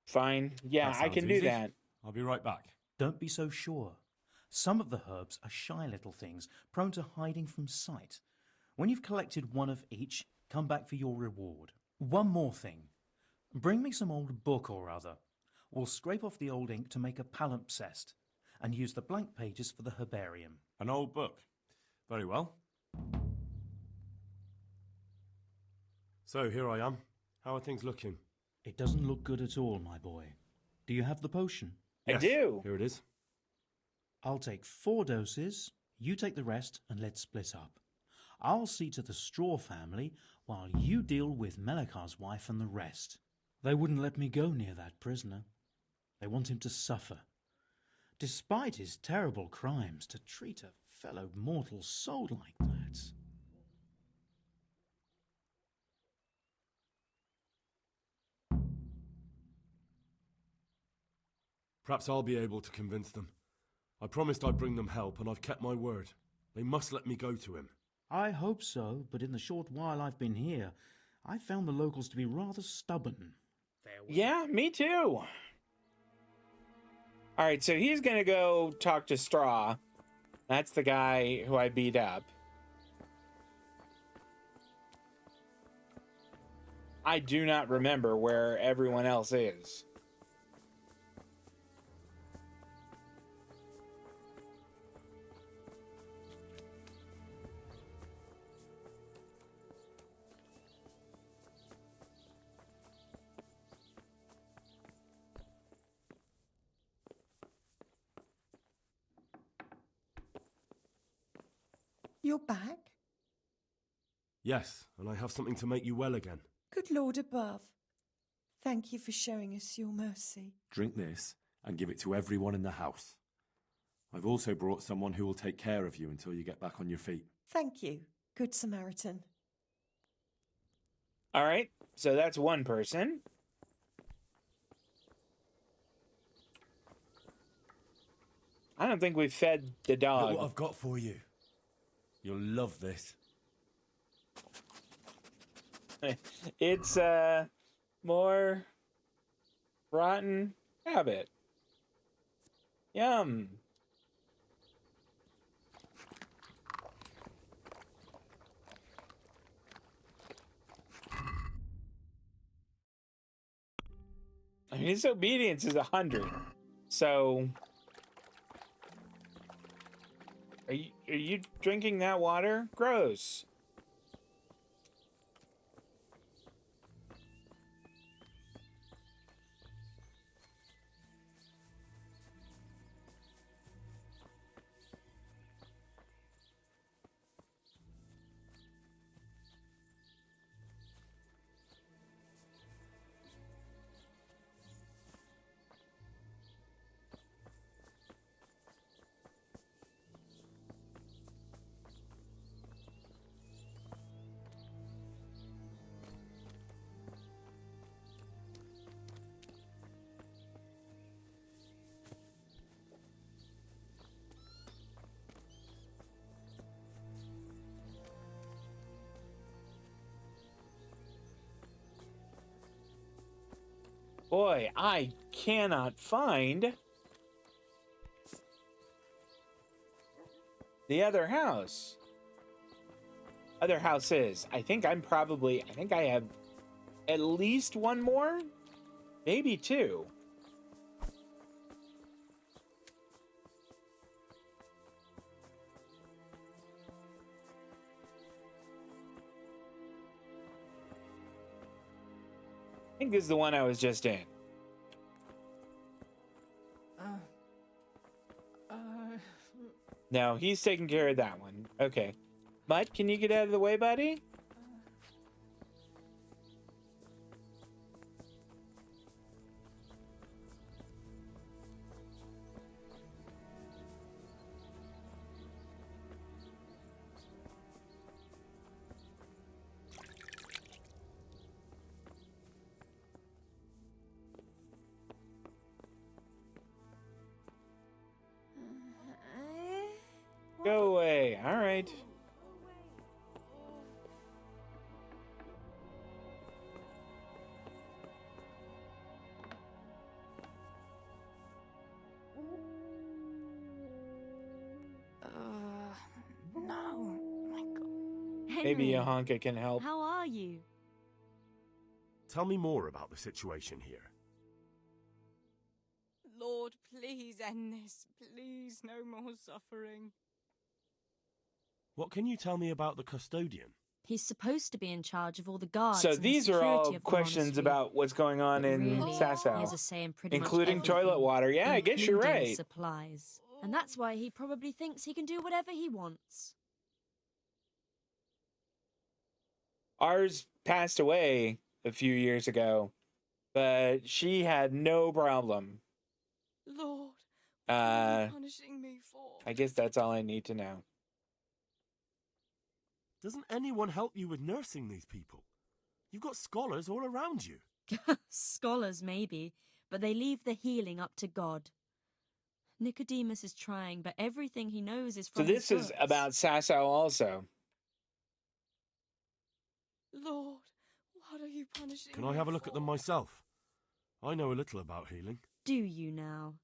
Fine. Yeah, I can do that. I'll be right back. Don't be so sure. Some of the herbs are shy little things, prone to hiding from sight. When you've collected one of each, come back for your reward. One more thing. Bring me some old book or other. We'll scrape off the old ink to make a palimpsest, and use the blank pages for the herbarium. An old book. Very well. So, here I am. How are things looking? It doesn't look good at all, my boy. Do you have the potion? Yes, I do. Here it is. I'll take 4 doses, you take the rest, and let's split up. I'll see to the Straw family, while you deal with Melikar's wife and the rest. They wouldn't let me go near that prisoner. They want him to suffer. Despite his terrible crimes, to treat a fellow mortal soul like that. Perhaps I'll be able to convince them. I promised I'd bring them help, and I've kept my word. They must let me go to him. I hope so, but in the short while I've been here, I've found the locals to be rather stubborn. Yeah, me too. All right, so he's going to go talk to Straw. That's the guy who I beat up. I do not remember where everyone else is. You're back? Yes, and I have something to make you well again. Good Lord above. Thank you for showing us your mercy. Drink this and give it to everyone in the house. I've also brought someone who will take care of you until you get back on your feet. Thank you, Good Samaritan. All right, so that's one person. I don't think we've fed the dog. Look what I've got for you. You'll love this. It's more rotten habit. Yum. I mean, his obedience is 100. So, are you drinking that water? Gross. Boy, I cannot find the other house. Other houses. I think I have at least one more, maybe two. I think this is the one I was just in. No, he's taking care of that one. Okay. Mutt, can you get out of the way, buddy? Go away. All right. No. My God. Maybe a Henry, honka can help. how are you? Tell me more about the situation here. Lord, please end this. Please, no more suffering. What can you tell me about the custodian? He's supposed to be in charge of all the guards. So and the these are security all of the questions monastery. about what's going on But in really, Sasau, he has a say in pretty including much toilet everything, water. Yeah, I guess you're including right. supplies. And that's why he probably thinks he can do whatever he wants. Ours passed away a few years ago, but she had no problem. Lord, what are you punishing me for? I guess that's all I need to know. Doesn't anyone help you with nursing these people? You've got scholars all around you. Scholars, maybe, but they leave the healing up to God. Nicodemus is trying, but everything he knows is So from this his is books. about Sasau also. Lord, what are you punishing Can me I have a look at them for? myself? I know a little about healing. Do you now?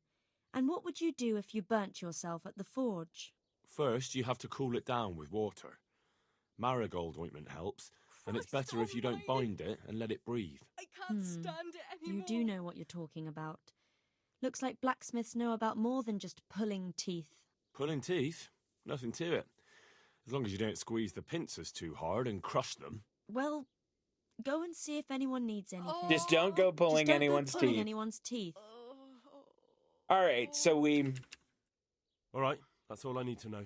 And what would you do if you burnt yourself at the forge? First, you have to cool it down with water. Marigold ointment helps, and it's better if you don't bind it and let it breathe. I can't stand it anymore. You do know what you're talking about. Looks like blacksmiths know about more than just pulling teeth. Pulling teeth? Nothing to it. As long as you don't squeeze the pincers too hard and crush them. Well, go and see if anyone needs anything. Just don't go pulling Just don't anyone's go pulling teeth. anyone's teeth. All right, so we... All right, that's all I need to know.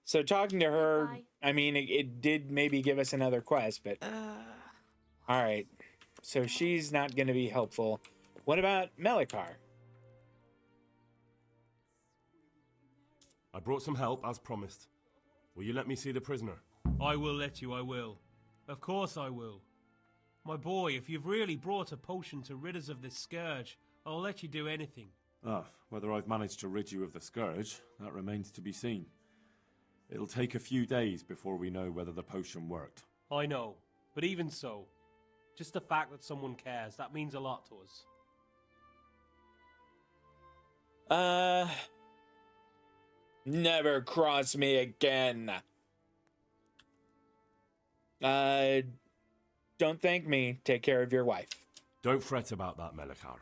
So talking to her, I mean, it did maybe give us another quest, but... All right, so she's not going to be helpful. What about Melikar? I brought some help, as promised. Will you let me see the prisoner? I will let you, I will. Of course I will. My boy, if you've really brought a potion to rid us of this scourge, I'll let you do anything. Ah, whether I've managed to rid you of the scourge, that remains to be seen. It'll take a few days before we know whether the potion worked. I know, but even so, just the fact that someone cares, that means a lot to us. Never cross me again. don't thank me. Take care of your wife. Don't fret about that, Melikar.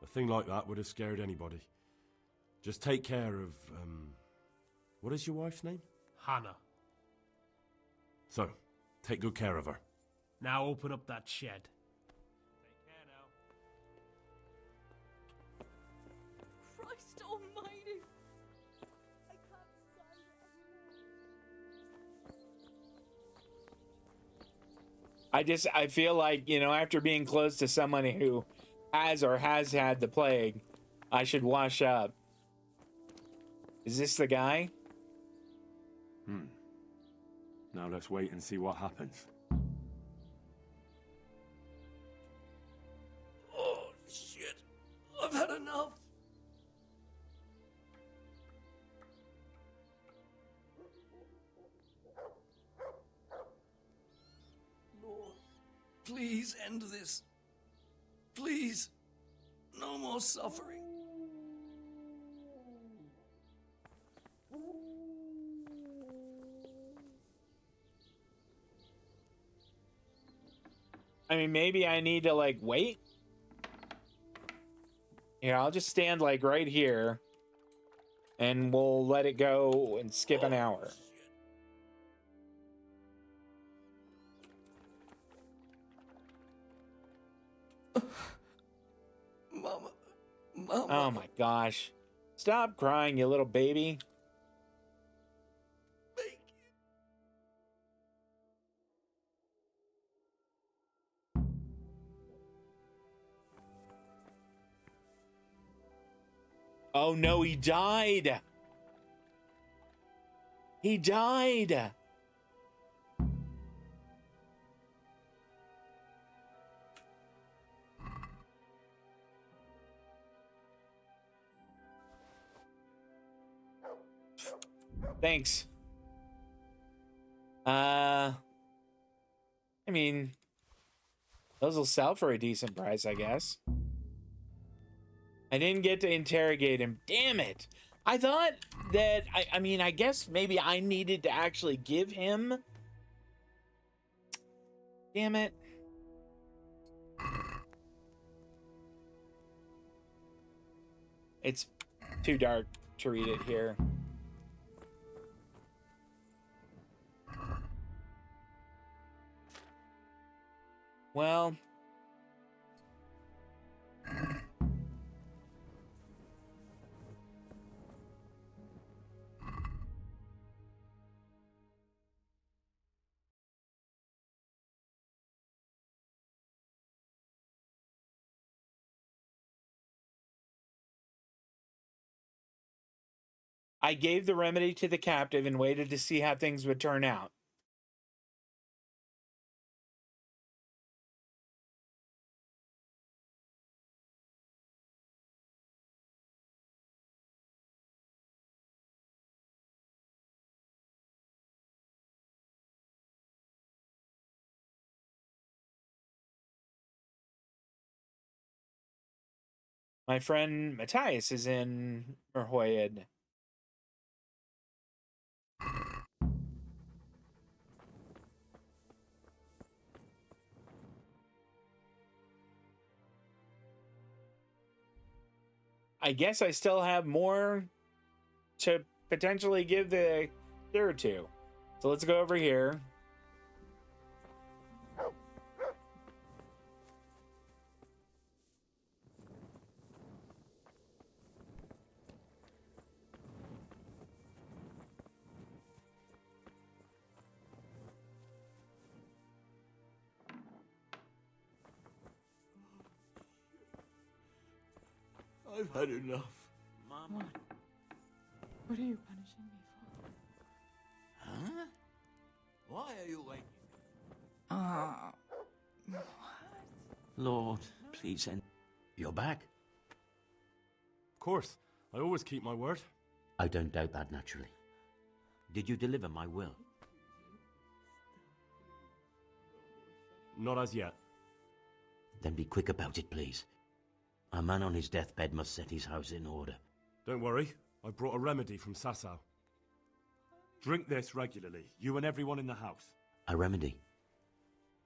A thing like that would have scared anybody. Just take care of, what is your wife's name? Hannah. So, take good care of her. Now open up that shed. Take care now. Christ almighty. I feel like, you know, after being close to someone who has or has had the plague, I should wash up. Is this the guy? Now let's wait and see what happens. Oh, shit. I've had enough. Lord, please end this. Please. No more suffering. I mean, maybe I need to, like, wait? Here, I'll just stand, like, right here. And we'll let it go and skip an hour. Mama. Oh my gosh. Stop crying, you little baby. Oh no, he died. He died. Thanks. I mean, those will sell for a decent price, I guess. I didn't get to interrogate him. Damn it. I thought that, I mean, I guess maybe I needed to actually give him. Damn it. It's too dark to read it here. Well, I gave the remedy to the captive and waited to see how things would turn out. My friend Matthias is in Merhoyed. I guess I still have more to potentially give the cure to. So let's go over here. I've had enough. Mama. What are you punishing me for? Huh? Why are you waking? What? Lord, please end. You're back? Of course. I always keep my word. I don't doubt that, naturally. Did you deliver my will? Not as yet. Then be quick about it, please. A man on his deathbed must set his house in order. Don't worry. I brought a remedy from Sasau. Drink this regularly, you and everyone in the house. A remedy?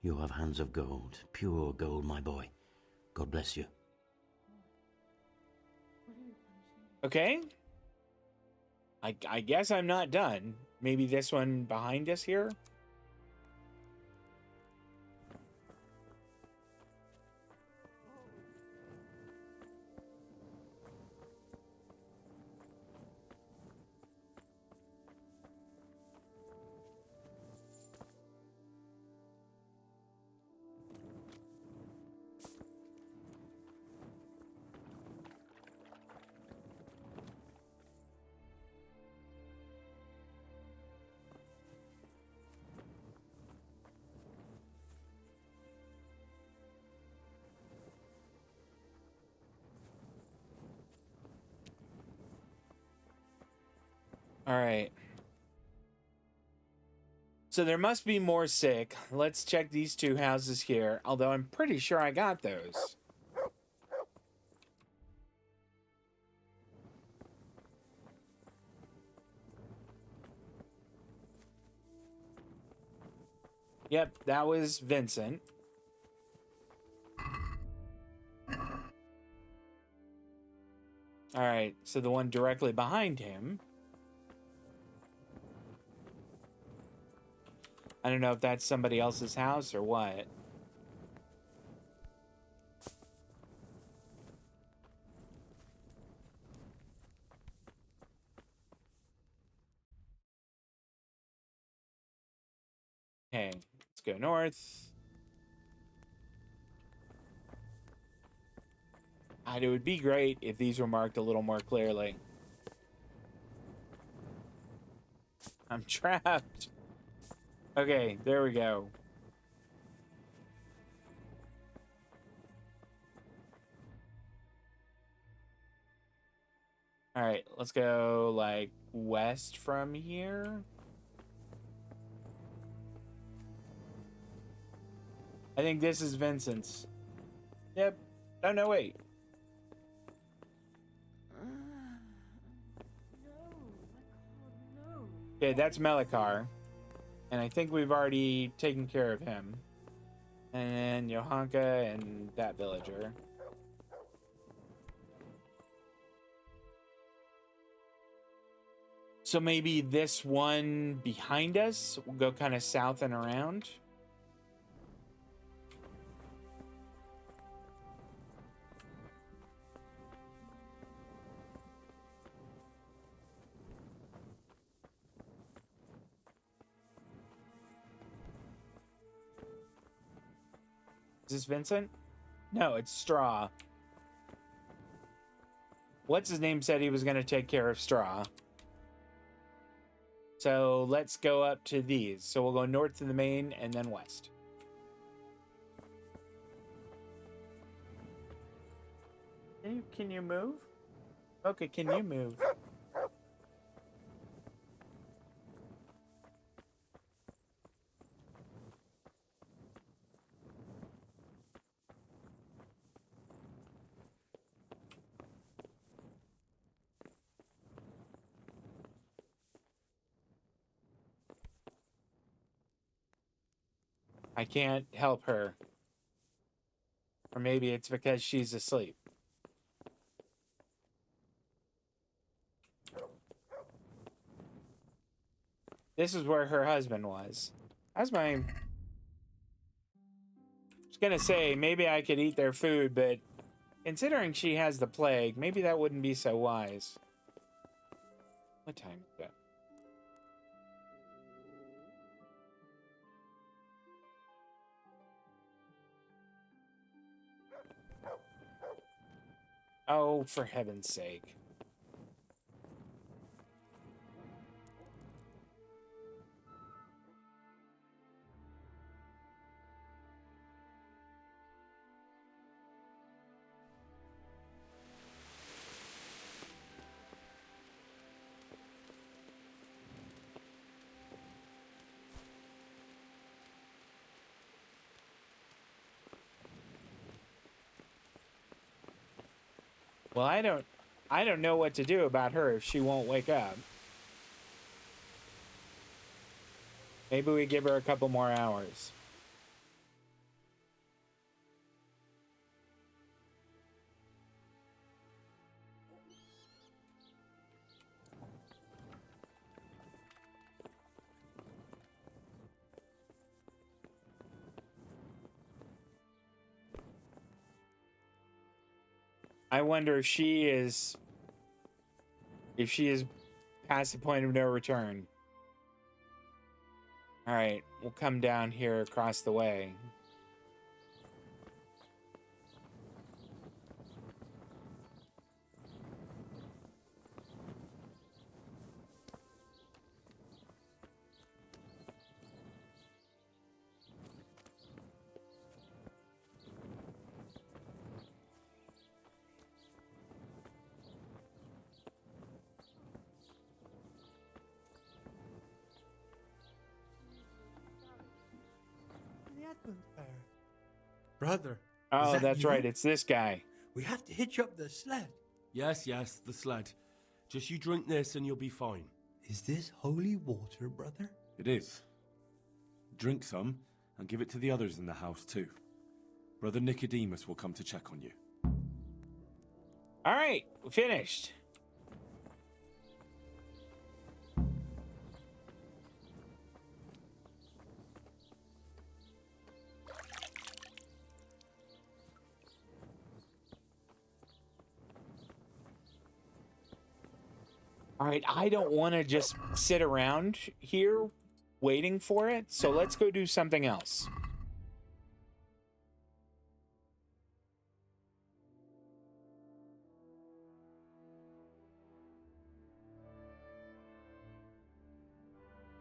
You have hands of gold, pure gold, my boy. God bless you. Okay. I guess I'm not done. Maybe this one behind us here? All right. So there must be more sick. Let's check these two houses here, although I'm pretty sure I got those. Yep, that was Vincent. All right, so the one directly behind him. I don't know if that's somebody else's house or what. Okay, let's go north. It would be great if these were marked a little more clearly. I'm trapped. Okay, there we go. All right, let's go like west from here. I think this is Vincent's. Yep. Oh, no, wait. Okay, that's Melikar. And I think we've already taken care of him. And then Johanka and that villager. So maybe this one behind us will go kind of south and around. Is this Vincent? No, it's Straw. What's his name said he was going to take care of Straw. So let's go up to these. So we'll go north to the main and then west. Can you move? Okay, can you move? I can't help her. Or maybe it's because she's asleep. This is where her husband was. That's my... I was gonna say, maybe I could eat their food, but considering she has the plague, maybe that wouldn't be so wise. What time is it? Oh, for heaven's sake. Well, I don't know what to do about her if she won't wake up. Maybe we give her a couple more hours. I wonder if she is past the point of no return. All right, we'll come down here across the way. Brother. Oh, is that that's you? right. It's this guy. We have to hitch up the sled. Yes, the sled. Just you drink this and you'll be fine. Is this holy water, brother? It is. Drink some and give it to the others in the house too. Brother Nicodemus will come to check on you. All right, finished. All right, I don't want to just sit around here waiting for it, so let's go do something else.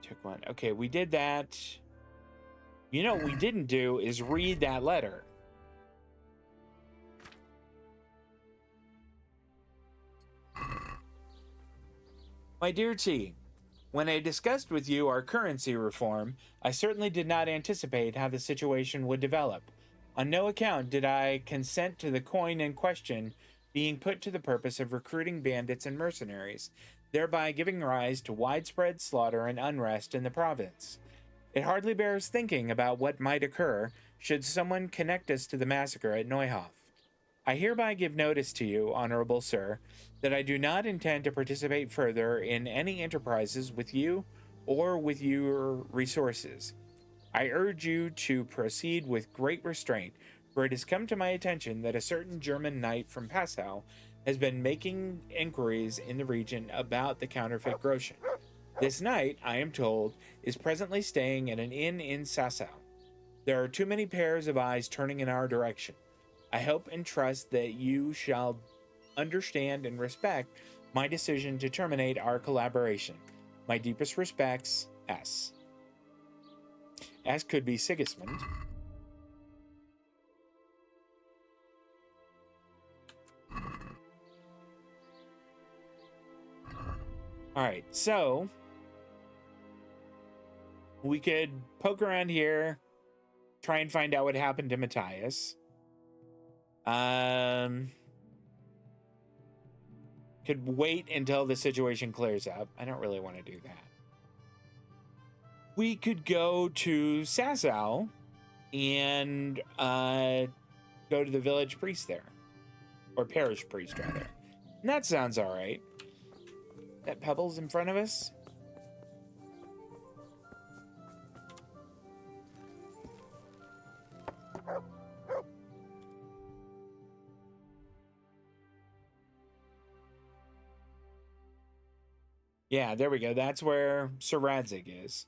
Took one. Okay, we did that. You know what we didn't do is read that letter. My dear T, when I discussed with you our currency reform, I certainly did not anticipate how the situation would develop. On no account did I consent to the coin in question being put to the purpose of recruiting bandits and mercenaries, thereby giving rise to widespread slaughter and unrest in the province. It hardly bears thinking about what might occur should someone connect us to the massacre at Neuhof. I hereby give notice to you, Honorable Sir, that I do not intend to participate further in any enterprises with you or with your resources. I urge you to proceed with great restraint, for it has come to my attention that a certain German knight from Passau has been making inquiries in the region about the counterfeit groschen. This knight, I am told, is presently staying at an inn in Sassau. There are too many pairs of eyes turning in our direction. I hope and trust that you shall understand and respect my decision to terminate our collaboration. My deepest respects, S. S could be Sigismund. Alright, so we could poke around here, try and find out what happened to Matthias. Could wait until the situation clears up. I don't really want to do that. We could go to Sassau and go to the village priest there. Or parish priest, rather. And that sounds alright. That Pebbles in front of us? Yeah, there we go. That's where Sir Radzig is.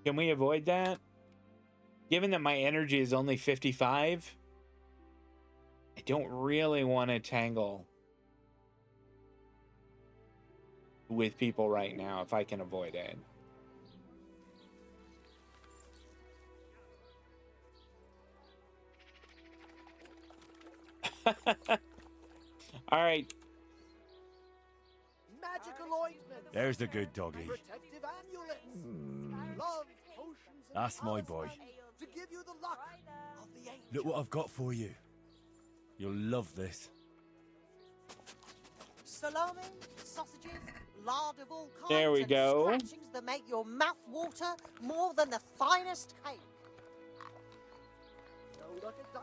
Can we avoid that? Given that my energy is only 55, I don't really want to tangle with people right now if I can avoid it. All right. Magical ointment. There's the good doggy. Protective amulets. Love potions. That's my boy. To give you the luck of the angels. Look what I've got for you. You'll love this. Salami, sausages, lard of all kinds. There we go. Scratchings that make your mouth water more than the finest cake. like a dice.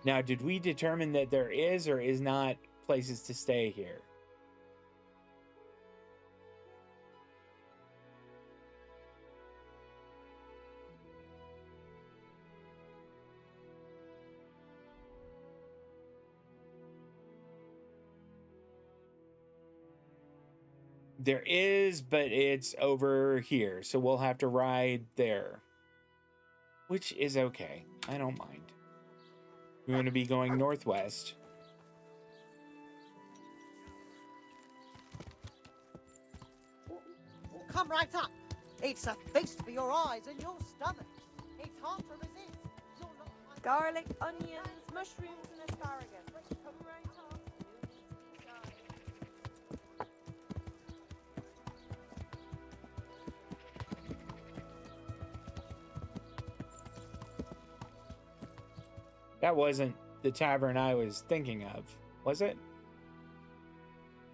Now, did we determine that there is or is not places to stay here? There is, but it's over here, so we'll have to ride there. Which is okay. I don't mind. We're going to be going northwest. Come right up. It's a feast for your eyes and your stomach. It's hard to resist. You're not Garlic, onions, mushrooms, and asparagus. Come right up. That wasn't the tavern I was thinking of, was it?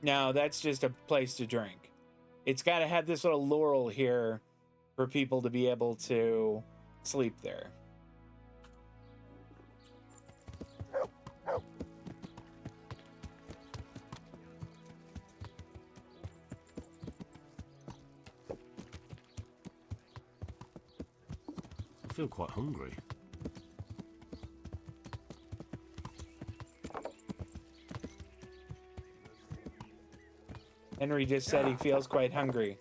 No, that's just a place to drink. It's got to have this little laurel here for people to be able to sleep there. I feel quite hungry. Henry just said he feels quite hungry.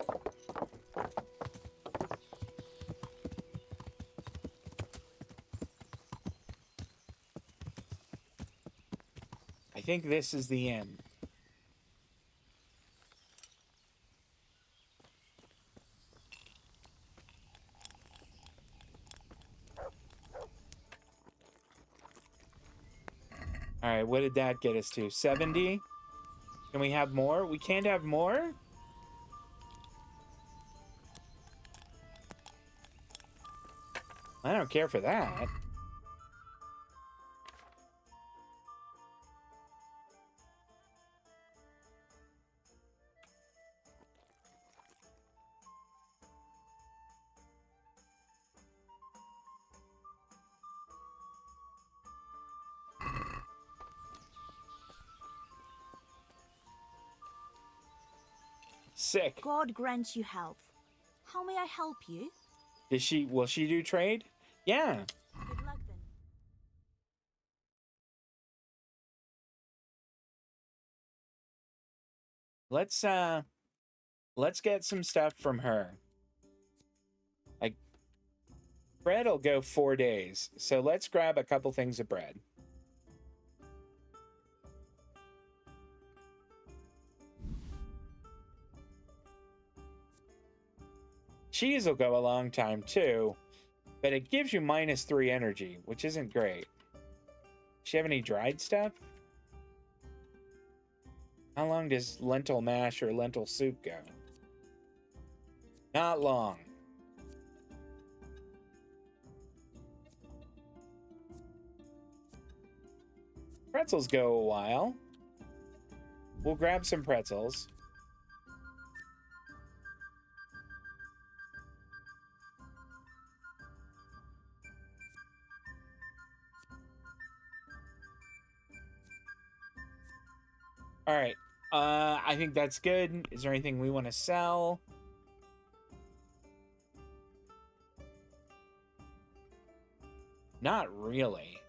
I think this is the inn. All right, what did that get us to? 70? Can we have more? We can't have more? I don't care for that. Sick. God grant you health. How may I help you? Will she do trade? Yeah. Good luck then. Let's get some stuff from her. Like, bread will go 4 days, so let's grab a couple things of bread. Cheese will go a long time too, but it gives you -3 energy, which isn't great. Does she have any dried stuff? How long does lentil mash or lentil soup go? Not long. Pretzels go a while. We'll grab some pretzels. All right. I think that's good. Is there anything we want to sell? Not really.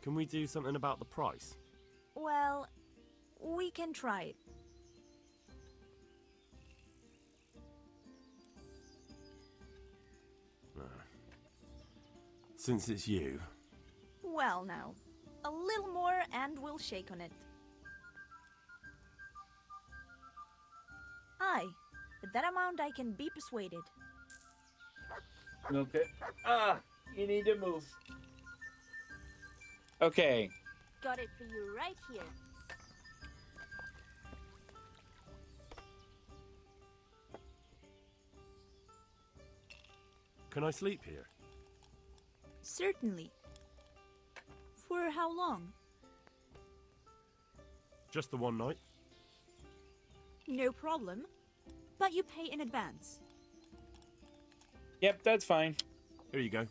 Can we do something about the price? Well, we can try it. Since it's you. Well now, a little more and we'll shake on it. Aye, with that amount I can be persuaded. Okay. You need to move. Okay. Got it for you right here. Can I sleep here? Certainly. For how long? Just the one night? No problem. But you pay in advance. Yep, that's fine. Here you go.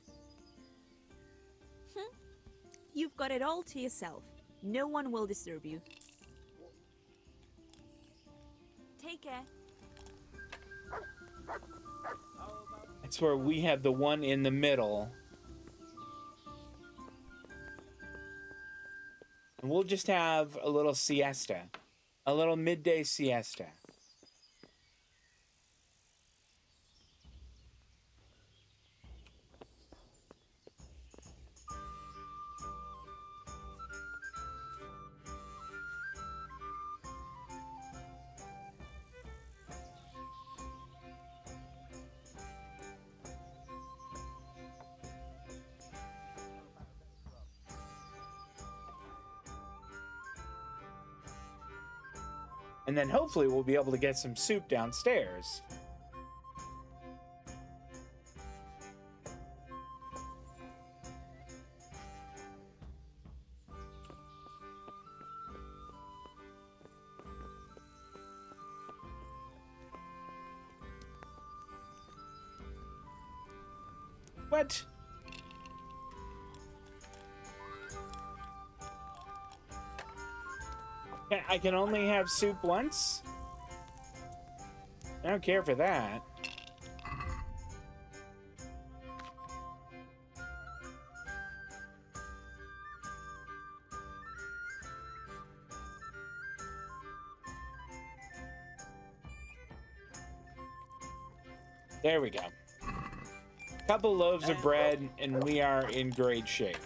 You've got it all to yourself. No one will disturb you. Take care. That's where we have the one in the middle. And we'll just have a little siesta. A little midday siesta. And then hopefully we'll be able to get some soup downstairs. What? I can only have soup once? I don't care for that. There we go. Couple loaves of bread and we are in great shape.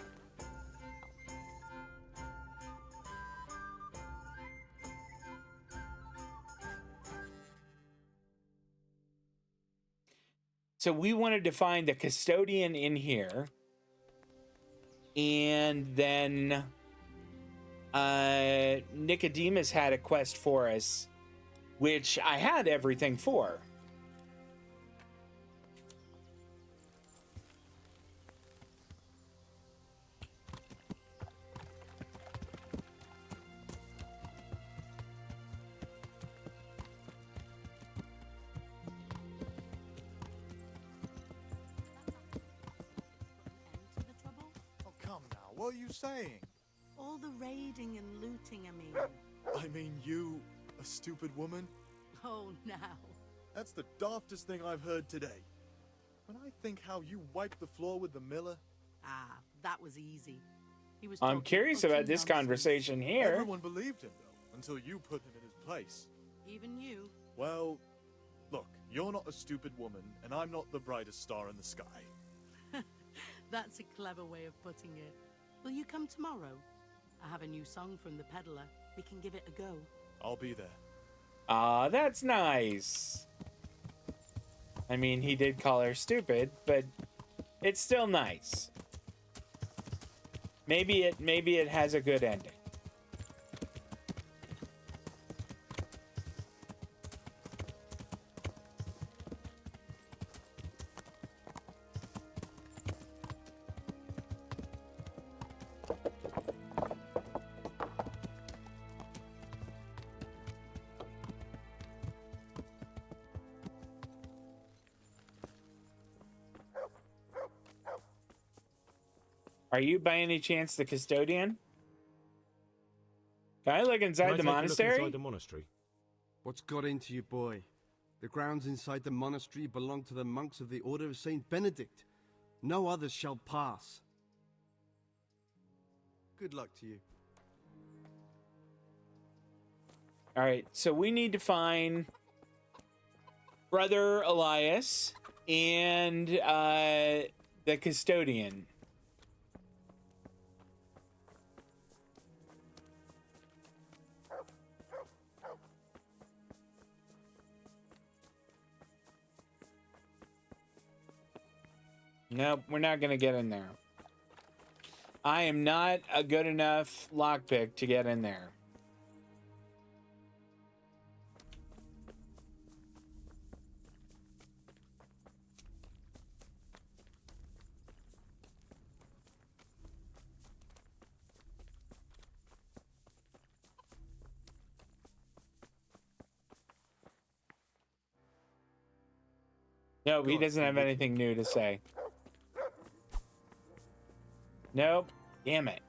So we wanted to find the custodian in here. And then Nicodemus had a quest for us, which I had everything for. What are you saying? All the raiding and looting, I mean. I mean, you, a stupid woman? Oh, now. That's the daftest thing I've heard today. When I think how you wiped the floor with the miller... Ah, that was easy. He was I'm curious about this conversation here. Everyone believed him, though, until you put him in his place. Even you. Well, look, you're not a stupid woman, and I'm not the brightest star in the sky. That's a clever way of putting it. Will you come tomorrow? I have a new song from the peddler. We can give it a go. I'll be there. Aw, that's nice. I mean, he did call her stupid, but it's still nice. Maybe it has a good ending. Are you by any chance the custodian? Can I look inside the monastery? Inside the monastery? What's got into you, boy? The grounds inside the monastery belong to the monks of the Order of Saint Benedict. No others shall pass. Good luck to you. All right, so we need to find Brother Elias and the custodian. Nope, we're not gonna get in there. I am not a good enough lockpick to get in there. No, he doesn't have anything new to say. Nope. Damn it.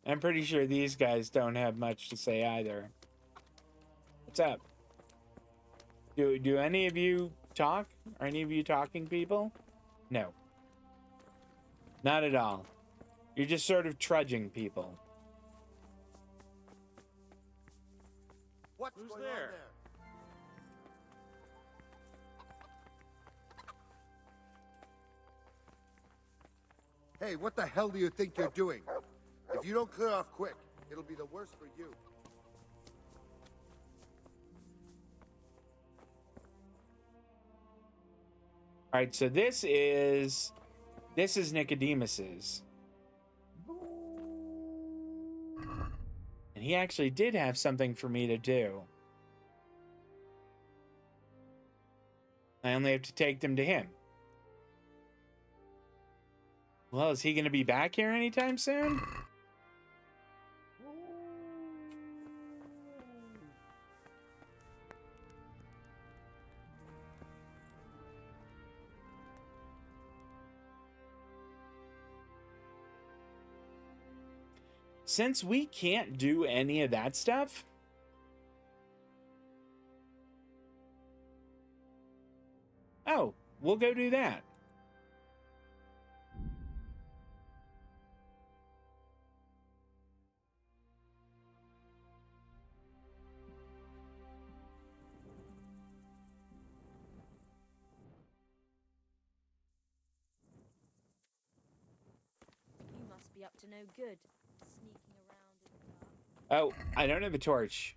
I'm pretty sure these guys don't have much to say either. What's up? Do any of you talk? Are any of you talking people? No. Not at all. You're just sort of trudging people. Who's there? Hey, what the hell do you think you're doing? If you don't clear off quick, it'll be the worse for you. All right, so this is Nicodemus's. And he actually did have something for me to do. I only have to take them to him. Well, is he going to be back here anytime soon? Since we can't do any of that stuff, oh, we'll go do that. You must be up to no good, sneaking around in the dark. Oh, I don't have a torch.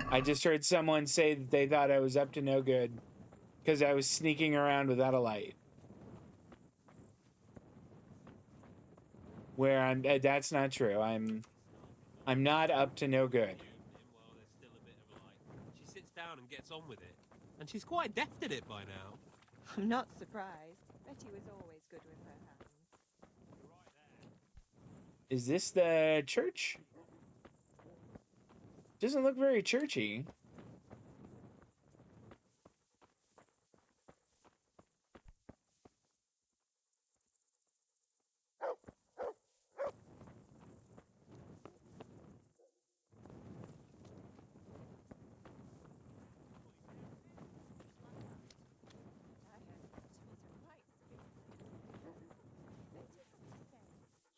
I just heard someone say that they thought I was up to no good because I was sneaking around without a light. Where that's not true. I'm not up to no good. She sits down and gets on with it. And she's quite deft at it by now. I'm not surprised. Betty was always good with her hands. Is this the church? Doesn't look very churchy.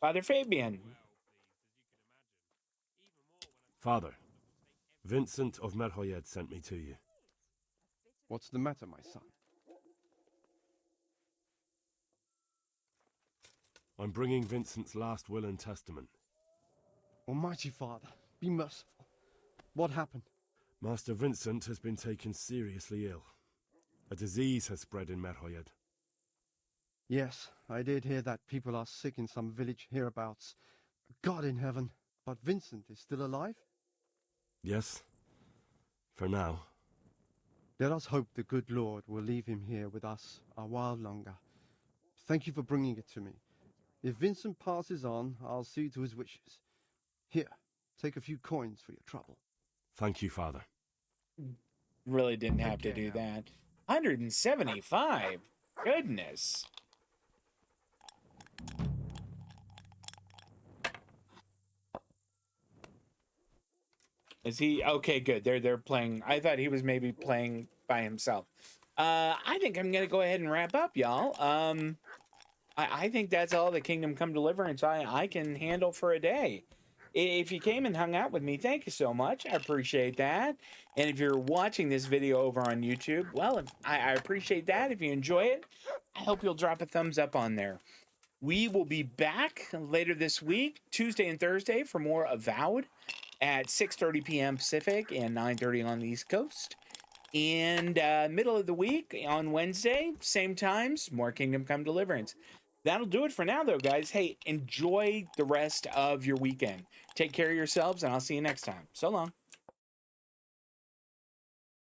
Father Fabian. Father, Vincent of Merhoyed sent me to you. What's the matter, my son? I'm bringing Vincent's last will and testament. Almighty Father, be merciful. What happened? Master Vincent has been taken seriously ill. A disease has spread in Merhoyed. Yes, I did hear that people are sick in some village hereabouts. God in heaven, but Vincent is still alive? Yes, for now. Let us hope the good Lord will leave him here with us a while longer. Thank you for bringing it to me. If Vincent passes on, I'll see to his wishes. Here, take a few coins for your trouble. Thank you, Father. Really didn't have to do that. 175. Goodness. Is he okay? Good. They're playing. I thought he was maybe playing by himself. I think I'm gonna go ahead and wrap up, y'all. I think that's all the Kingdom Come Deliverance I can handle for a day. If you came and hung out with me, thank you so much. I appreciate that. And if you're watching this video over on YouTube, well, I appreciate that. If you enjoy it, I hope you'll drop a thumbs up on there. We will be back later this week, Tuesday and Thursday, for more Avowed at 6:30 p.m. Pacific and 9:30 on the East Coast. And middle of the week on Wednesday, same times, more Kingdom Come Deliverance. That'll do it for now, though, guys. Hey, enjoy the rest of your weekend. Take care of yourselves, and I'll see you next time. So long.